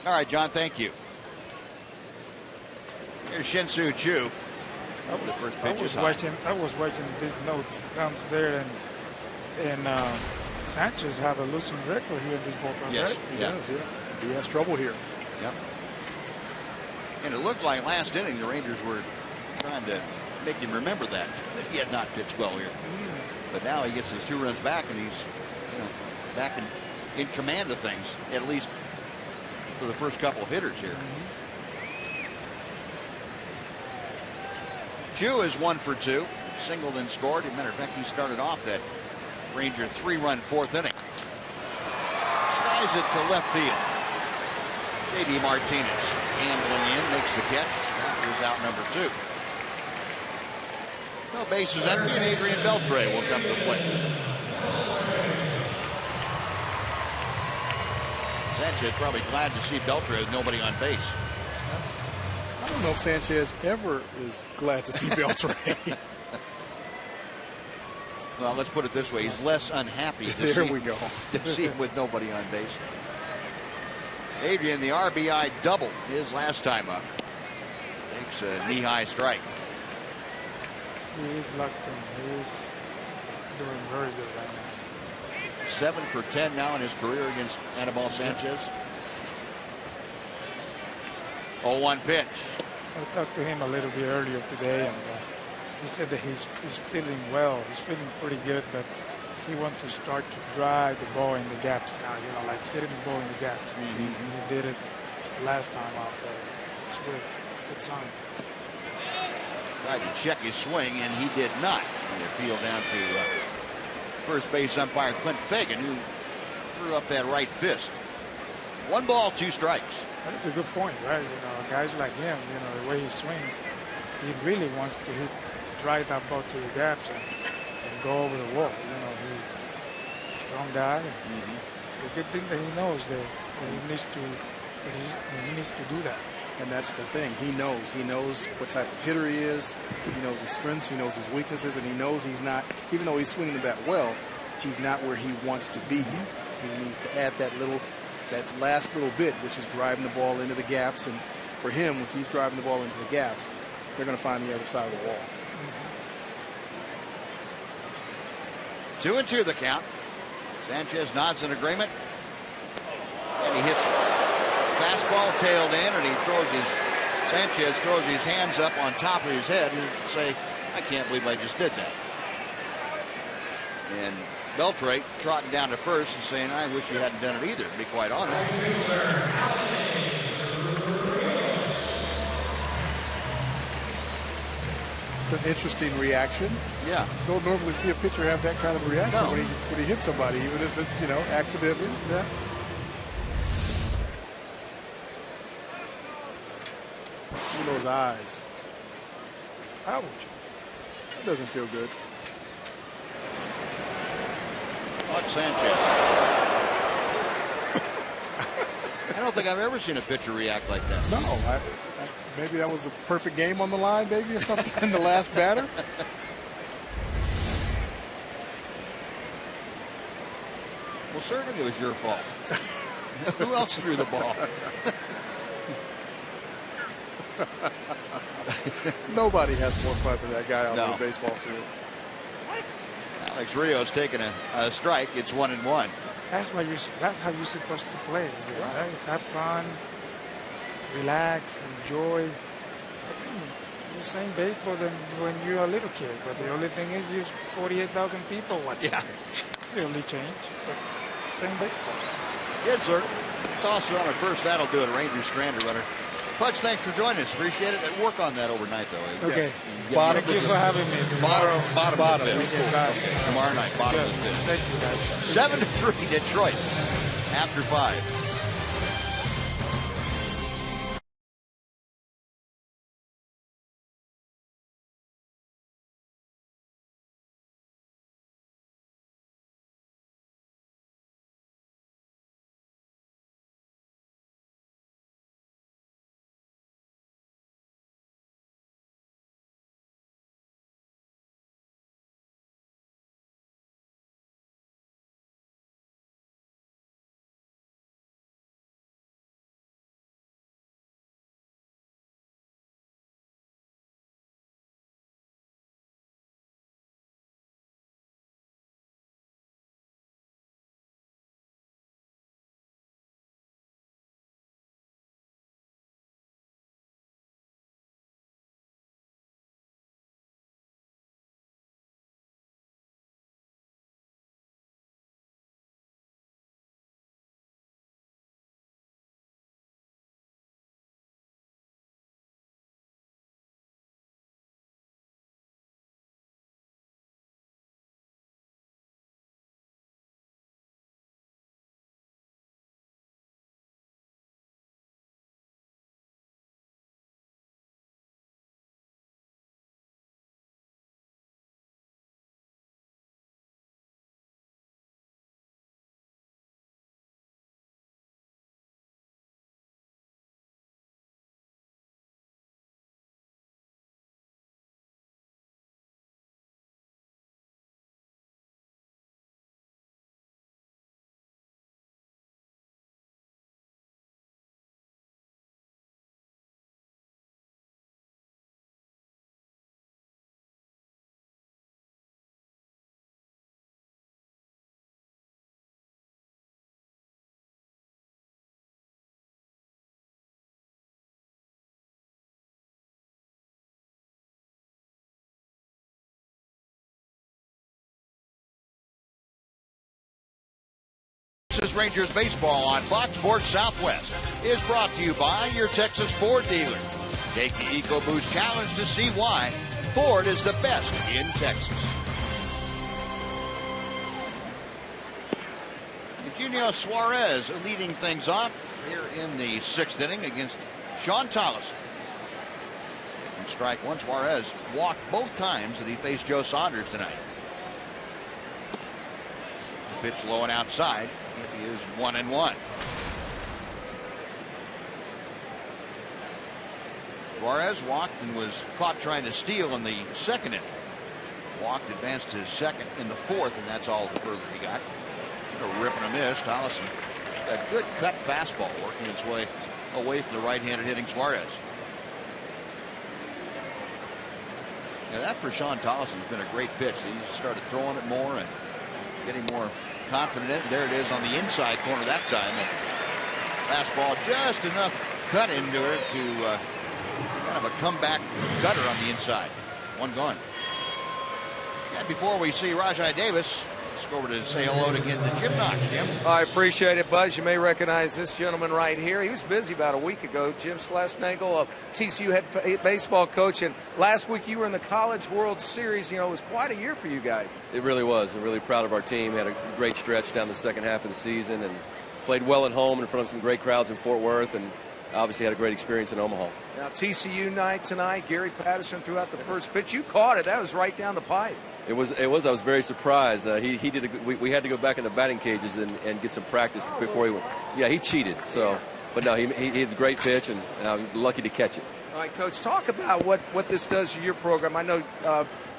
All right, John, thank you. Here's Shin-Soo Choo. The first pitch is high. I was watching these notes downstairs, and Sanchez have a losing record here in this ballpark. Yes, right? He does, yeah. He has trouble here. Yep. And it looked like last inning the Rangers were trying to make him remember that he had not pitched well here. But now he gets his 2 runs back, and he's back in command of things, at least for the first couple of hitters here. Choo is 1 for 2. Singled and scored. As a matter of fact, he started off that Ranger 3-run 4th inning. Skies it to left field. J.D. Martinez ambling in, makes the catch. That is out number 2. No bases empty, and Adrian Beltre will come to the plate. Sanchez probably glad to see Beltre with nobody on base. I don't know if Sanchez ever is glad to see Beltre. Well, let's put it this way. He's less unhappy to see him with nobody on base. Adrian, the RBI double his last time up. Takes a knee-high strike. He is locked in. He is doing very good right now. 7 for 10 now in his career against Anibal Sanchez. 0-1 pitch. I talked to him a little bit earlier today, and he said that he's feeling well. He's feeling pretty good, but he wants to start to drive the ball in the gaps now, like hitting the ball in the gaps. He did it last time out, so it's good. Good sign. Tried to check his swing, and he did not. And it peeled down to first base umpire Clint Fagan, who threw up that right fist. 1 ball, 2 strikes. That's a good point, right? Guys like him, the way he swings, he really wants to drive that ball to the gaps and go over the wall. He's a strong guy. The good thing that he knows that he needs to do that. And that's the thing. He knows what type of hitter he is. He knows his strengths. He knows his weaknesses. And he knows he's not, even though he's swinging the bat well, he's not where he wants to be. He needs to add that last little bit, which is driving the ball into the gaps. And for him, if he's driving the ball into the gaps, they're going to find the other side of the wall. 2-2 the count. Sanchez nods in agreement. And he hits it. Fastball tailed in, and Sanchez throws his hands up on top of his head and say, I can't believe I just did that. And Beltre trotting down to first and saying, I wish you hadn't done it either, to be quite honest. It's an interesting reaction. Yeah. Don't normally see a pitcher have that kind of reaction No. when he hits somebody, even if it's, accidentally. Yeah. Look at those eyes. Ouch. That doesn't feel good. Buck Sanchez. I don't think I've ever seen a pitcher react like that. No, maybe that was a perfect game on the line, maybe, or something in the last batter. Well, certainly it was your fault. Who else threw the ball? Nobody has more fun than that guy on No. the baseball field. Alex Rios taking a strike. It's 1-1. That's how you're supposed to play. Right? Have fun, relax, enjoy. I think it's the same baseball than when you're a little kid. But the only thing is, there's 48,000 people watching. Yeah. It's the only change. But same baseball. Good, sir. Tosser on at first. That'll do it. Rangers stranded runner. Pudge, thanks for joining us. Appreciate it. And work on that overnight, though. Okay. Yeah, Thank you for having me. Tomorrow, bottom of the fifth. Okay, Tomorrow night, bottom of the fifth. Thank you, guys. 7-3 Detroit after 5. Texas Rangers baseball on Fox Sports Southwest is brought to you by your Texas Ford dealer. Take the EcoBoost challenge to see why Ford is the best in Texas. Eugenio Suarez leading things off here in the 6th inning against Sean Tolleson. Taking strike one. Suarez walked both times that he faced Joe Saunders tonight. The pitch low and outside. It is 1-1. Suarez walked and was caught trying to steal in the 2nd inning. Walked, advanced to second in the 4th, and that's all the further he got. A rip and a miss. Tolleson, a good cut fastball working its way away from the right-handed hitting Suarez. Now that for Sean Tolleson has been a great pitch. He started throwing it more and getting more confident in it. There it is on the inside corner that time. Fastball just enough cut into her to kind of a comeback gutter on the inside. One gone. And before we see Rajai Davis, let's go over to say hello again to Jim Knox. Jim. I appreciate it, Buzz. You may recognize this gentleman right here. He was busy about a week ago. Jim Schlesnagel, a TCU head baseball coach. And last week you were in the College World Series. You know, it was quite a year for you guys. It really was. I'm really proud of our team. Had a great stretch down the second half of the season and played well at home in front of some great crowds in Fort Worth, and obviously had a great experience in Omaha. Now, TCU night tonight. Gary Patterson threw out the first pitch. You caught it. That was right down the pipe. It was. I was very surprised. He did. We had to go back in the batting cages and get some practice before he went. Yeah, he cheated. So, but no, he had a great pitch, and I'm lucky to catch it. All right, Coach, talk about what this does to your program. I know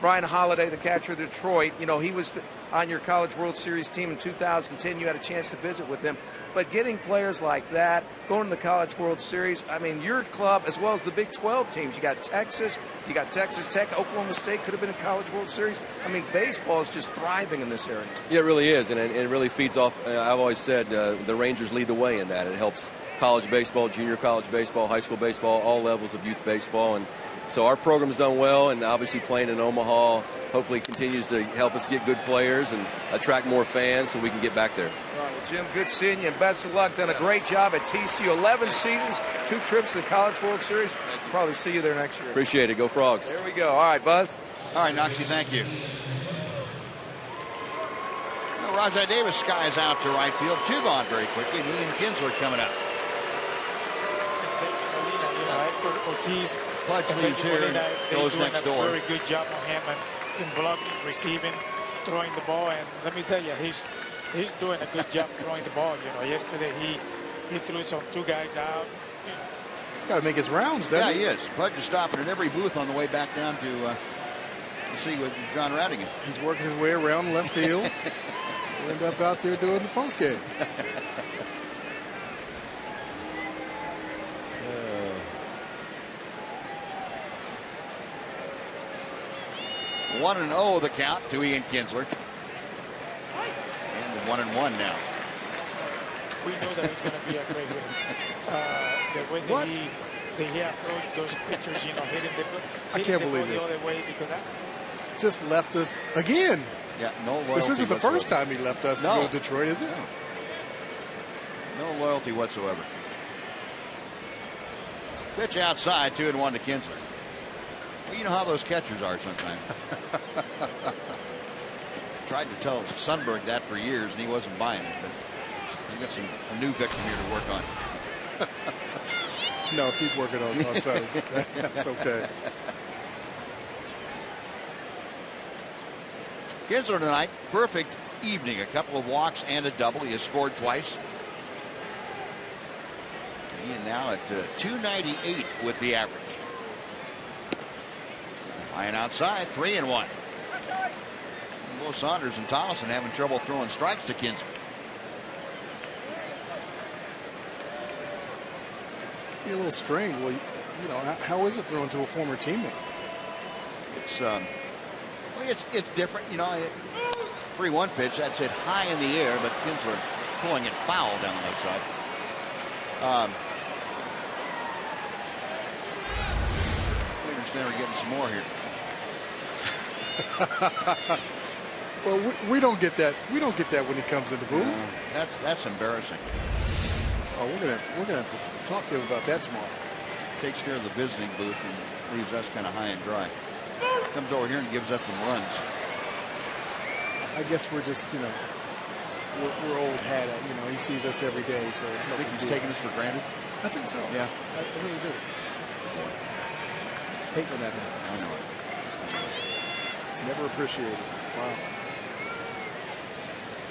Brian Holiday, the catcher of Detroit, you know, he was on your College World Series team in 2010. You had a chance to visit with him. But getting players like that, going to the College World Series, I mean, your club, as well as the Big 12 teams, you got Texas, you got Texas Tech, Oklahoma State could have been a College World Series. I mean, baseball is just thriving in this area. Yeah, it really is, and it really feeds off. I've always said the Rangers lead the way in that. It helps college baseball, junior college baseball, high school baseball, all levels of youth baseball. And so our program's done well, and obviously playing in Omaha hopefully continues to help us get good players and attract more fans so we can get back there. All right, well, Jim, good seeing you, and best of luck. Done a great job at TCU. 11 seasons, 2 trips to the College World Series. Probably see you there next year. Appreciate it. Go Frogs. There we go. All right, Buzz. All right, Knoxie, thank you. Well, Rajai Davis skies out to right field. 2 gone very quickly. Ian Kinsler coming up. Ortiz, Pudge leaves here and goes next door. Very good job on him and in blocking, receiving, throwing the ball. And let me tell you, he's doing a good job throwing the ball. You know, yesterday he threw some 2 guys out. He's got to make his rounds, doesn't he? Yeah, he is. Pudge is stopping at every booth on the way back down to see with John Radigan. He's working his way around left field. He'll end up out there doing the postgame. 1-0 the count to Ian Kinsler. And 1-1 now. We know that he's going to be a great hitter. The way that he approached those pitchers, you know, hitting the ball the other way, because that just left us again. Yeah, no loyalty. This isn't the first time he left us to go to Detroit, is it? No loyalty whatsoever. Pitch outside, 2-1 to Kinsler. Well, you know how those catchers are sometimes. Tried to tell Sundberg that for years, and he wasn't buying it. But you got a new victim here to work on. No, keep working on Sonny. That's okay. Kinsler tonight, perfect evening. A couple of walks and a double. He has scored twice. He is now at 298 with the average. High and outside, 3-1. Will Saunders and Thomason having trouble throwing strikes to Kinsler. Be a little strange. Well, you know, how is it throwing to a former teammate? It's different. You know, 3-1 pitch. That's it high in the air, but Kinsler pulling it foul down the left side. We understand we're getting some more here. Well, we don't get that. We don't get that when he comes in the booth. That's embarrassing. Oh, we're gonna have to talk to him about that tomorrow. Takes care of the visiting booth and leaves us kind of high and dry. Comes over here and gives us some runs. I guess we're just, you know, we're old hat. You know, he sees us every day, so it's I think he's taking us for granted. I think so. Yeah, I really do. Hate when that happens. I know it. Never appreciate it. Wow.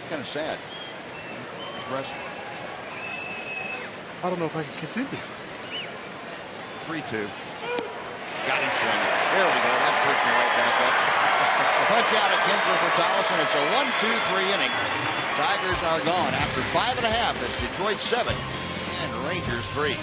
Kind of sad. Depressing. I don't know if I can continue. 3-2. Got him swinging. There we go. That pushed me right back up. Punch out at Kinsler for Tollison. It's a 1-2-3 inning. Tigers are gone after 5.5. It's Detroit 7 and Rangers 3.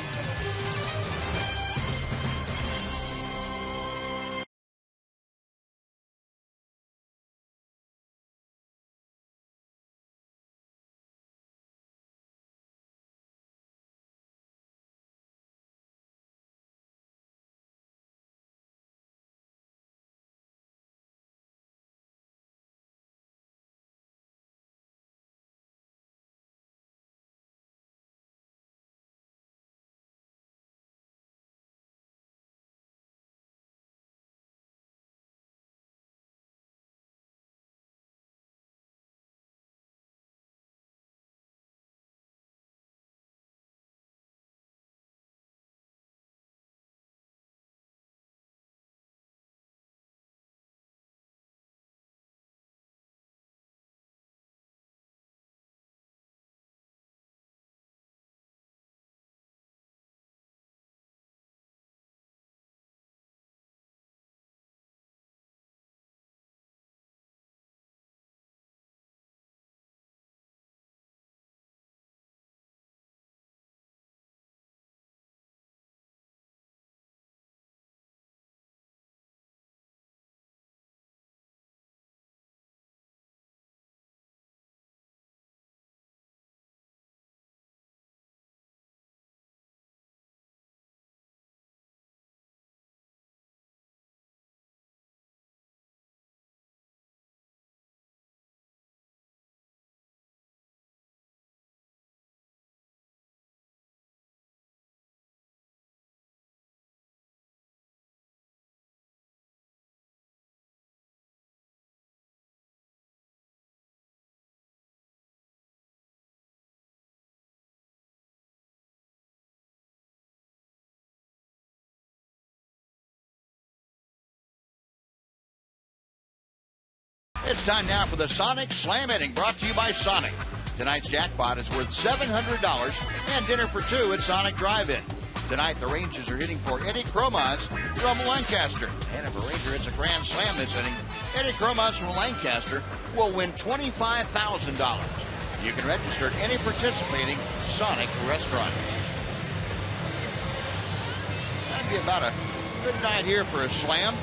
It's time now for the Sonic Slam inning, brought to you by Sonic. Tonight's jackpot is worth $700 and dinner for two at Sonic Drive-In. Tonight, the Rangers are hitting for Eddie Cromaz from Lancaster. And if a Ranger hits a grand slam this inning, Eddie Cromaz from Lancaster will win $25,000. You can register at any participating Sonic restaurant. That'd be about a good night here for a slam.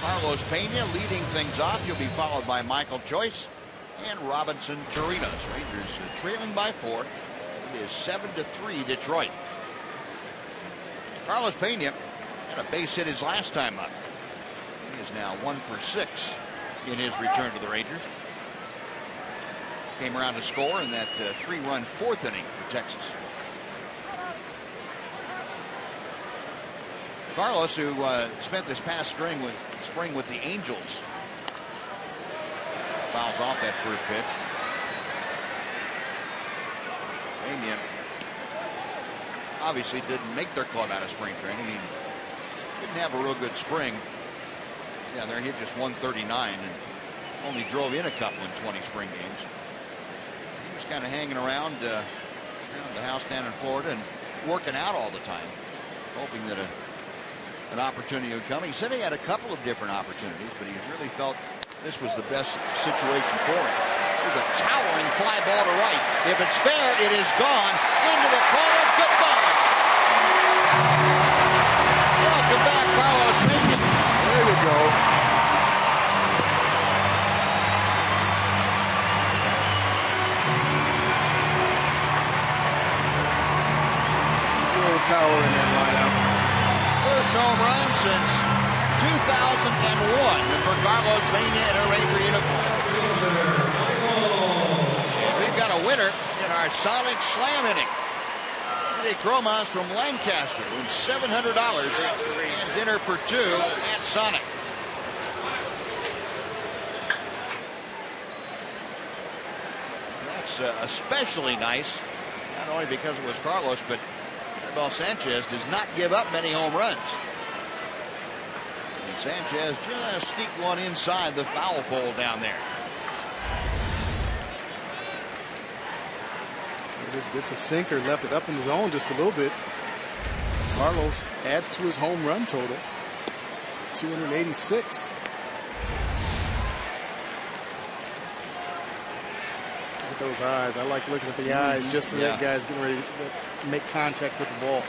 Carlos Pena leading things off. He'll be followed by Michael Choice and Robinson Chirinos. Rangers trailing by 4. It is 7-3 Detroit. Carlos Pena had a base hit his last time up. He is now 1 for 6 in his return to the Rangers. Came around to score in that 3-run 4th inning for Texas. Carlos, who spent this past spring with the Angels, fouls off that first pitch. Pena obviously didn't make their club out of spring training. He didn't have a real good spring. Yeah, there he hit just 139 and only drove in a couple in 20 spring games. He was kind of hanging around the house down in Florida and working out all the time, hoping that an opportunity would come. He said he had a couple of different opportunities, but he really felt this was the best situation for him. There's a towering fly ball to right. If it's fair, it is gone into the corner. Goodbye. Welcome back, Carlos Pena. There we go. There's a little power in that lineup. First home run since 2001 for Carlos Pena in a Ranger uniform. We've got a winner in our Sonic Slam inning. Eddie Cromaz from Lancaster wins $700 and dinner for two at Sonic. That's especially nice, not only because it was Carlos, but Anibal Sanchez does not give up many home runs. And Sanchez just sneaked one inside the foul pole down there. Gets a sinker, left it up in the zone just a little bit. Carlos adds to his home run total, 286. Look at those eyes. I like looking at the eyes just as that guy's getting ready to make contact with the ball.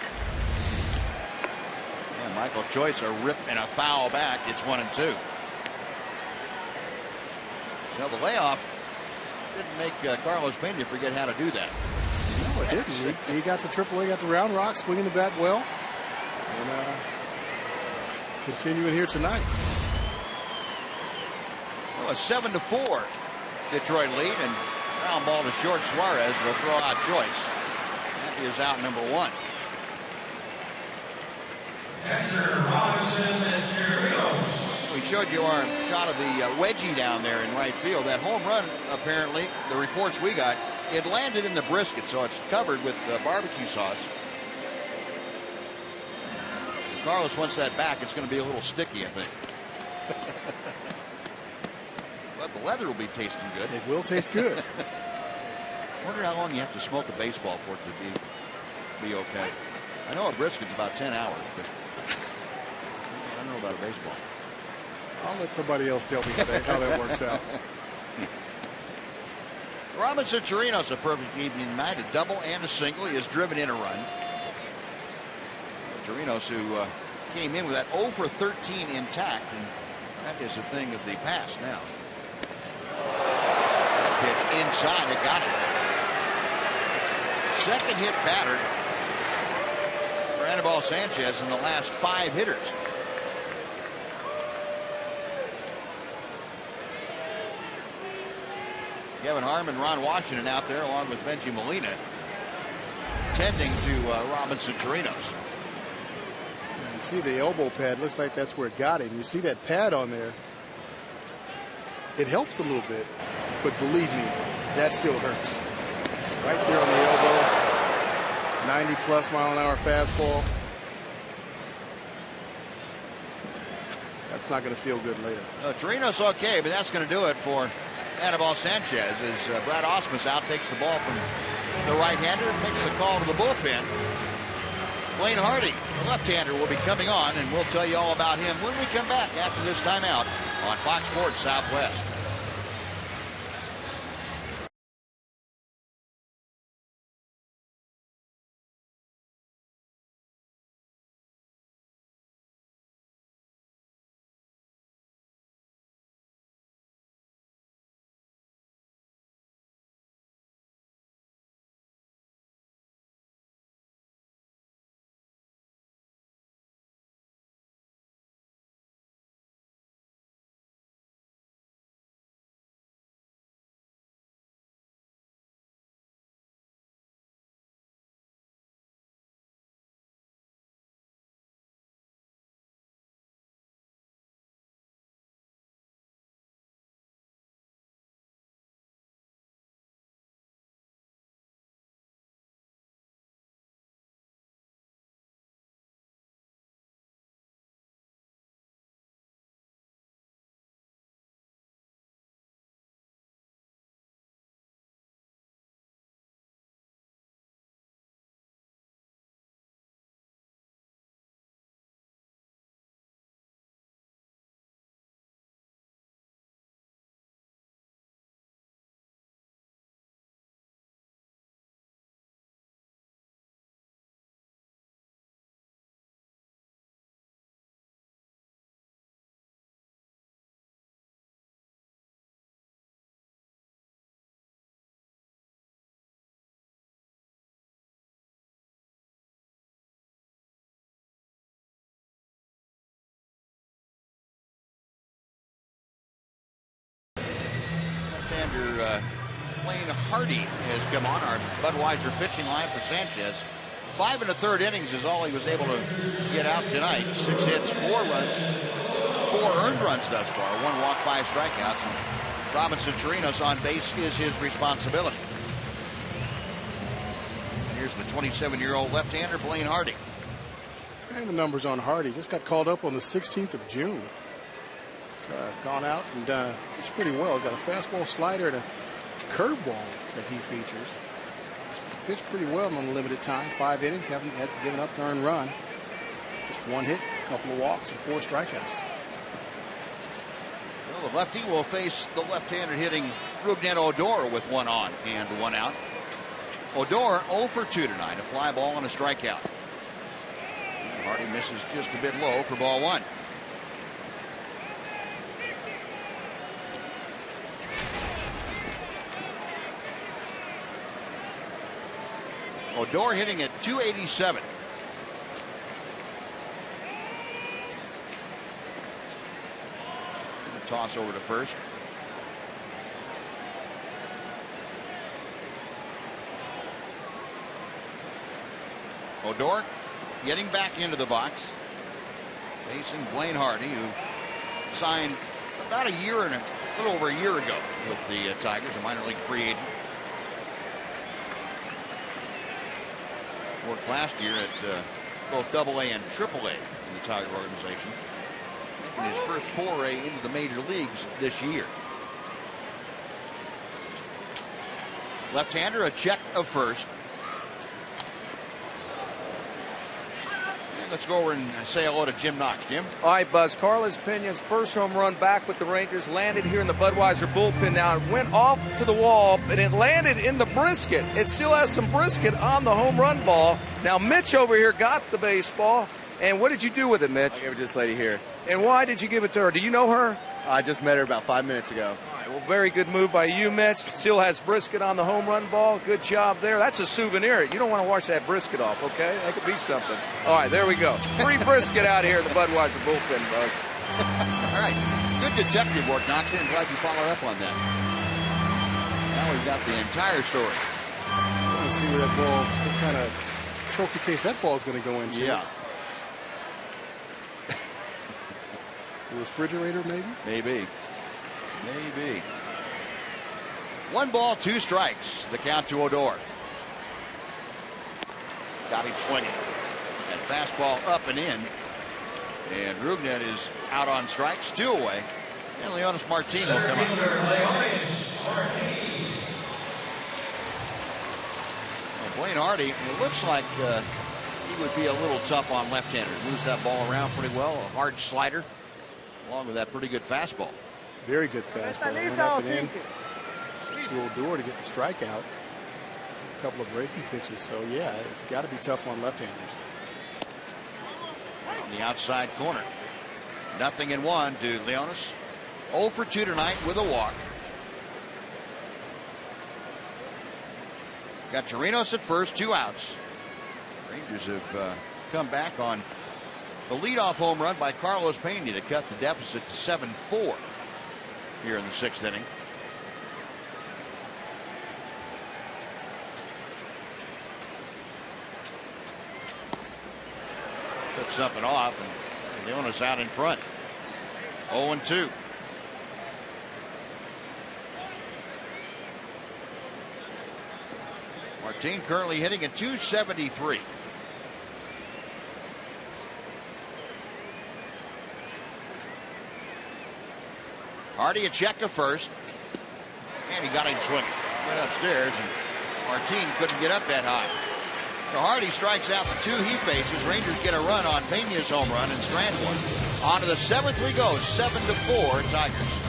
Yeah, Michael Choice a rip and a foul back. It's 1-2. Now the layoff didn't make Carlos Pena forget how to do that. No, it didn't. He got to AAA, got the round rock, swinging the bat well, and continuing here tonight. Well, a 7-4 Detroit lead, and ground ball to short. Suarez will throw out Choice. That is out number 1. We showed you our shot of the wedgie down there in right field. That home run, apparently, the reports we got, it landed in the brisket, so it's covered with barbecue sauce. If Carlos wants that back, it's going to be a little sticky, I think. But the leather will be tasting good. It will taste good. I wonder how long you have to smoke a baseball for it to be okay. I know a brisket's about 10 hours, but I don't know about a baseball. I'll let somebody else tell me how that works out. Robinson Chirinos, a perfect evening tonight, a double and a single. He has driven in a run. Chirinos, who came in with that 0 for 13 intact, and that is a thing of the past now. That pitch inside, it got it. Second hit batter for Anibal Sanchez in the last 5 hitters. Kevin Harmon, Ron Washington out there along with Benji Molina tending to Robinson Chirinos. You see the elbow pad, looks like that's where it got him. You see that pad on there. It helps a little bit, but believe me, that still hurts. Right there on the elbow, 90+ mile-an-hour fastball. That's not going to feel good later. Torino's okay, but that's going to do it for Anibal Sanchez as Brad Ausmus out takes the ball from the right-hander and makes the call to the bullpen. Blaine Hardy, the left-hander, will be coming on, and we'll tell you all about him when we come back after this timeout on Fox Sports Southwest. Blaine Hardy has come on, our Budweiser pitching line for Sanchez. 5 1/3 innings is all he was able to get out tonight. 6 hits, 4 runs, 4 earned runs thus far. 1 walk, 5 strikeouts. And Robinson Chirinos on base is his responsibility. Here's the 27-year-old left-hander, Blaine Hardy. And the numbers on Hardy. Just got called up on the 16th of June. He's gone out and pitched pretty well. He's got a fastball, slider, and a curveball that he features. He's pitched pretty well in limited time. 5 innings, haven't given up an earned run. Just 1 hit, a couple of walks, and 4 strikeouts. Well, the lefty will face the left-hander hitting Rougned Odor with 1 on and 1 out. Odor 0 for 2 tonight, a fly ball and a strikeout. And Hardy misses just a bit low for ball 1. Odor hitting at 287. Toss over to first. Odor getting back into the box, facing Blaine Hardy, who signed about a little over a year ago with the Tigers, a minor league free agent. Worked last year at both AA and AAA in the Tiger organization, making his first foray into the major leagues this year. Left-hander, a check of first. And let's go over and say hello to Jim Knox. Jim? All right, Buzz. Carlos Pena's first home run back with the Rangers landed here in the Budweiser bullpen. Now, it went off to the wall, but it landed in the brisket. It still has some brisket on the home run ball. Now, Mitch over here got the baseball. And what did you do with it, Mitch? I gave it to this lady here. And why did you give it to her? Do you know her? I just met her about 5 minutes ago. All right, well, very good move by you, Mitch. Still has brisket on the home run ball. Good job there. That's a souvenir. You don't want to wash that brisket off, okay? That could be something. All right, there we go. Free brisket out here in the Budweiser bullpen, Buzz. All right. Good detective work, Knox. I'm glad you followed up on that. Now we've got the entire story. I want to see where that ball, what kind of trophy case that ball is going to go into. Yeah. The refrigerator, maybe? Maybe. 1 ball, 2 strikes. The count to Odor. Got him swinging. And fastball up and in. And Rugnet is out on strikes, 2 away. And Leonis Martin will come up. Well, Blaine Hardy, it looks like he would be a little tough on left-handers. Moves that ball around pretty well. A hard slider, along with that pretty good fastball. Very good fastball. Went up and in to Odor to get the strikeout. A couple of breaking pitches. So, yeah, it's got to be tough on left-handers. On the outside corner. 0-1 to Leonis. 0 for 2 tonight with a walk. Got Torinos at first, 2 outs. Rangers have come back on the leadoff home run by Carlos Pena to cut the deficit to 7-4 here in the 6th inning. Took something off, and Leonis out in front. 0-2. Martin currently hitting at .273. Hardy a check of first, and he got him swinging. Went upstairs, and Martin couldn't get up that high. So Hardy strikes out for 2 he faces. Rangers get a run on Pena's home run and strand one. On to the 7th we go, 7-4 Tigers.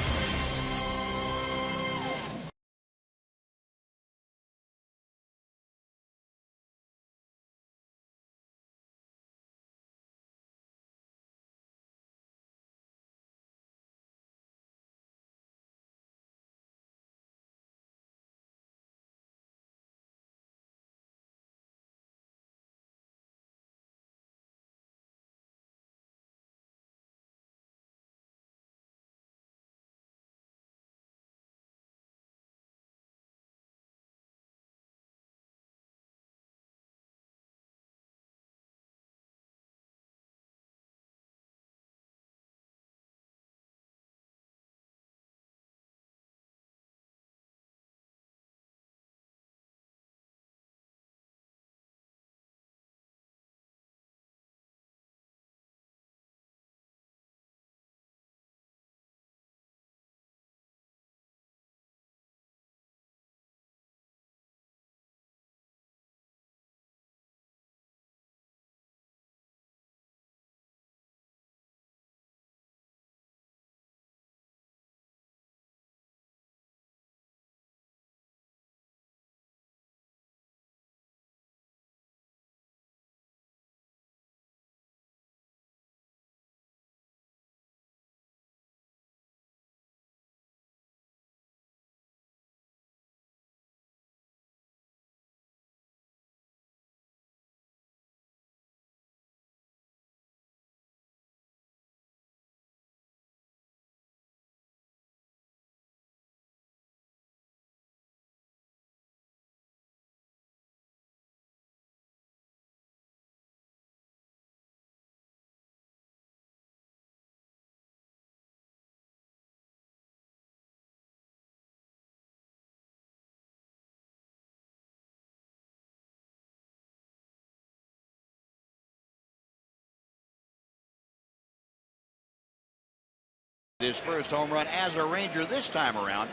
His first home run as a Ranger this time around.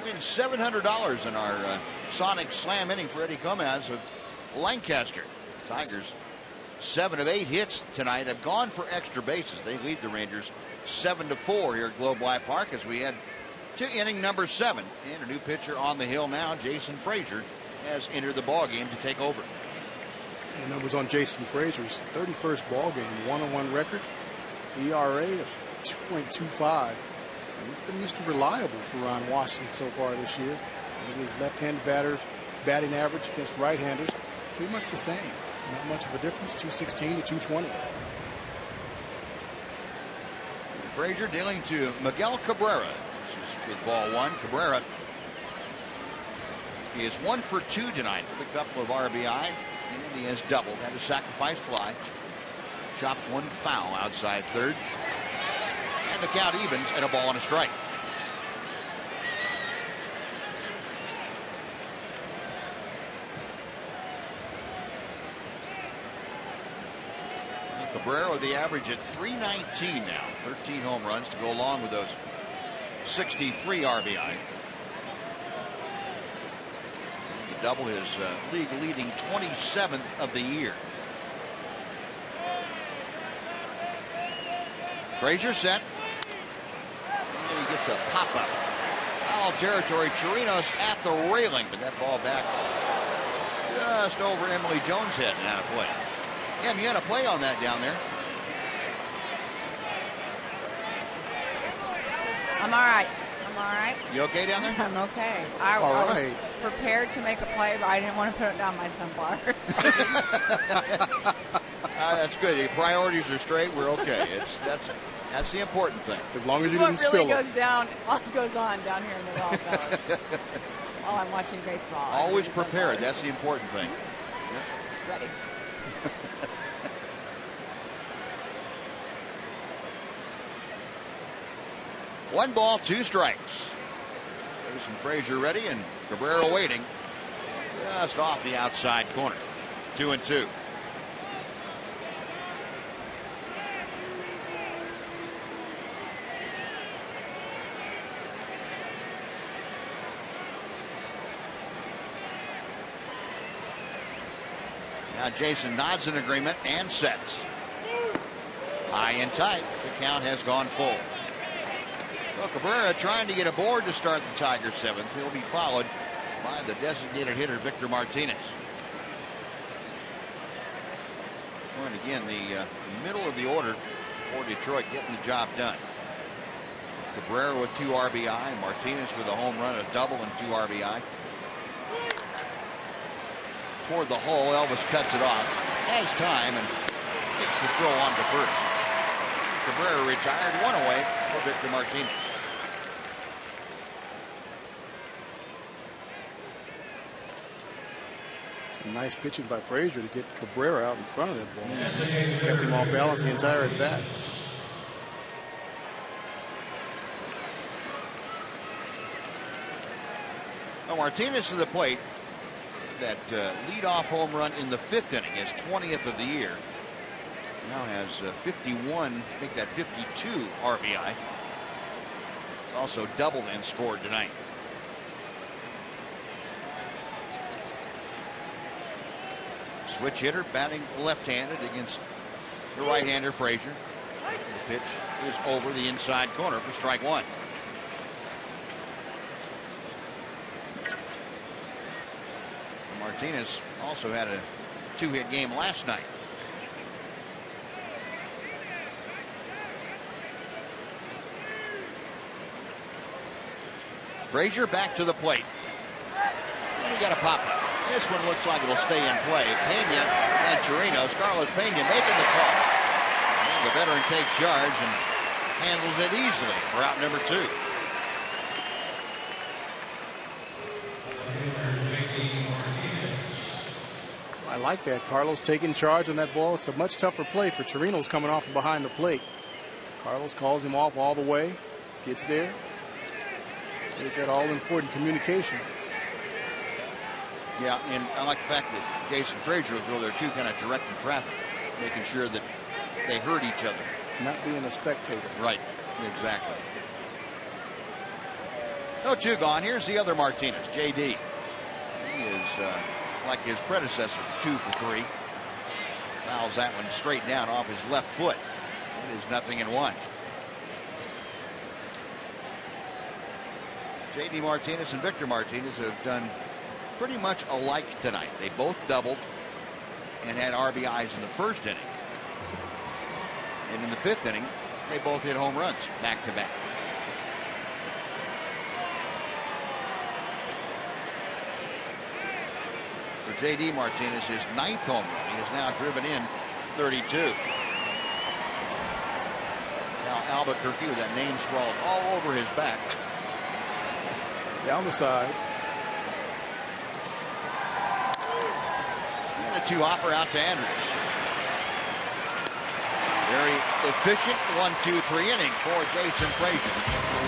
Wins $700 in our Sonic Slam inning for Eddie Gomez of Lancaster. Tigers, 7 of 8 hits tonight, have gone for extra bases. They lead the Rangers 7-4 here at Globe Life Park as we head to inning number 7. And a new pitcher on the hill now, Jason Frazier, has entered the ballgame to take over. The numbers on Jason Frazier's 31st ball game, 1-1 record, ERA of 2.25. And he's been Mr. Reliable for Ron Washington so far this year. And his left-handed batters batting average against right-handers pretty much the same. Not much of a difference, 216 to 220. Frazier dealing to Miguel Cabrera. This is with ball 1. Cabrera is 1 for 2 tonight with a couple of RBI, and he has doubled. Had a sacrifice fly. Chops one foul outside third. And the count evens at a ball and a strike. Cabrera with the average at 319 now. 13 home runs to go along with those 63 RBI. The double is league leading 27th of the year. Frazier set. And he gets a pop-up. Foul territory. Chirinos at the railing, but that ball back just over Emily Jones' head and out of play. Em, you had a play on that down there. I'm all right. I'm all right. You okay down there? I'm okay. I was prepared to make a play, but I didn't want to put down my sunflowers. That's good. Your priorities are straight. We're okay. That's the important thing. As long as you didn't spill it. What goes on down here in the golf fellas while I'm watching baseball. Always prepared. That's the important thing. Yep. Ready. One ball, two strikes. Jason Frazier ready and Cabrera waiting. Just off the outside corner. 2-2. Now Jason nods in agreement and sets. High and tight. The count has gone full. So Cabrera trying to get aboard to start the Tigers' seventh. He'll be followed by the designated hitter Victor Martinez. And again, the middle of the order for Detroit getting the job done. Cabrera with 2 RBI, Martinez with a home run, a double, and 2 RBI. Toward the hole, Elvis cuts it off, has time, and gets the throw on to first. Cabrera retired, 1 away for Victor Martinez. Some nice pitching by Frazier to get Cabrera out in front of that ball. Kept him off balance the entire at bat. Well, Martinez to the plate. That leadoff home run in the 5th inning, his 20th of the year. Now has 51, I think that 52 RBI. Also doubled and scored tonight. Switch hitter batting left-handed against the right-hander Frazier. The pitch is over the inside corner for strike 1. Martinez also had a 2-hit game last night. Frazier back to the plate. And he got a pop-up. This one looks like it'll stay in play. Pena and Chirinos. Carlos Pena making the call. And the veteran takes charge and handles it easily for out number 2. I like that. Carlos taking charge on that ball. It's a much tougher play for Chirinos coming off from behind the plate. Carlos calls him off all the way. Gets there. There's that all-important communication. Yeah, and I like the fact that Jason Frazier was over there too, kind of directing traffic, making sure that they heard each other. Not being a spectator. Right, exactly. No 2 gone. Here's the other Martinez, J.D. He is like his predecessor, 2 for 3. Fouls that one straight down off his left foot. It is 0-1. J.D. Martinez and Victor Martinez have done pretty much alike tonight. They both doubled and had RBIs in the 1st inning. And in the 5th inning, they both hit home runs back to back. For J.D. Martinez, his 9th home run. He has now driven in 32. Now Albuquerque with that name sprawled all over his back. Down the side. And a 2-hopper out to Andrews. Very efficient 1-2-3 inning for Jason Frazier.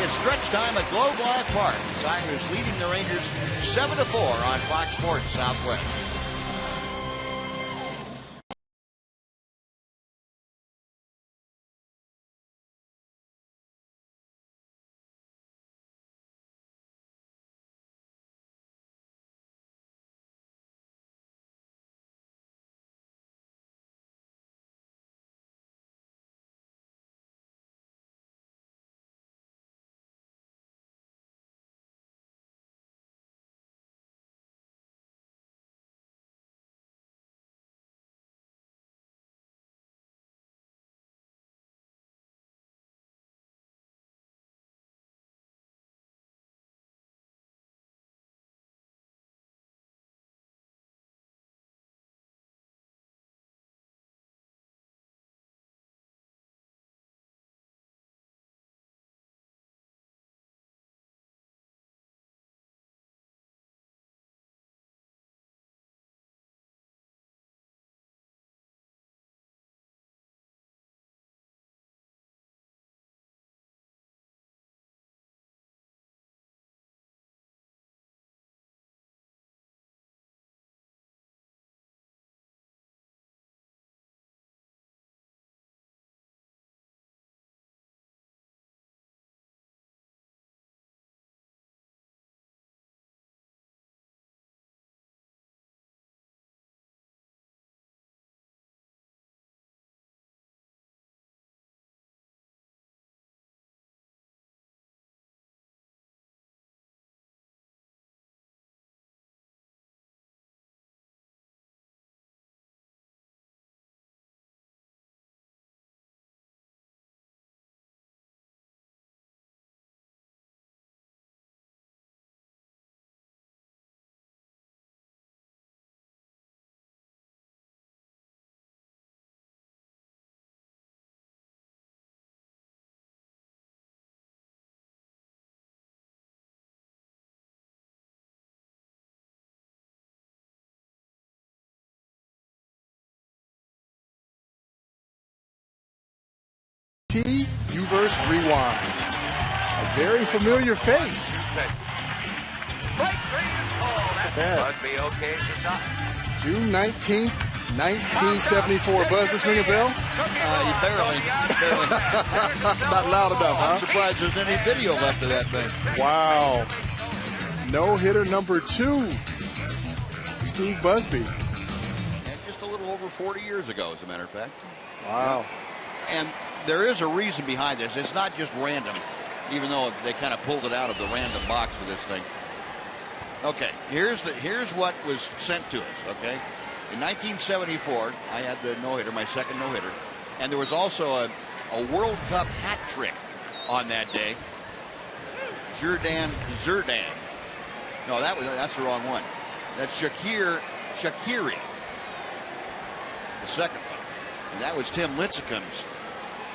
It's stretch time at Globe Life Park. The Tigers leading the Rangers 7-4 on Fox Sports Southwest. T, Uverse Rewind. A very familiar face. Strike three is called. That's Busby okay at the top. June 19th, 1974. Buzz, this ring a bell? Barely. Not loud enough, huh? I'm surprised there's any video left of that thing. Wow. No-hitter number 2. Steve Busby. And just a little over 40 years ago, as a matter of fact. Wow. And there is a reason behind this. It's not just random, even though they kind of pulled it out of the random box for this thing. Okay, here's what was sent to us, okay? In 1974, I had the no-hitter, my second no-hitter, and there was also a World Cup hat trick on that day. Zerdan. No, that's the wrong one. That's Shakiri, the second one. And that was Tim Lincecum's.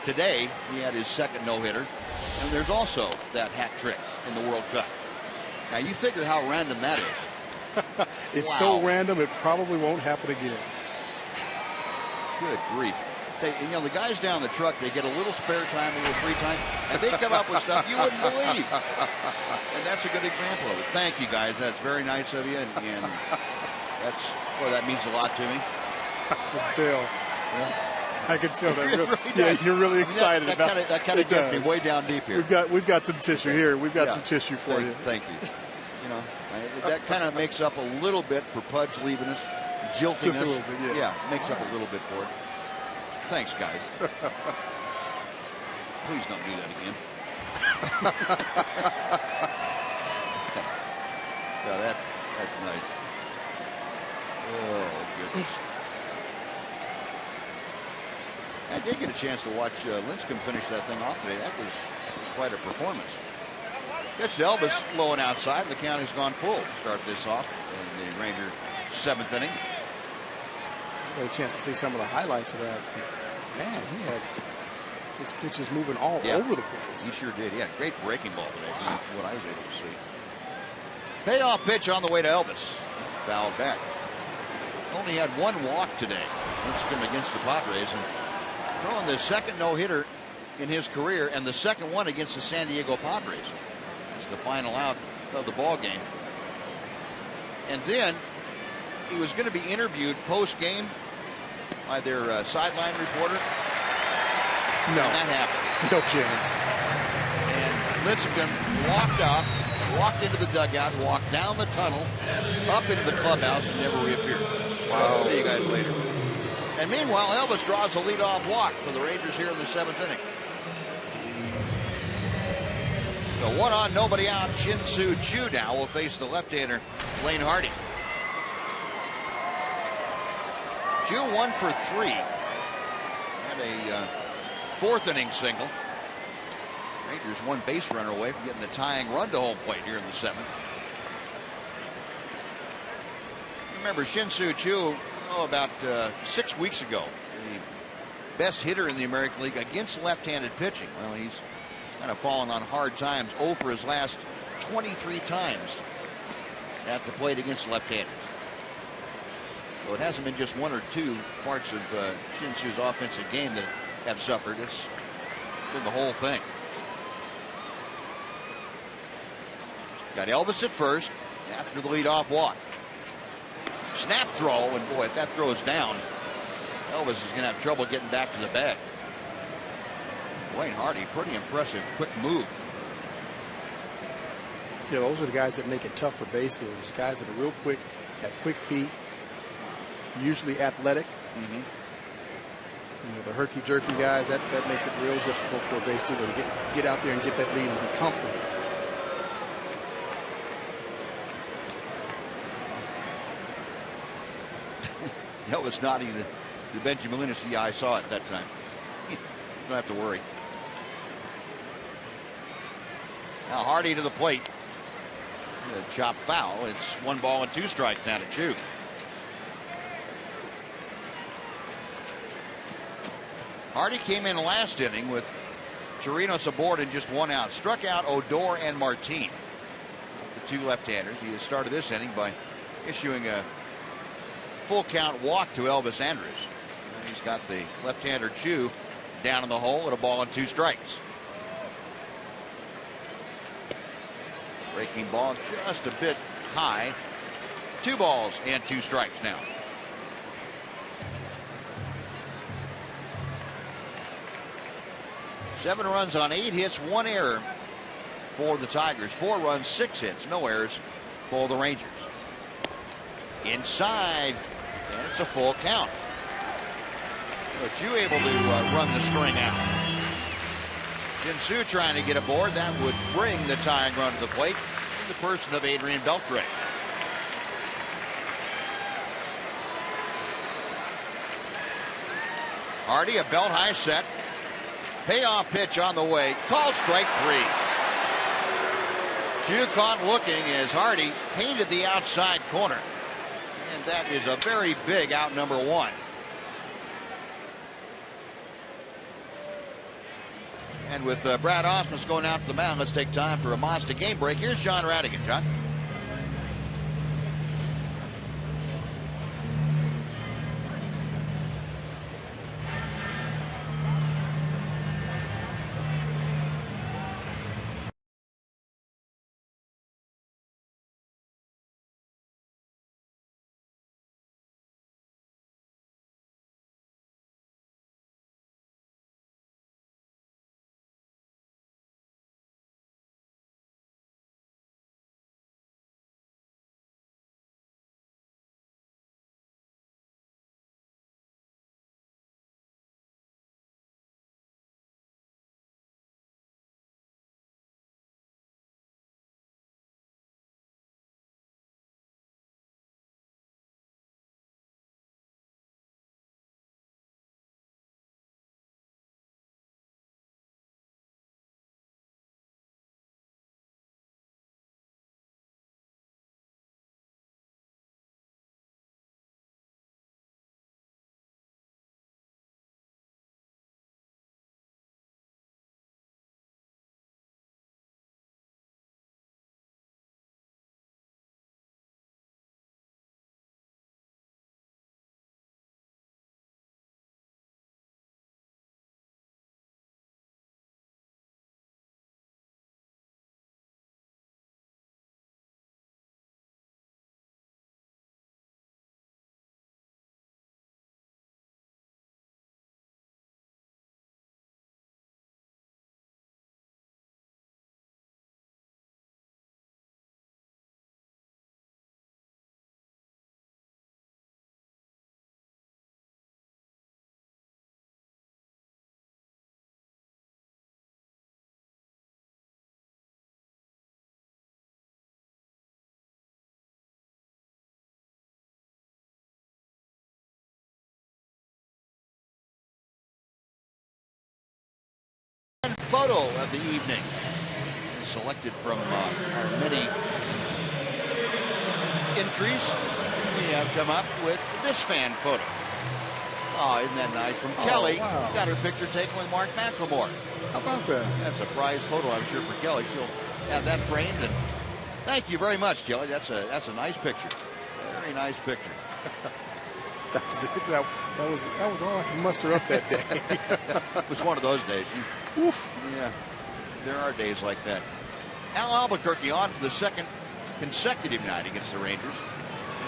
Today, he had his second no-hitter, and there's also that hat trick in the World Cup. Now, you figure how random that is. It's so random, it probably won't happen again. Good grief. The guys down the truck, they get a little spare time, a little free time, and they come up with stuff you wouldn't believe. And that's a good example of it. Thank you, guys. That's very nice of you, and that means a lot to me. I can tell. Yeah. I can tell that. You're really excited about it. That kind of gets me way down deep here. We've got some tissue here. We've got some tissue for you. Thank you. That kind of makes up a little bit for Pudge leaving us, jilting us. Just a little bit, yeah. Makes up a little bit for it. Thanks, guys. Please don't do that again. That's nice. Oh, goodness. I did get a chance to watch Lincecum finish that thing off today. That was quite a performance. Pitch to Elvis, low and outside. The count has gone full to start this off in the Ranger 7th inning. I got a chance to see some of the highlights of that. Man, he had his pitches moving all over the place. He sure did. He had a great breaking ball today, what I was able to see. Payoff pitch on the way to Elvis. Fouled back. Only had one walk today. Lincecum against the Padres, and throwing the second no-hitter in his career and the second one against the San Diego Padres. It's the final out of the ball game. And then he was going to be interviewed post-game by their sideline reporter. No. And that happened. No chance. And Lincecum walked into the dugout, walked down the tunnel, up into the clubhouse, and never reappeared. Wow. See you guys later. And meanwhile, Elvis draws a leadoff walk for the Rangers here in the 7th inning. So 1 on, nobody out. Shin-Soo Choo now will face the left-hander, Lane Hardy. Choo 1 for 3. Had a 4th inning single. Rangers 1 base runner away from getting the tying run to home plate here in the 7th. Remember, Shin-Soo Choo, about 6 weeks ago, the best hitter in the American League against left-handed pitching. Well, he's kind of fallen on hard times. 0 for his last 23 times at the plate against left-handers. So it hasn't been just 1 or 2 parts of Shin-Soo's offensive game that have suffered. It's been the whole thing. Got Elvis at first after the leadoff walk. Snap throw, and boy, if that throw is down, Elvis is going to have trouble getting back to the bag. Wayne Hardy, pretty impressive, quick move. Yeah, those are the guys that make it tough for base hitters. Guys that are real quick, have quick feet, usually athletic. Mm-hmm. The herky-jerky guys, that makes it real difficult for a base hitter to get out there and get that lead and be comfortable. Elvis nodding to Benjamin Linus. Yeah, I saw it that time. Don't have to worry. Now Hardy to the plate. A chop foul. It's 1 ball and 2 strikes now to Choo. Hardy came in last inning with Chirinos aboard and just 1 out. Struck out Odor and Martin, the 2 left-handers. He has started this inning by issuing a full count walk to Elvis Andrus. He's got the left-hander Choo down in the hole at a ball and 2 strikes. Breaking ball just a bit high. 2 balls and 2 strikes now. Seven runs on 8 hits, 1 error for the Tigers. 4 runs, 6 hits, no errors for the Rangers. Inside, and it's a full count. But you able to run the string out. Jinsu trying to get aboard. That would bring the tying run to the plate in the person of Adrian Beltre. Hardy, a belt high set. Payoff pitch on the way. Called strike 3. Jew caught looking as Hardy painted the outside corner. And that is a very big out, number 1. And with Brad Ausmus going out to the mound, let's take time for a Mazda game break. Here's John Radigan. John? Photo of the evening, selected from our many entries. We have come up with this fan photo. Oh, isn't that nice? From Kelly. Wow. Got her picture taken with Mark McLemore. How about that? That's a prize photo, I'm sure, for Kelly. She'll have that framed. And thank you very much, Kelly. That's a nice picture. Very nice picture. That was it. That was all I could muster up that day. It was one of those days. Oof. Yeah, there are days like that. Al Albuquerque on for the second consecutive night against the Rangers.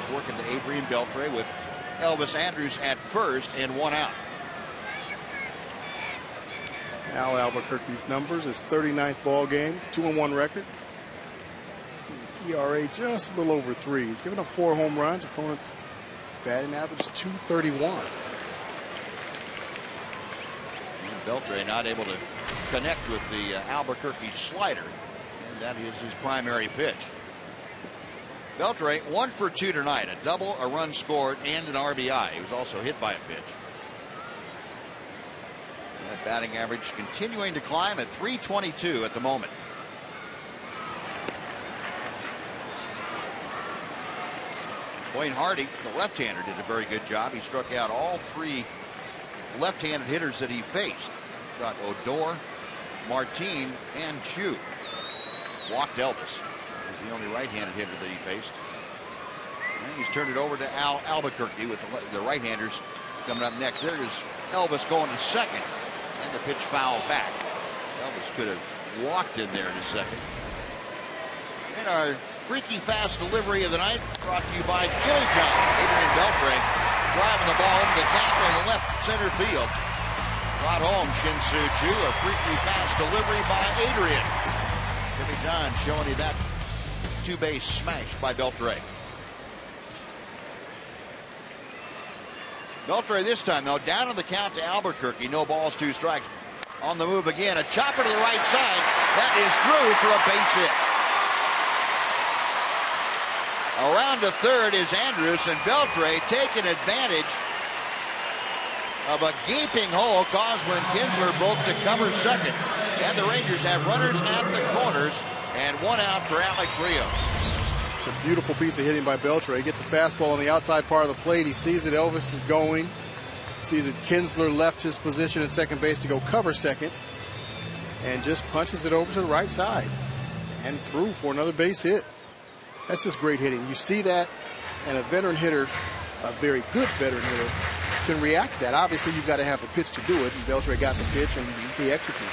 He's working to Adrian Beltre with Elvis Andrus at first and 1 out. Al Albuquerque's numbers, his 39th ball game, 2-1 record. ERA just a little over 3. He's given up 4 home runs. Opponents batting average is .231. Beltre not able to connect with the Albuquerque slider, and that is his primary pitch. Beltre 1 for 2 tonight, a double, a run scored, and an RBI. He was also hit by a pitch. That batting average continuing to climb at .322 at the moment. Wayne Hardy, the left-hander, did a very good job. He struck out all 3 left-handed hitters that he faced. Got Odor, Martin, and Chu. Walked Elvis. He's the only right-handed hitter that he faced. And he's turned it over to Al Albuquerque with the right-handers coming up next. There's Elvis going to second. And the pitch fouled back. Elvis could have walked in there in a second. And our freaky fast delivery of the night brought to you by Jimmy John's. Adrian Beltre driving the ball into the gap in the left center field. Brought home Shin-Soo Choo, a freaky fast delivery by Adrian. Jimmy John showing you that two-base smash by Beltre. Beltre this time, though, down on the count to Albuquerque. No balls, 2 strikes. On the move again. A chopper to the right side. That is through for a base hit. Around to third is Andrus, and Beltre taking advantage of a gaping hole caused when Kinsler broke to cover second. And the Rangers have runners at the corners and 1 out for Alex Rios. It's a beautiful piece of hitting by Beltre. He gets a fastball on the outside part of the plate. He sees that Elvis is going. Sees that Kinsler left his position at second base to go cover second. And just punches it over to the right side. And through for another base hit. That's just great hitting. You see that, and a veteran hitter, a very good veteran hitter, can react to that. Obviously, you've got to have the pitch to do it. And Beltre got the pitch, and he executed.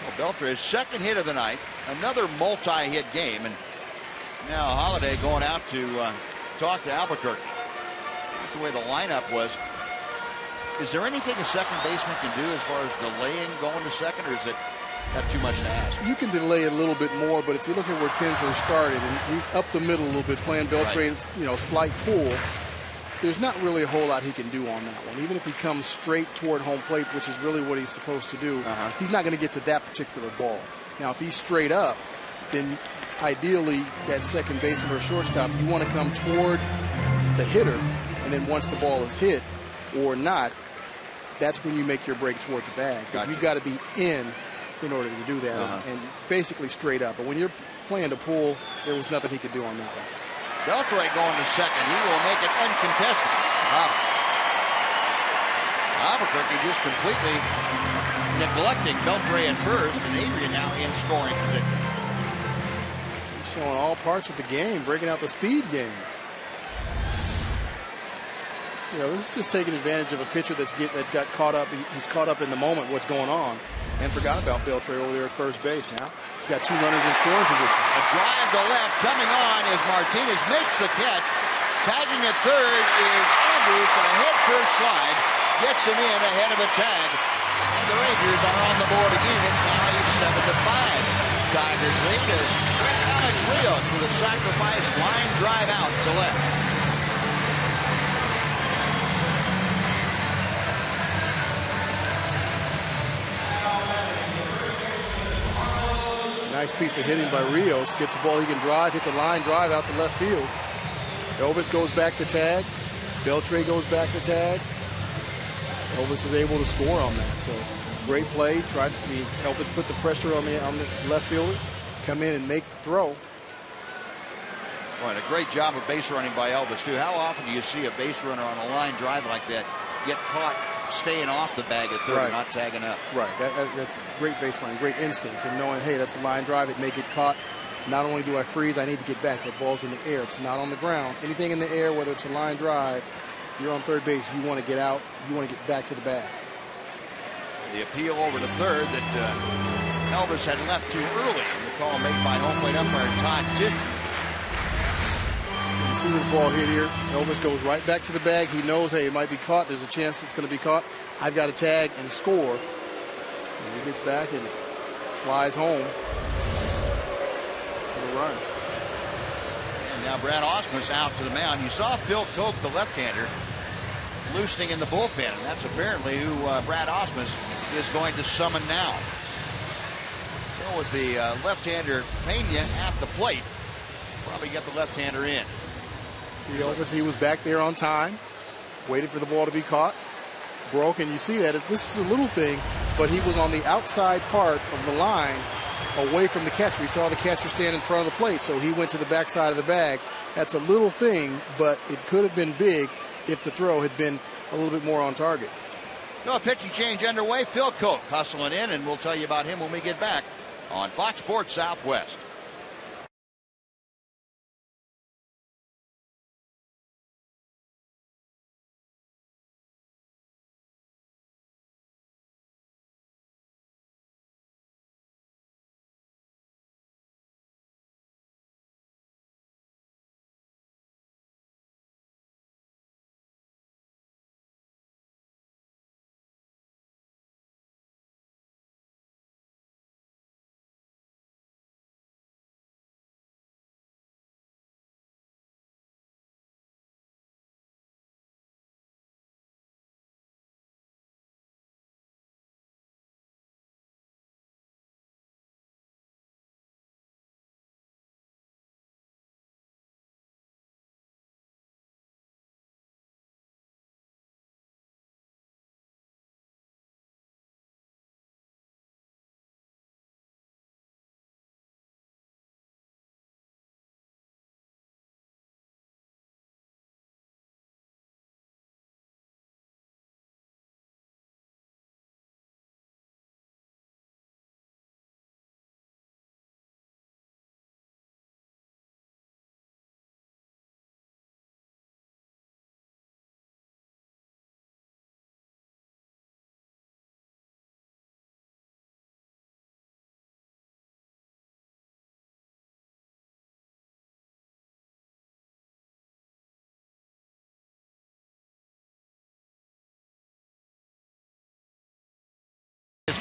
Well, Beltre's second hit of the night, another multi-hit game, and now Holiday going out to talk to Albuquerque. That's the way the lineup was. Is there anything a second baseman can do as far as delaying going to second, or is it not too much to ask? You can delay it a little bit more, but if you look at where Kinsler started, and he's up the middle a little bit, playing Beltre, right, slight pull, there's not really a whole lot he can do on that one. Even if he comes straight toward home plate, which is really what he's supposed to do, he's not going to get to that particular ball. Now, if he's straight up, then ideally that second baseman or shortstop, you want to come toward the hitter, and then once the ball is hit or not, that's when you make your break toward the bag. But you've got to be in order to do that, and basically straight up. But when you're playing to pull, there was nothing he could do on that one. Beltre going to second. He will make it uncontested. Wow. Albuquerque just completely neglecting Beltre at first, and Adrian now in scoring position. He's showing all parts of the game, breaking out the speed game. This is just taking advantage of a pitcher that got caught up. He's caught up in the moment, what's going on, and forgot about Beltre over there at first base. Now he's got 2 runners in scoring position. A drive to left coming on as Martinez makes the catch. Tagging at third is Andrus, and a head-first slide gets him in ahead of a tag. And the Rangers are on the board again. It's now a 7-5 Tigers lead as Alex Rios with a sacrifice line drive out to left. Nice piece of hitting by Rios. Gets the ball he can drive, hits a line drive out to left field. Elvis goes back to tag. Beltre goes back to tag. Elvis is able to score on that. So great play. Elvis put the pressure on the left fielder. Come in and make the throw. Boy, and a great job of base running by Elvis, too. How often do you see a base runner on a line drive like that get caught staying off the bag at third and not tagging up? Right. That's great base running, great instincts, and knowing, hey, that's a line drive. It may get caught. Not only do I freeze, I need to get back. That ball's in the air. It's not on the ground. Anything in the air, whether it's a line drive, if you're on third base, you want to get out. You want to get back to the bag. The appeal over to third that Elvis had left too early. The call made by home plate umpire Todd Disney. You see this ball hit here. Elvis goes right back to the bag. He knows, hey, it might be caught. There's a chance it's going to be caught. I've got to tag and score. And he gets back and flies home for the run. And now Brad Ausmus out to the mound. You saw Phil Koch, the left-hander, loosening in the bullpen. And that's apparently who Brad Ausmus is going to summon now. So with the left-hander Pena at the plate, probably get the left-hander in. See, Elvis, he was back there on time, waited for the ball to be caught, broke, and you see that this is a little thing, but he was on the outside part of the line away from the catcher. We saw the catcher stand in front of the plate, so he went to the backside of the bag. That's a little thing, but it could have been big if the throw had been a little bit more on target. No, pitching change underway. Phil Koch hustling in, and we'll tell you about him when we get back on Fox Sports Southwest.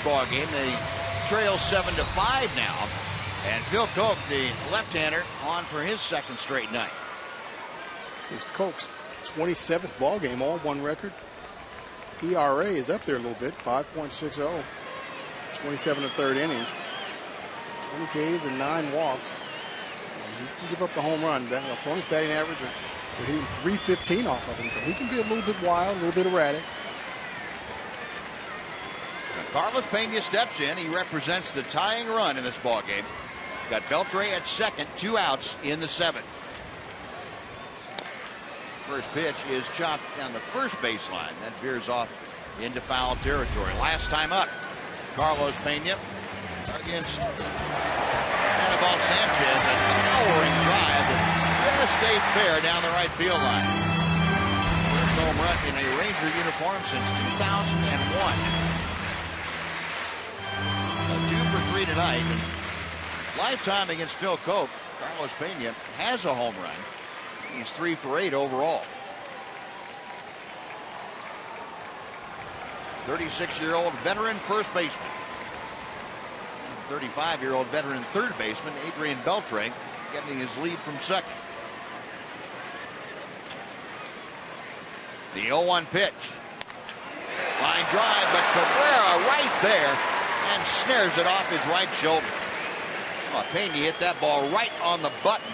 ball game. They trail 7-5 now. And Phil Koch, the left-hander, on for his second straight night. This is Koch's 27th ball game, all one record. ERA is up there a little bit, 5.60. 27 1/3 innings. 20 Ks and 9 walks. He can give up the home run. The opponent's batting average, they're hitting 315 off of him, so he can be a little bit wild, a little bit erratic. Carlos Pena steps in. He represents the tying run in this ball game. Got Beltre at second, 2 outs in the 7th. First pitch is chopped down the first baseline. That veers off into foul territory. Last time up, Carlos Pena against Anibal Sanchez. A towering drive that just stayed fair down the right field line. First home run in a Ranger uniform since 2001. 2 for 3 tonight. And lifetime against Phil Koch, Carlos Pena has a home run. He's 3 for 8 overall. 36-year-old veteran first baseman. 35-year-old veteran third baseman Adrian Beltre getting his lead from second. The 0-1 pitch. Line drive, but Cabrera right there and snares it off his right shoulder. Well, Pena hit that ball right on the button,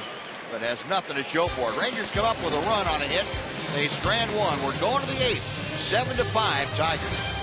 but has nothing to show for it. Rangers come up with a run on a hit. They strand one. We're going to the 8th. 7-5 Tigers.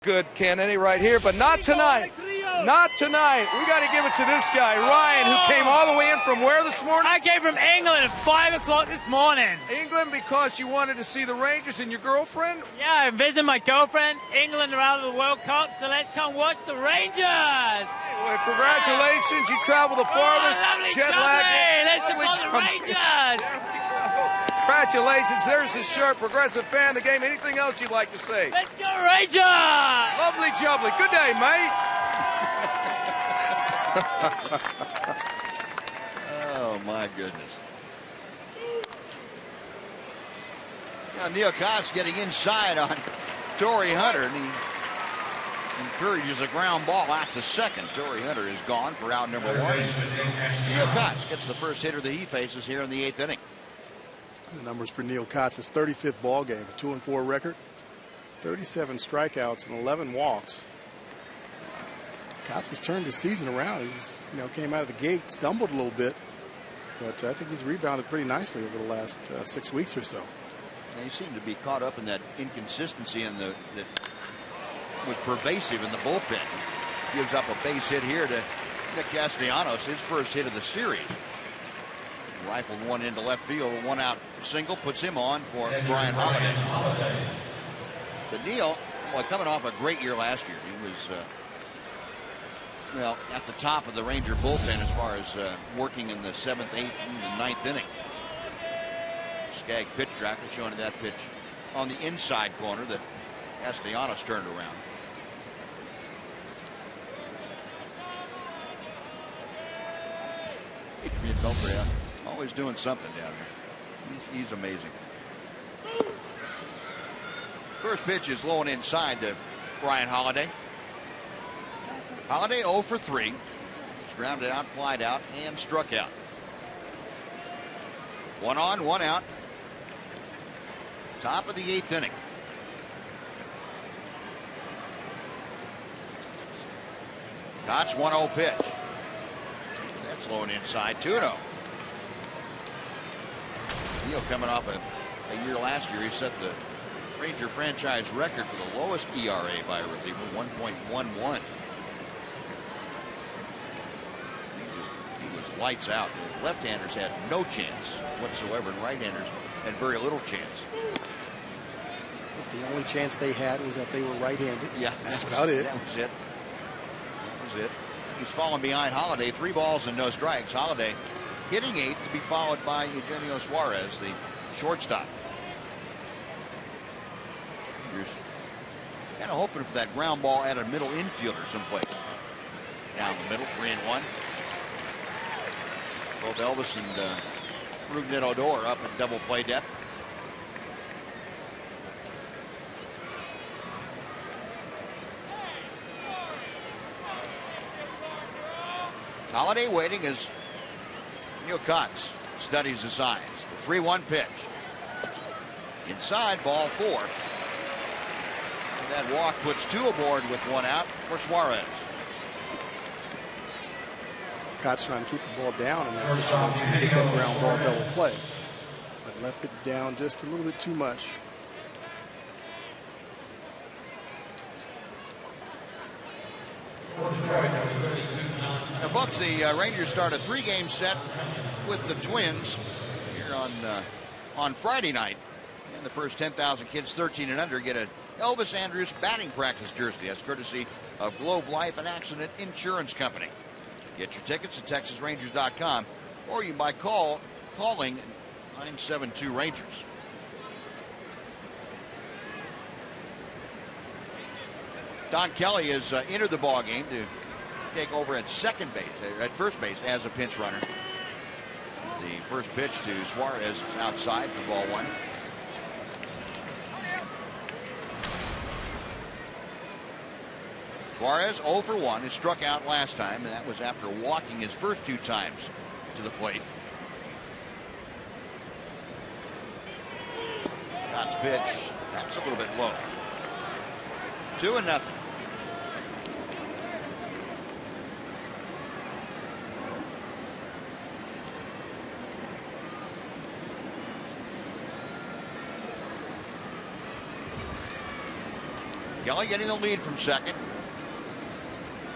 Good Kennedy right here, but not tonight. Not tonight. We got to give it to this guy, Ryan, who came all the way in from where this morning? I came from England at 5 o'clock this morning. England because you wanted to see the Rangers and your girlfriend? Yeah, I'm visiting my girlfriend. England are out of the World Cup, so let's come watch the Rangers. Well, congratulations. You traveled the farthest. Jet lag. Let's support the Rangers. Congratulations. There's his shirt. Progressive fan of the game. Anything else you'd like to say? Let's go Rangers. Lovely jubbly. Good day, mate. Oh, my goodness. Now, Neil Kotz getting inside on Torrey Hunter, and he encourages a ground ball out to second. Torrey Hunter is gone for out number 1. Neil Kotz gets the first hitter that he faces here in the 8th inning. The numbers for Neil Kotz, his 35th ball game, 2-4 record, 37 strikeouts and 11 walks. Kotz has turned his season around. He was, came out of the gate, stumbled a little bit, but I think he's rebounded pretty nicely over the last 6 weeks or so. They seem to be caught up in that inconsistency that was pervasive in the bullpen. Gives up a base hit here to Nick Castellanos, his first hit of the series. Rifled one into left field, a 1-out single puts him on for Brian Holiday. But Neal, well, coming off a great year last year, he was well, at the top of the Ranger bullpen as far as working in the 7th, 8th, and the 9th inning. Skag pitch tracker showing that pitch on the inside corner that Castellanos turned around. Adrian Beltre, always doing something down there. He's amazing. First pitch is low and inside to Brian Holiday. Holiday 0 for 3. He's grounded out, flied out, and struck out. 1 on, 1 out. Top of the 8th inning. Kott's 1-0 pitch. That's low and inside, 2-0. Neal coming off a year last year, he set the Ranger franchise record for the lowest ERA by a reliever, 1.11. He was lights out. Left-handers had no chance whatsoever, and right-handers had very little chance. I think the only chance they had was that they were right-handed. Yeah, that's about it. That was it. That was it. He's fallen behind Holiday, 3 balls and no strikes. Holiday hitting 8th to be followed by Eugenio Suarez, the shortstop. Rangers kind of hoping for that ground ball at a middle infielder someplace. Down the middle, 3-1. Both Elvis and Rougned Odor up at double play depth. Holiday waiting as Neal Kotz studies the signs. The 3-1 pitch. Inside, ball 4. That walk puts 2 aboard with 1 out for Suarez. Kotz trying to keep the ball down in that situation to get that ground ball double play, but left it down just a little bit too much. Now, folks, the Rangers start a 3-game set with the Twins here on Friday night. And the first 10,000 kids 13 and under get a Elvis Andrus batting practice jersey. That's courtesy of Globe Life and Accident Insurance Company. Get your tickets at TexasRangers.com, or you by calling 972 Rangers. Don Kelly has entered the ball game to take over at first base as a pinch runner. The first pitch to Suarez is outside for ball 1. Suarez 0 for 1. He struck out last time, and that was after walking his first 2 times to the plate. Scott's pitch, that's a little bit low. 2-0. Kelly getting the lead from second.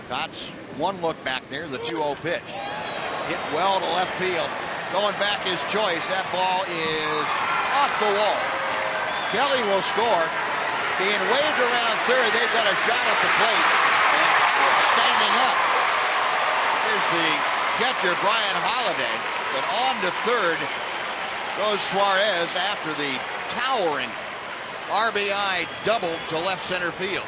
Kotz, 1 look back there, the 2-0 pitch. Hit well to left field. Going back his choice. That ball is off the wall. Kelly will score. Being waved around third. They've got a shot at the plate. And out standing up is the catcher, Brian Holiday. But on to third goes Suarez after the towering RBI double to left center field.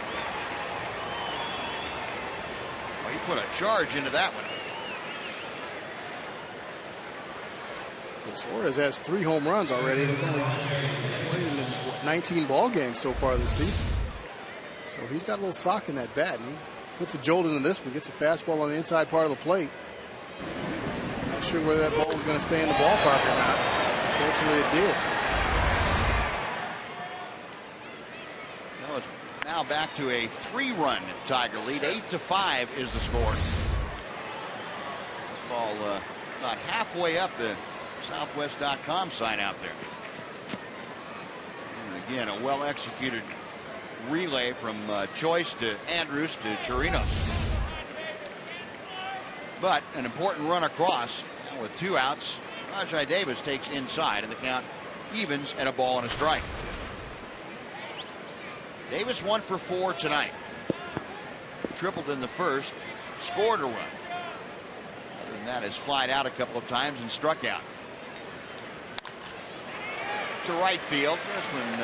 Well, he put a charge into that one. Suarez has 3 home runs already. He's only played in 19 ball games so far this season. So he's got a little sock in that bat, and he puts a jolt into this one, gets a fastball on the inside part of the plate. Not sure whether that ball was going to stay in the ballpark or not. Fortunately, it did. Now back to a 3-run Tiger lead. 8-5 is the score. This ball about halfway up the Southwest.com sign out there. And again, a well-executed relay from Choice to Andrews to Chirinos. But an important run across. And with 2 outs, Rajai Davis takes inside, and the count evens at a ball and a strike. Davis 1 for 4 tonight. Tripled in the first, scored a run. Other than that, has flied out a couple of times and struck out. To right field. This one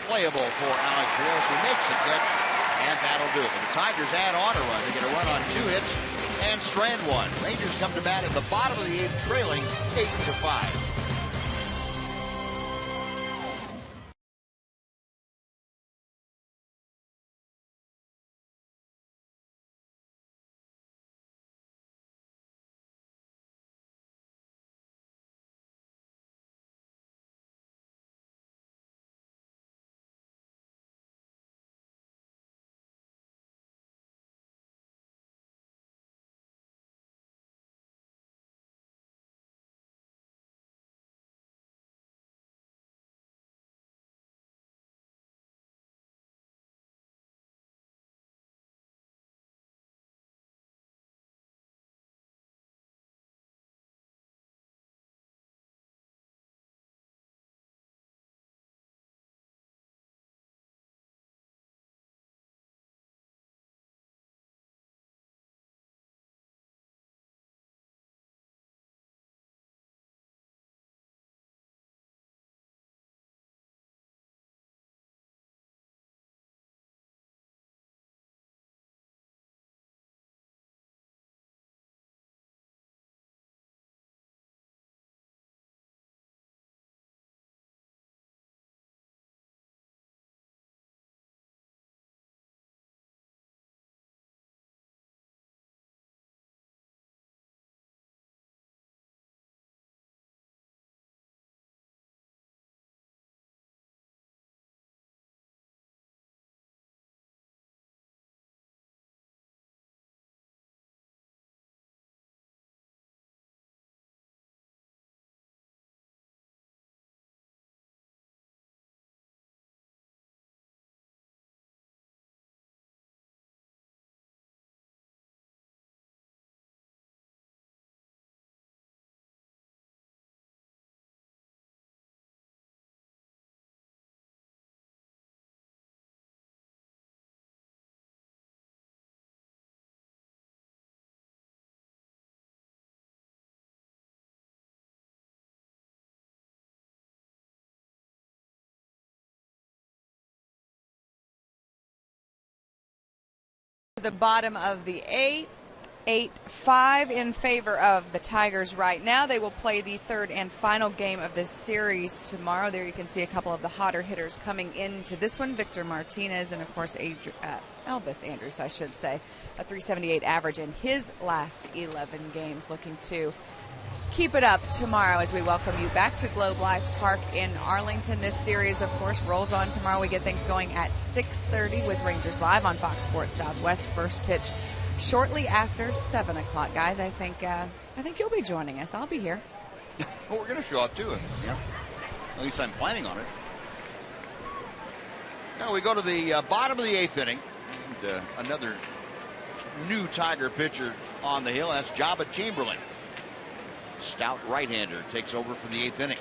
playable for Alex Rios, who makes the catch, and that'll do it. But the Tigers add on a run. They get a run on 2 hits and strand 1. Rangers come to bat at the bottom of the 8th, trailing 8-5. The bottom of the 8th, 8-5 in favor of the Tigers right now. They will play the 3rd and final game of this series tomorrow. There you can see a couple of the hotter hitters coming into this one. Victor Martinez and, of course, Elvis Andrus, I should say. A .378 average in his last 11 games. Looking to keep it up tomorrow as we welcome you back to Globe Life Park in Arlington. This series, of course, rolls on tomorrow. We get things going at 6:30 with Rangers Live on Fox Sports Southwest. First pitch shortly after 7 o'clock. Guys, I think you'll be joining us. I'll be here. Well, we're going to show up too. Yeah. At least I'm planning on it. Now we go to the bottom of the 8th inning. And another new Tiger pitcher on the hill. That's Jabba Chamberlain. Stout right-hander takes over for the 8th inning.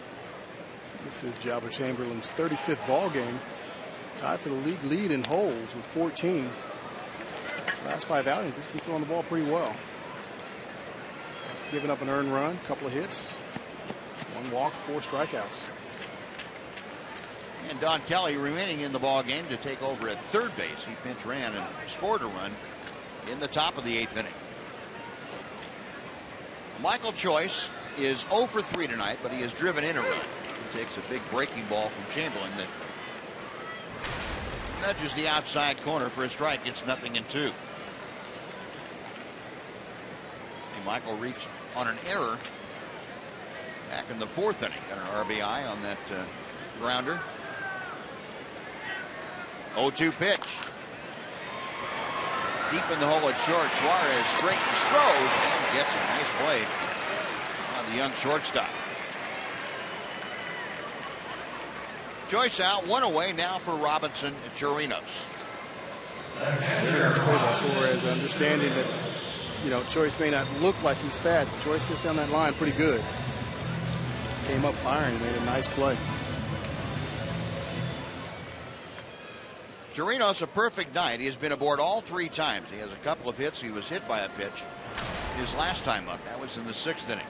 This is Jabba Chamberlain's 35th ball game. Tied for the league lead in holds with 14. Last 5 outings, he's been throwing the ball pretty well. Giving up an earned run, couple of hits, 1 walk, 4 strikeouts. And Don Kelly remaining in the ball game to take over at third base. He pinch ran and scored a run in the top of the 8th inning. Michael Choice is 0 for 3 tonight, but he has driven in a run. He takes a big breaking ball from Chamberlain that nudges the outside corner for a strike. It's 0-2. And Michael reached on an error back in the 4th inning. Got an RBI on that grounder. 0-2 pitch. Deep in the hole at short. Suarez straightens, throws, and gets a nice play the young shortstop. Joyce out, one away now for Robinson and Chirinos. Whereas understanding that, Choice may not look like he's fast, but Choice gets down that line pretty good. Came up firing and made a nice play. Chirinos, a perfect night. He has been aboard all 3 times. He has a couple of hits. He was hit by a pitch his last time up. That was in the 6th inning.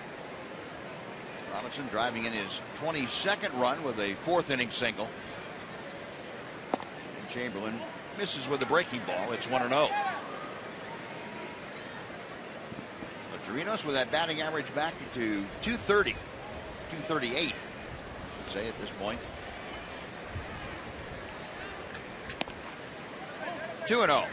Robinson driving in his 22nd run with a 4th inning single. And Chamberlain misses with a breaking ball. It's 1-0. Chirinos with that batting average back to 230, 238, I should say at this point. 2-0.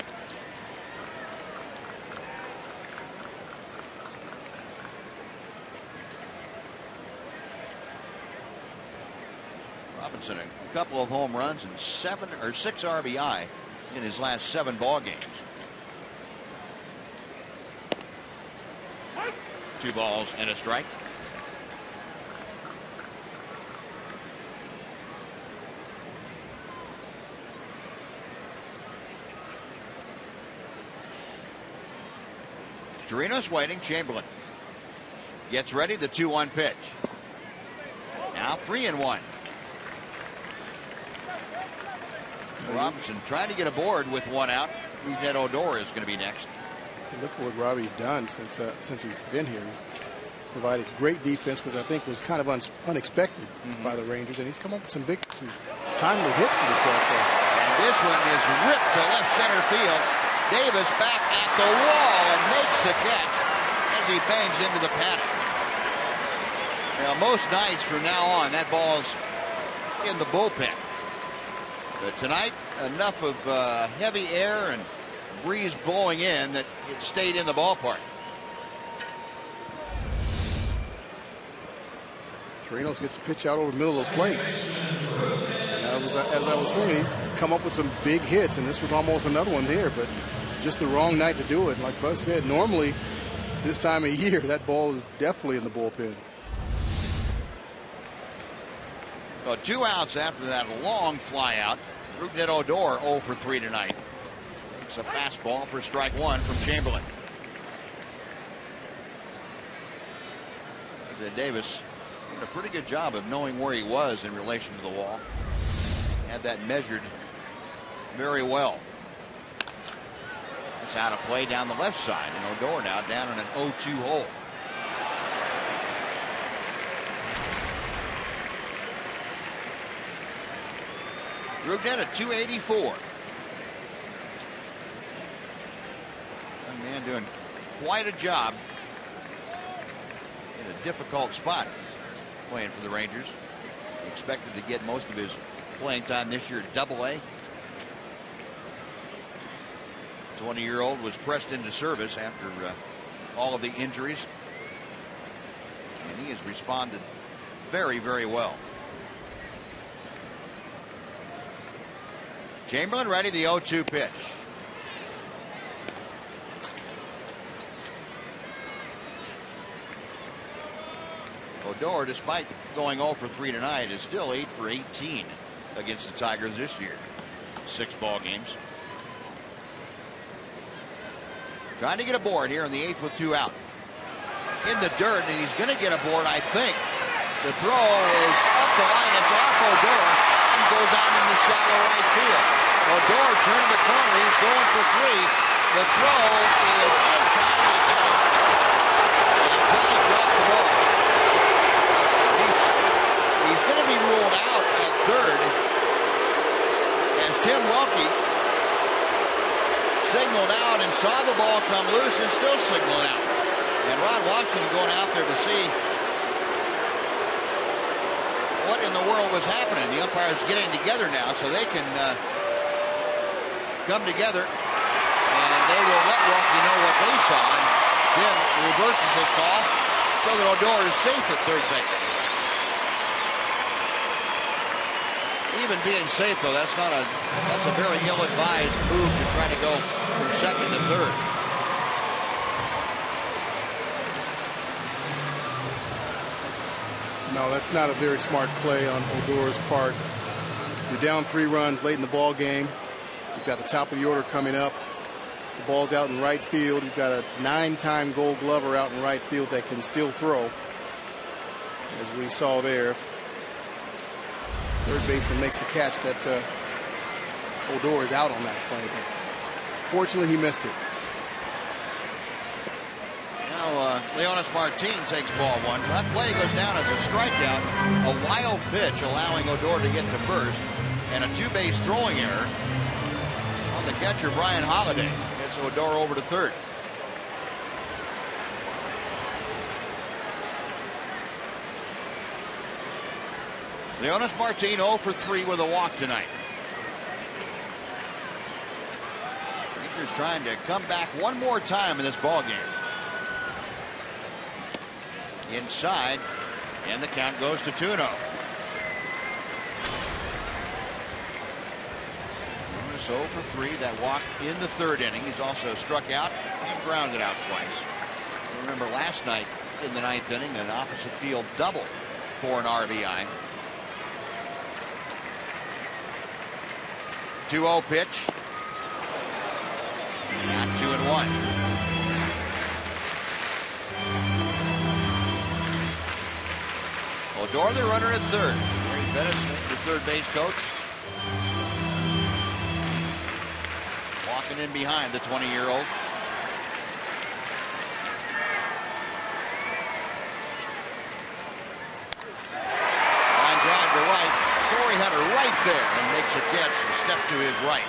Robinson, a couple of home runs and 6 RBI in his last 7 ball games. 2 balls and a strike. Chirinos waiting. Chamberlain gets ready. The 2-1 pitch. Now 3-1. Robinson trying to get aboard with 1 out. Rougned Odor is going to be next. Look at what Robbie's done since he's been here. He's provided great defense, which I think was kind of unexpected by the Rangers, and he's come up with some timely hits for this ball club. And this one is ripped to left center field. Davis back at the wall and makes the catch as he bangs into the paddock. Now, most nights from now on, that ball's in the bullpen. But tonight, enough of heavy air and breeze blowing in that it stayed in the ballpark. Chirinos gets a pitch out over the middle of the plate. And as I was saying, he's come up with some big hits, and this was almost another one here, but just the wrong night to do it. Like Buzz said, normally this time of year, that ball is definitely in the bullpen. Well, 2 outs after that long fly out. Rougned Odor 0 for 3 tonight. It's a fastball for strike 1 from Chamberlain. Davis did a pretty good job of knowing where he was in relation to the wall. Had that measured very well. It's out of play down the left side, and Odor now down in an 0-2 hole. Rougned at 284. Young man doing quite a job in a difficult spot playing for the Rangers. He expected to get most of his playing time this year at Double-A. 20-year-old was pressed into service after all of the injuries, and he has responded very, very well. Chamberlain ready, the 0-2 pitch. Odor, despite going 0 for 3 tonight, is still 8 for 18 against the Tigers this year. 6 ball games. Trying to get aboard here in the 8th with 2 out. In the dirt, and he's going to get aboard, I think. The throw is up the line. It's off Odor and goes out into shallow right field. Odor turning the corner. He's going for 3. The throw is in time. They got it. And Kelly dropped the ball. He's going to be ruled out at third as Tim Wilkie signaled out and saw the ball come loose and still signaled out. And Ron Washington going out there to see what in the world was happening. The umpires getting together now so they can come together and they will let Wilkie know what they saw. And Tim reverses his call so that Odor is safe at third base. Even being safe, though, that's a very ill-advised move to try to go from second to third. No, that's not a very smart play on Odor's part. You're down 3 runs late in the ball game. You've got the top of the order coming up. The ball's out in right field. You've got a 9-time Gold Glover out in right field that can still throw, as we saw there. If third baseman makes the catch, that Odor is out on that play. But fortunately, he missed it. Now, Leonis Martin takes ball 1. That play goes down as a strikeout. A wild pitch allowing Odor to get to first. And a 2-base throwing error on the catcher, Brian Holiday. Gets Odor over to third. Leonis Martin 0 for 3 with a walk tonight. Rangers trying to come back one more time in this ball game. Inside, and the count goes to 2-0. Leonis 0 for 3. That walk in the 3rd inning. He's also struck out and grounded out twice. Remember last night in the 9th inning, an opposite field double for an RBI. 2-0 pitch. Not 2-1. Odor, the runner at third. Gary Bettis, the third base coach. Walking in behind the 20-year-old. Line drive to right. Corey Hunter right there and makes a catch and step to his right.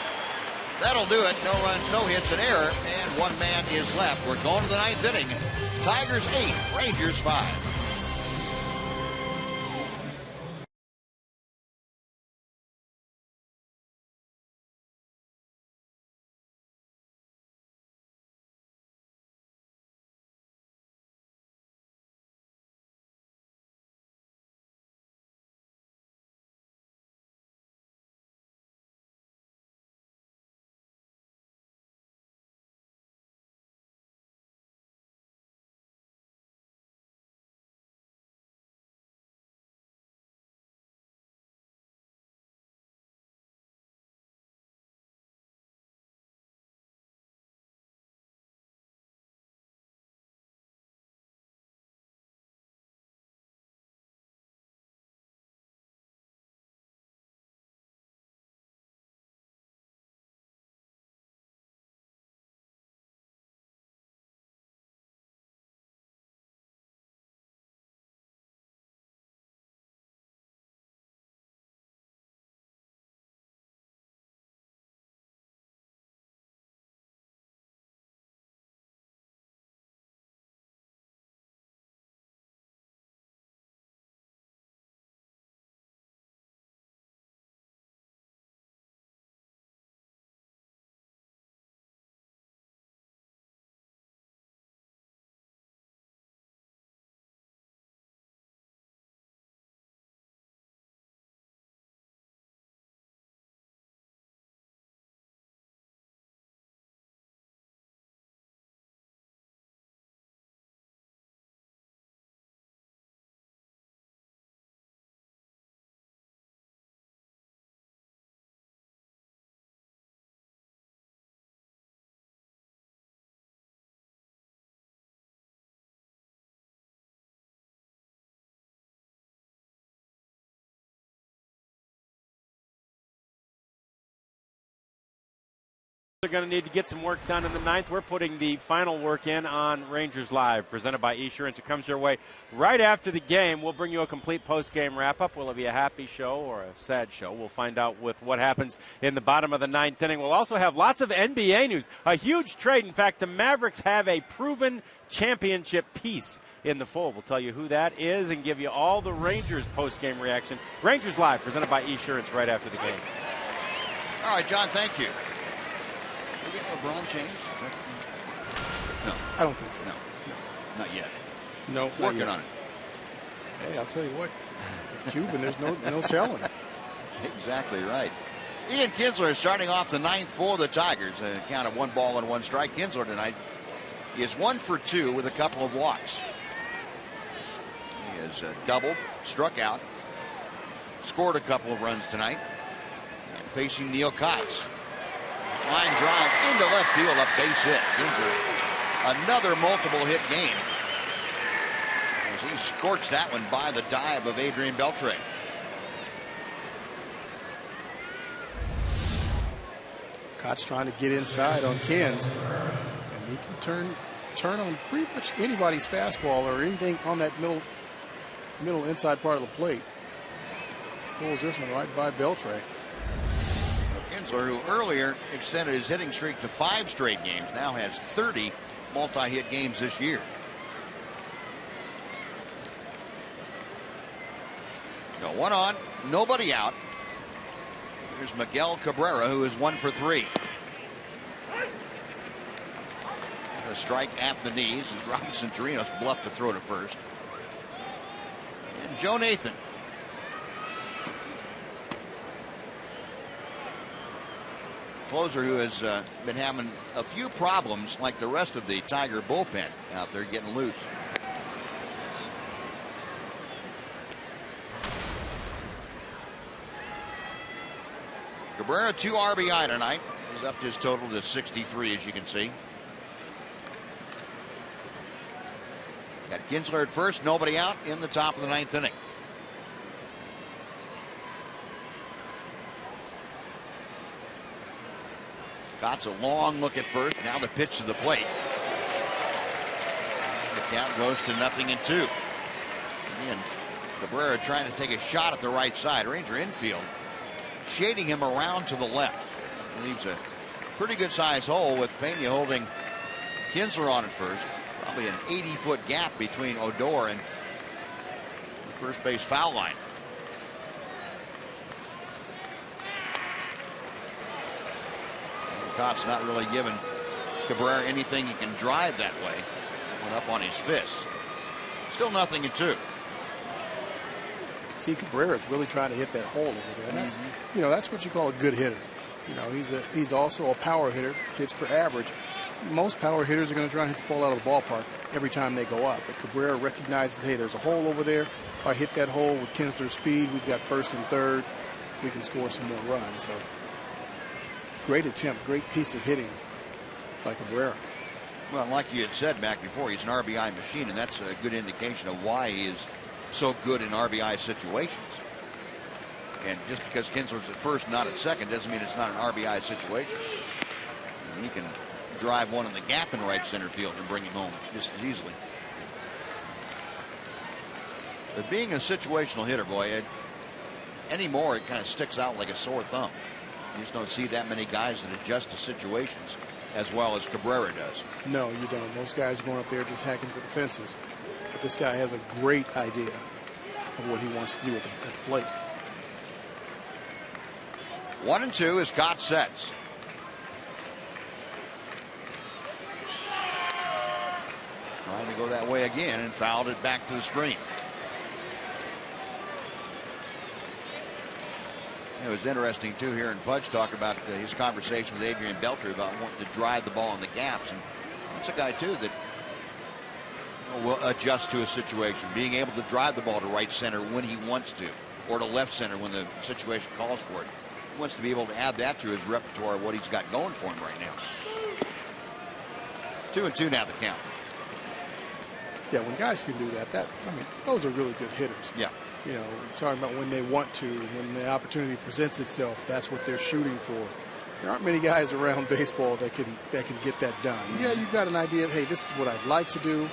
That'll do it. No runs, no hits, an error, and 1 man is left. We're going to the 9th inning. Tigers 8, Rangers 5. They're going to need to get some work done in the 9th. We're putting the final work in on Rangers Live, presented by Esurance. It comes your way right after the game. We'll bring you a complete post-game wrap-up. Will it be a happy show or a sad show? We'll find out with what happens in the bottom of the 9th inning. We'll also have lots of NBA news, a huge trade. In fact, the Mavericks have a proven championship piece in the fold. We'll tell you who that is and give you all the Rangers post-game reaction. Rangers Live, presented by Esurance, right after the game. All right, John, thank you. Did we get LeBron James? No. I don't think so. No. Not yet. No. Working on it. Hey, I'll tell you what. Cuban, there's no telling. Exactly right. Ian Kinsler is starting off the 9th for the Tigers. A count of 1 ball and 1 strike. Kinsler tonight is 1 for 2 with a couple of walks. He has doubled, struck out, scored a couple of runs tonight. And facing Neil Kotz. Line drive into left field, a base hit. Ginsler, another multiple hit game. As he scorched that one by the dive of Adrian Beltre. Cott's trying to get inside on Kins, and he can turn on pretty much anybody's fastball or anything on that middle inside part of the plate. Pulls this one right by Beltre. Kinsler, who earlier extended his hitting streak to 5 straight games, now has 30 multi-hit games this year. So 1 on, nobody out. Here's Miguel Cabrera, who is 1 for 3. A strike at the knees as Rocky Centurinos bluffed to throw to first. And Joe Nathan. Closer who has been having a few problems like the rest of the Tiger bullpen out there getting loose. Cabrera 2 RBI tonight. He's upped his total to 63, as you can see. Got Kinsler at first, nobody out in the top of the 9th inning. Cott's a long look at first. Now the pitch to the plate. The count goes to 0-2. Again, Cabrera trying to take a shot at the right side. Ranger infield shading him around to the left. Leaves a pretty good size hole with Pena holding Kinsler on at first. Probably an 80-foot gap between Odor and the first base foul line. Cott's not really giving Cabrera anything he can drive that way. Went up on his fist. Still 0-2. See, Cabrera's really trying to hit that hole over there. And that's, you know, that's what you call a good hitter. You know, he's also a power hitter, hits for average. Most power hitters are going to try and hit the ball out of the ballpark every time they go up. But Cabrera recognizes, hey, there's a hole over there. If I hit that hole with Kinsler's speed, we've got first and third. We can score some more runs. So great attempt, great piece of hitting by Cabrera. Well, like you had said back before, he's an RBI machine, and that's a good indication of why he is so good in RBI situations. And just because Kinsler's at first, not at second, doesn't mean it's not an RBI situation. And he can drive one in the gap in right center field and bring him home just as easily. But being a situational hitter, boy, anymore it kind of sticks out like a sore thumb. You just don't see that many guys that adjust to situations as well as Cabrera does. No, you don't. Most guys are going up there just hacking for the fences. But this guy has a great idea of what he wants to do at the plate. 1-2 as Cott sets. Trying to go that way again and fouled it back to the screen. It was interesting too hearing Pudge talk about his conversation with Adrian Beltre about wanting to drive the ball in the gaps, and it's a guy too that will adjust to a situation, being able to drive the ball to right center when he wants to, or to left center when the situation calls for it. He wants to be able to add that to his repertoire of what he's got going for him right now. 2-2 now the count. Yeah, when guys can do that, I mean, those are really good hitters. Yeah. You know, we're talking about when they want to, when the opportunity presents itself, that's what they're shooting for. There aren't many guys around baseball that can get that done. Yeah, you've got an idea of, hey, this is what I'd like to do,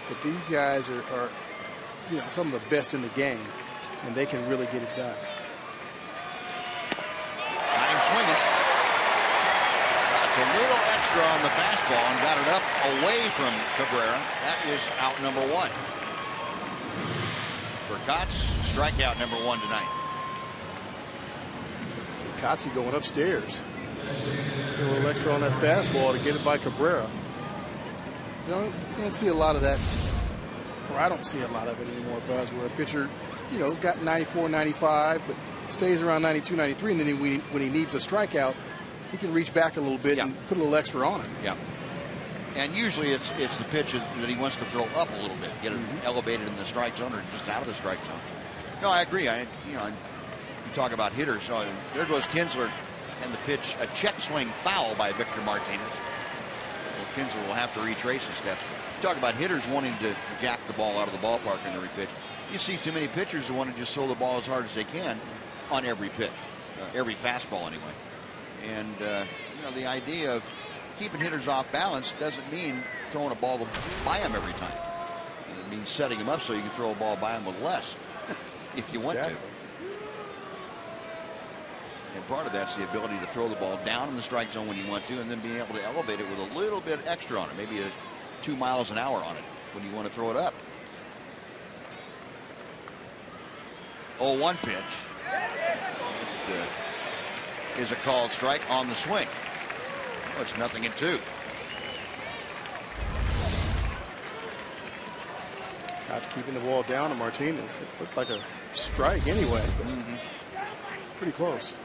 but these guys are you know, some of the best in the game, and they can really get it done. Got him swinging. That's a little extra on the fastball and got it up away from Cabrera. That is out number 1. For Kotz, strikeout number 1 tonight. See Kotze going upstairs. A little extra on that fastball to get it by Cabrera. You don't see a lot of that, or I don't see a lot of it anymore, Buzz, where a pitcher, you know, got 94, 95, but stays around 92, 93, and then when he needs a strikeout, he can reach back a little bit and put a little extra on it. Yeah. And usually it's the pitch that he wants to throw up a little bit, get it elevated in the strike zone or just out of the strike zone. No, I agree. You talk about hitters. So there goes Kinsler, and the pitch, a check swing foul by Victor Martinez. So Kinsler will have to retrace his steps. You talk about hitters wanting to jack the ball out of the ballpark in every pitch. You see too many pitchers who want to just throw the ball as hard as they can on every pitch, every fastball anyway. And the idea of keeping hitters off balance doesn't mean throwing a ball by them every time. It means setting them up so you can throw a ball by them with less if you want to. And part of that's the ability to throw the ball down in the strike zone when you want to, and then being able to elevate it with a little bit extra on it, maybe 2 miles an hour on it when you want to throw it up. 0-1 pitch. It is a called strike on the swing. Oh, it's 0-2. Cops keeping the ball down to Martinez. It looked like a strike anyway, but pretty close.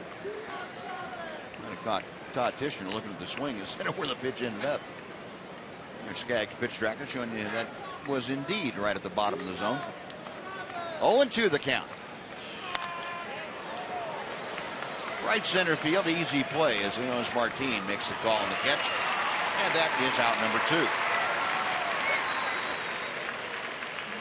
I caught Todd Tishner looking at the swing instead of where the pitch ended up. There's Skaggs pitch tracker showing you that was indeed right at the bottom of the zone. 0-2 the count. Right center field, easy play as Leonis Martin makes the call on the catch. And that is out number 2.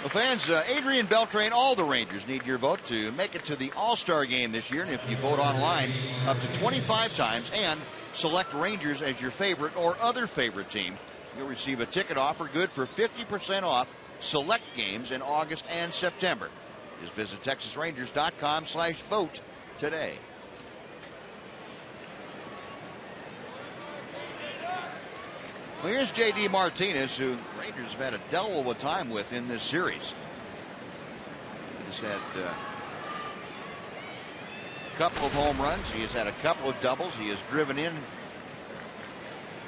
Well, fans, Adrian Beltran, all the Rangers need your vote to make it to the All-Star game this year. And if you vote online up to 25 times and select Rangers as your favorite or other favorite team, you'll receive a ticket offer good for 50% off select games in August and September. Just visit TexasRangers.com/vote today. Well, here's J.D. Martinez, who Rangers have had a devil of a time with in this series. He's had a couple of home runs. He has had a couple of doubles. He has driven in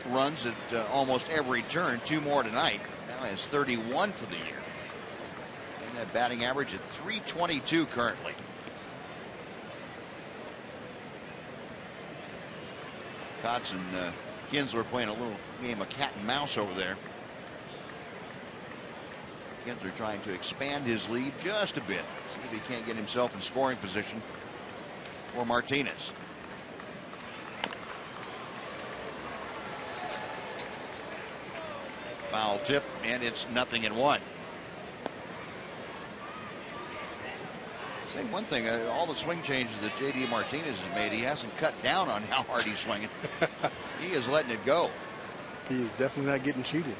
runs at almost every turn. 2 more tonight. Now he has 31 for the year. And that batting average at .322 currently. Kotz and Kinsler playing a little game of cat and mouse over there. Kinsler trying to expand his lead just a bit. See if he can't get himself in scoring position for Martinez. Foul tip, and it's 0-1. Say one thing, all the swing changes that J.D. Martinez has made, he hasn't cut down on how hard he's swinging. He is letting it go. He is definitely not getting cheated.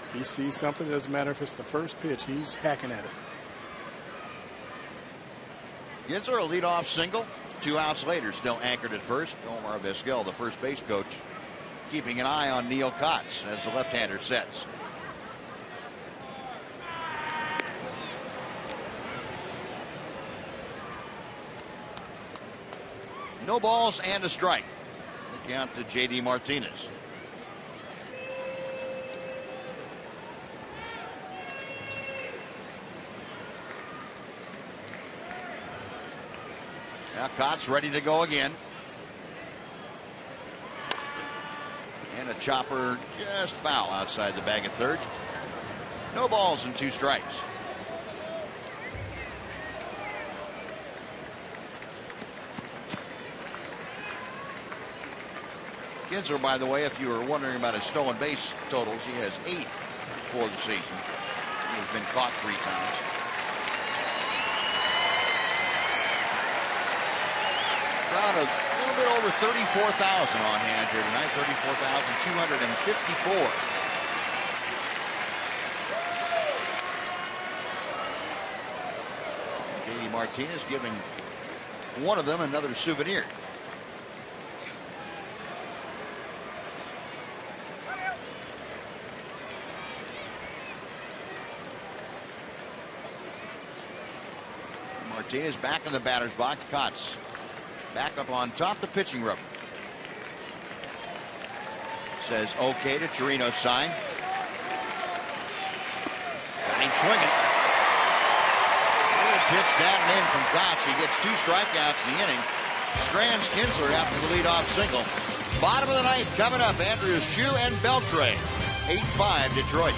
If he sees something, it doesn't matter if it's the first pitch, he's hacking at it. Kinsler, a leadoff single. 2 outs later, still anchored at first. Omar Vizquel, the first base coach, keeping an eye on Neil Kotz as the left-hander sets. No balls and a strike. The count to J.D. Martinez. Now Kotz ready to go again. And a chopper just foul outside the bag at third. No balls and 2 strikes. Kinsler, by the way, if you were wondering about his stolen base totals, he has 8 for the season. He has been caught 3 times. Crowd a little bit over 34,000 on hand here tonight, 34,254. J.D. Martinez giving one of them another souvenir. Martinez back in the batter's box. Kotz back up on top, the pitching rubber. Says okay to Chirino's sign. Got him swinging. Good pitch down and in from Kotz. He gets 2 strikeouts in the inning. Strands Kinsler after the leadoff single. Bottom of the ninth coming up. Andrews, Chu, and Beltre. 8-5 Detroit.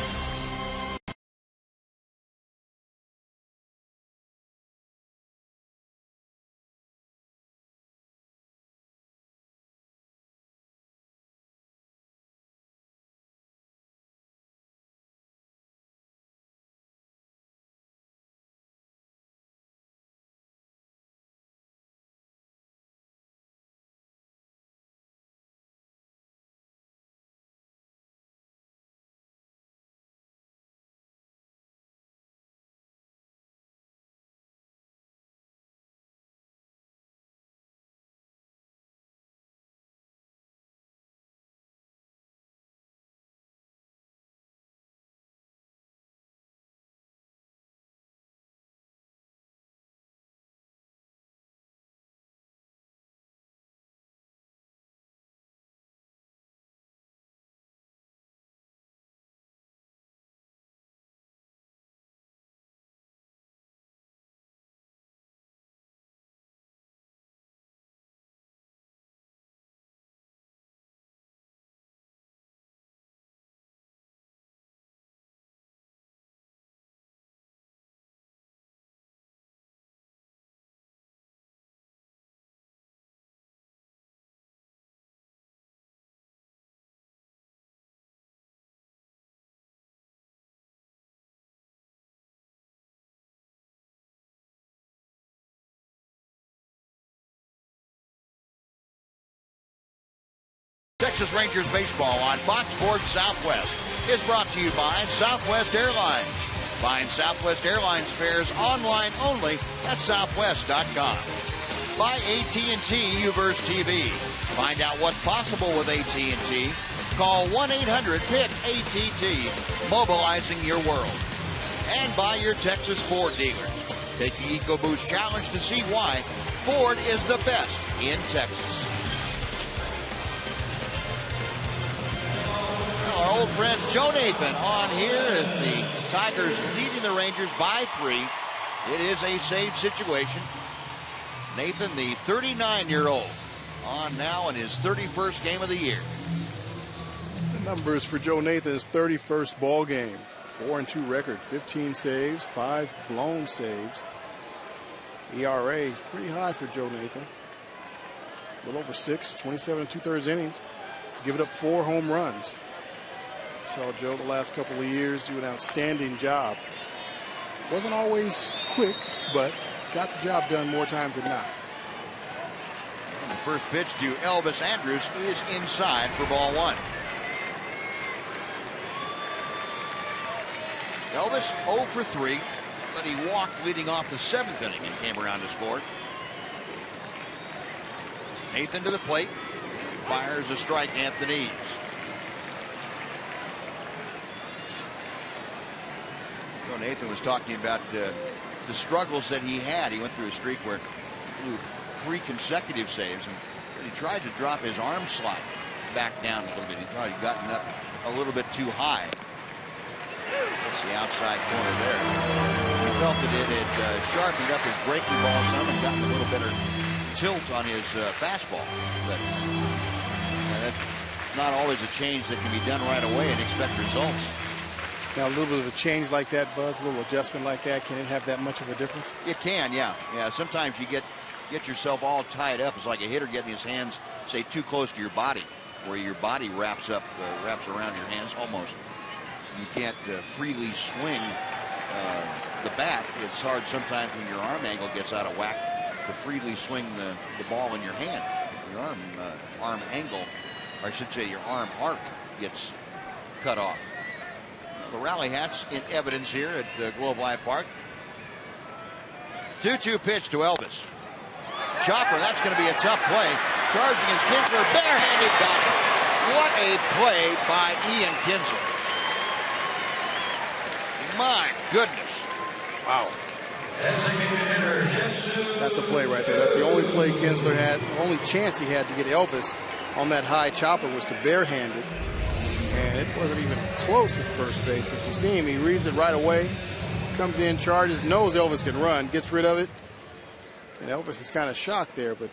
Texas Rangers baseball on Fox Sports Southwest is brought to you by Southwest Airlines. Find Southwest Airlines fares online only at southwest.com. By AT&T Uverse TV. Find out what's possible with AT&T. Call 1-800-PIC-ATT, mobilizing your world. And by your Texas Ford dealers. Take the EcoBoost Challenge to see why Ford is the best in Texas. Our old friend Joe Nathan on here as the Tigers leading the Rangers by 3. It is a save situation. Nathan, the 39-year-old, on now in his 31st game of the year. The numbers for Joe Nathan's 31st ball game. 4-2 record, 15 saves, 5 blown saves. ERA is pretty high for Joe Nathan. A little over 6, 27 2/3 innings. He's given up 4 home runs. Saw Joe the last couple of years do an outstanding job. Wasn't always quick, but got the job done more times than not. And the first pitch to Elvis Andrus is inside for ball 1. Elvis 0 for 3, but he walked leading off the 7th inning and came around to score. Nathan to the plate. And fires a strike at the knees. Nathan was talking about the struggles that he had. He went through a streak where he 3 consecutive saves, and he tried to drop his arm slot back down a little bit. He thought he'd gotten up a little bit too high. That's the outside corner there. He felt that it had sharpened up his breaking ball some and gotten a little better tilt on his fastball. But that's not always a change that can be done right away and expect results. Now, a little bit of a change like that, Buzz, a little adjustment like that, can it have that much of a difference? It can, yeah. Yeah, sometimes you get yourself all tied up. It's like a hitter getting his hands, say, too close to your body, where your body wraps around your hands almost. You can't freely swing the bat. It's hard sometimes when your arm angle gets out of whack to freely swing the ball in your hand. Your arm angle, or I should say your arm arc, gets cut off. The rally hats in evidence here at Globe Life Park. 2-2 pitch to Elvis. Chopper, that's going to be a tough play. Charging his Kinsler, barehanded, got it. What a play by Ian Kinsler. My goodness. Wow. That's a play right there. That's the only play Kinsler had. The only chance he had to get Elvis on that high chopper was to barehand it. And it wasn't even close at first base, but you see him, he reads it right away, comes in, charges, knows Elvis can run, gets rid of it. And Elvis is kind of shocked there, but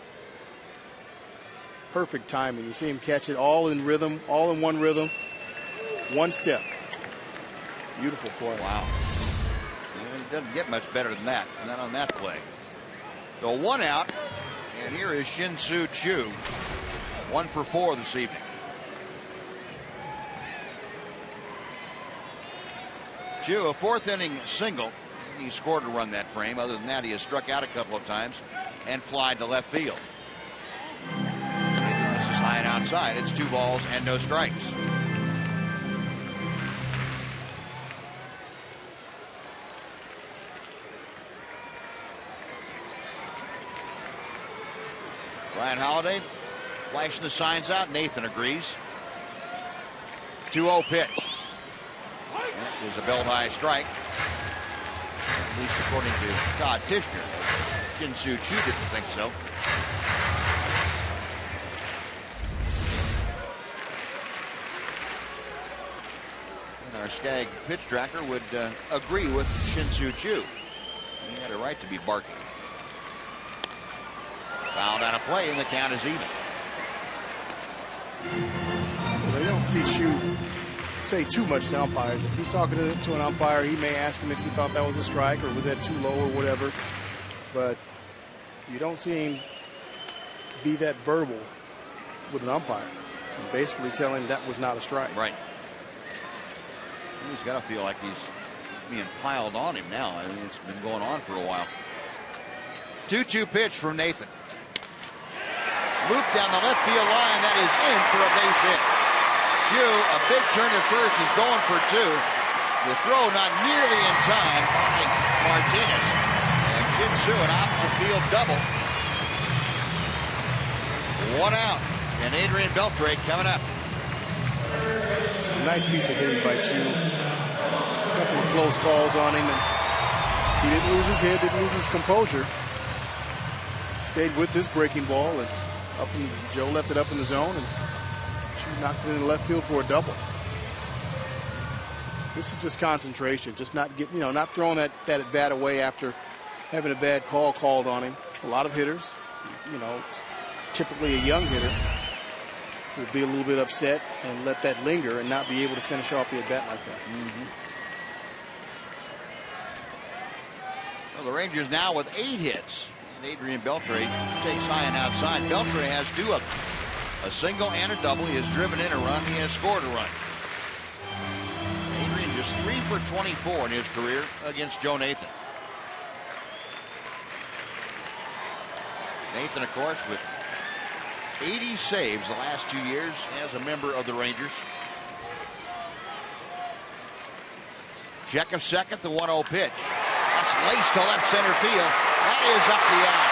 perfect timing. You see him catch it all in rhythm, all in one rhythm, one step. Beautiful play. Wow. Yeah, it doesn't get much better than that, not on that play. So 1 out, and here is Shin-Soo Choo, 1 for 4 this evening. Choo, a 4th inning single. He scored a run that frame. Other than that, he has struck out a couple of times and flied to left field. This is high and outside. It's 2 balls and no strikes. Ryan Holiday flashing the signs out. Nathan agrees. 2-0 pitch. That is a belt high strike. At least according to Todd Tishner. Shin-Soo Choo didn't think so. And our Skag pitch tracker would agree with Shin-Soo Choo. He had a right to be barking. Fouled out of play, and the count is even. They don't see Choo say too much to umpires. If he's talking to an umpire, he may ask him if he thought that was a strike or was that too low or whatever. But you don't see him be that verbal with an umpire. And basically tell him that was not a strike. Right. He's got to feel like he's being piled on him now. I mean, it's been going on for a while. 2-2 pitch from Nathan. Loop down the left field line. That is in for a base hit. Choo, a big turn at first, is going for 2. The throw not nearly in time by Martinez. And Shin-Soo, an opposite field double. 1 out. And Adrian Beltre coming up. Nice piece of hitting by Choo. A couple of close calls on him, and he didn't lose his head, didn't lose his composure. Stayed with this breaking ball, and Joe left it up in the zone, and Choo knocked it in the left field for a double. This is just concentration, just not not throwing that at bat away after having a bad call called on him. A lot of hitters, typically a young hitter, would be a little bit upset and let that linger and not be able to finish off the at bat like that. Well, the Rangers now with 8 hits. And Adrian Beltre takes high and outside. Beltre has 2 of them. A single and a double. He has driven in a run. He has scored a run. Adrian just 3 for 24 in his career against Joe Nathan. Nathan, of course, with 80 saves the last 2 years as a member of the Rangers. Check of second, the 1-0 pitch. That's laced to left center field. That is up the alley.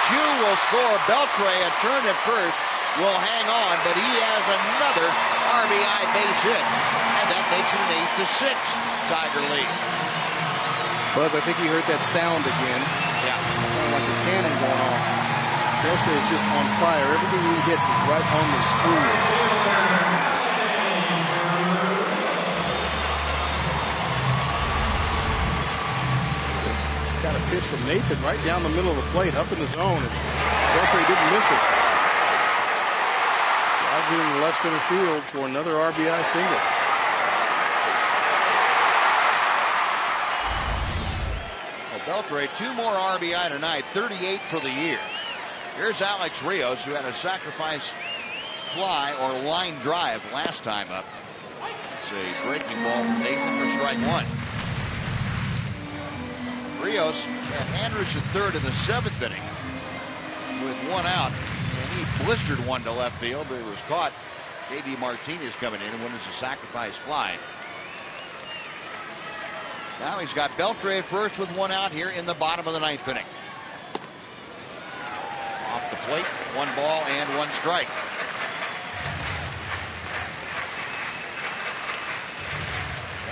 Choo will score. Beltre, a turn at first, will hang on, but he has another RBI base hit. And that makes it an 8-6 Tiger lead. Buzz, I think he heard that sound again. Yeah. Sounded like a cannon going off. Beltre is just on fire. Everything he hits is right on the screws. Got a pitch from Nathan right down the middle of the plate, up in the zone. And Beltre didn't miss it. Drives it in the left center field for another RBI single. Well, Beltre, 2 more RBI tonight, 38 for the year. Here's Alex Rios, who had a sacrifice fly or line drive last time up. It's a breaking ball from Nathan for strike 1. Rios had Andrus at third in the 7th inning with 1 out, and he blistered one to left field, but it was caught. J.D. Martinez coming in and wins a sacrifice fly. Now he's got Beltre at first with 1 out here in the bottom of the 9th inning. Off the plate, 1 ball and 1 strike.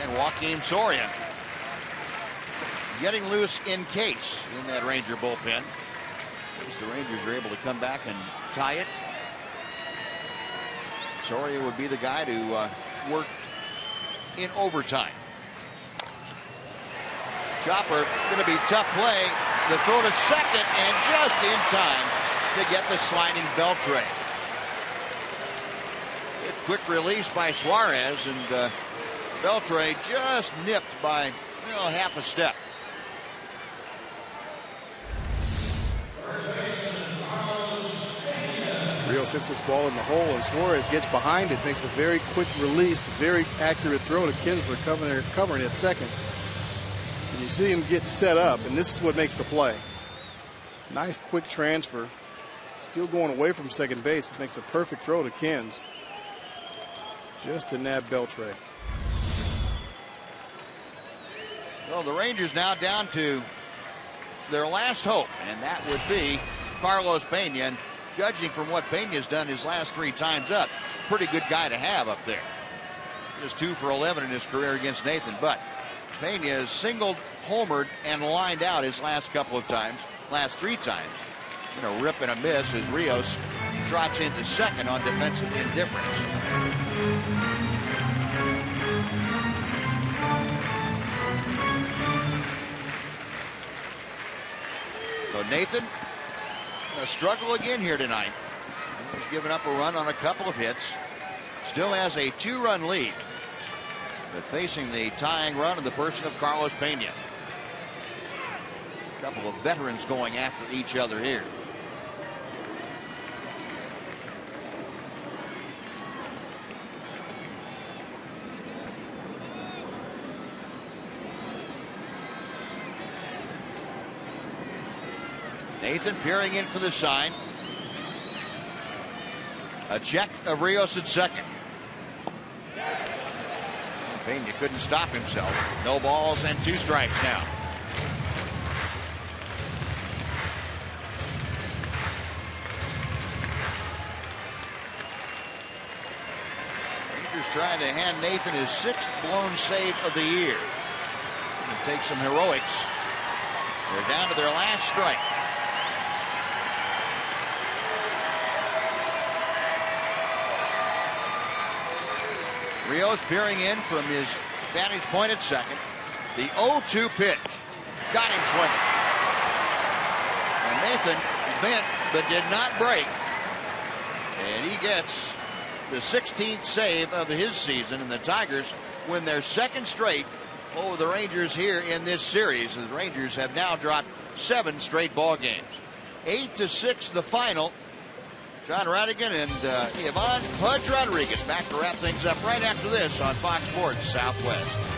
And Joakim Soria getting loose in case in that Ranger bullpen. The Rangers are able to come back and tie it. Soria would be the guy to work in overtime. Chopper going to be tough play. The throw to second, and just in time to get the sliding Beltre. Quick release by Suarez, and Beltre just nipped by half a step. Rios hits this ball in the hole, and Suarez gets behind it, makes a very quick release, very accurate throw to Kinsler covering at second. And you see him get set up, and this is what makes the play. Nice quick transfer. Still going away from second base, but makes a perfect throw to Kins. Just to nab Beltre. Well, the Rangers now down to their last hope, and that would be Carlos Pena. And judging from what Pena's done his last 3 times up, pretty good guy to have up there. Just 2 for 11 in his career against Nathan. But Pena has singled, homered, and lined out his last couple of times, last 3 times. A rip and a miss as Rios trots into second on defensive indifference. So Nathan, a struggle again here tonight. He's given up a run on a couple of hits. Still has a 2-run lead, but facing the tying run in the person of Carlos Pena. A couple of veterans going after each other here. Nathan peering in for the sign. A check of Rios at second. Pena couldn't stop himself. No balls and 2 strikes now. Rangers trying to hand Nathan his 6th blown save of the year. It takes some heroics. They're down to their last strike. Rios peering in from his vantage point at second. The 0-2 pitch. Got him swinging. And Nathan bent but did not break. And he gets the 16th save of his season. And the Tigers win their 2nd straight over the Rangers here in this series. The Rangers have now dropped 7 straight ball games. 8-6 the final. John Radigan and Ivan Pudge Rodriguez back to wrap things up right after this on Fox Sports Southwest.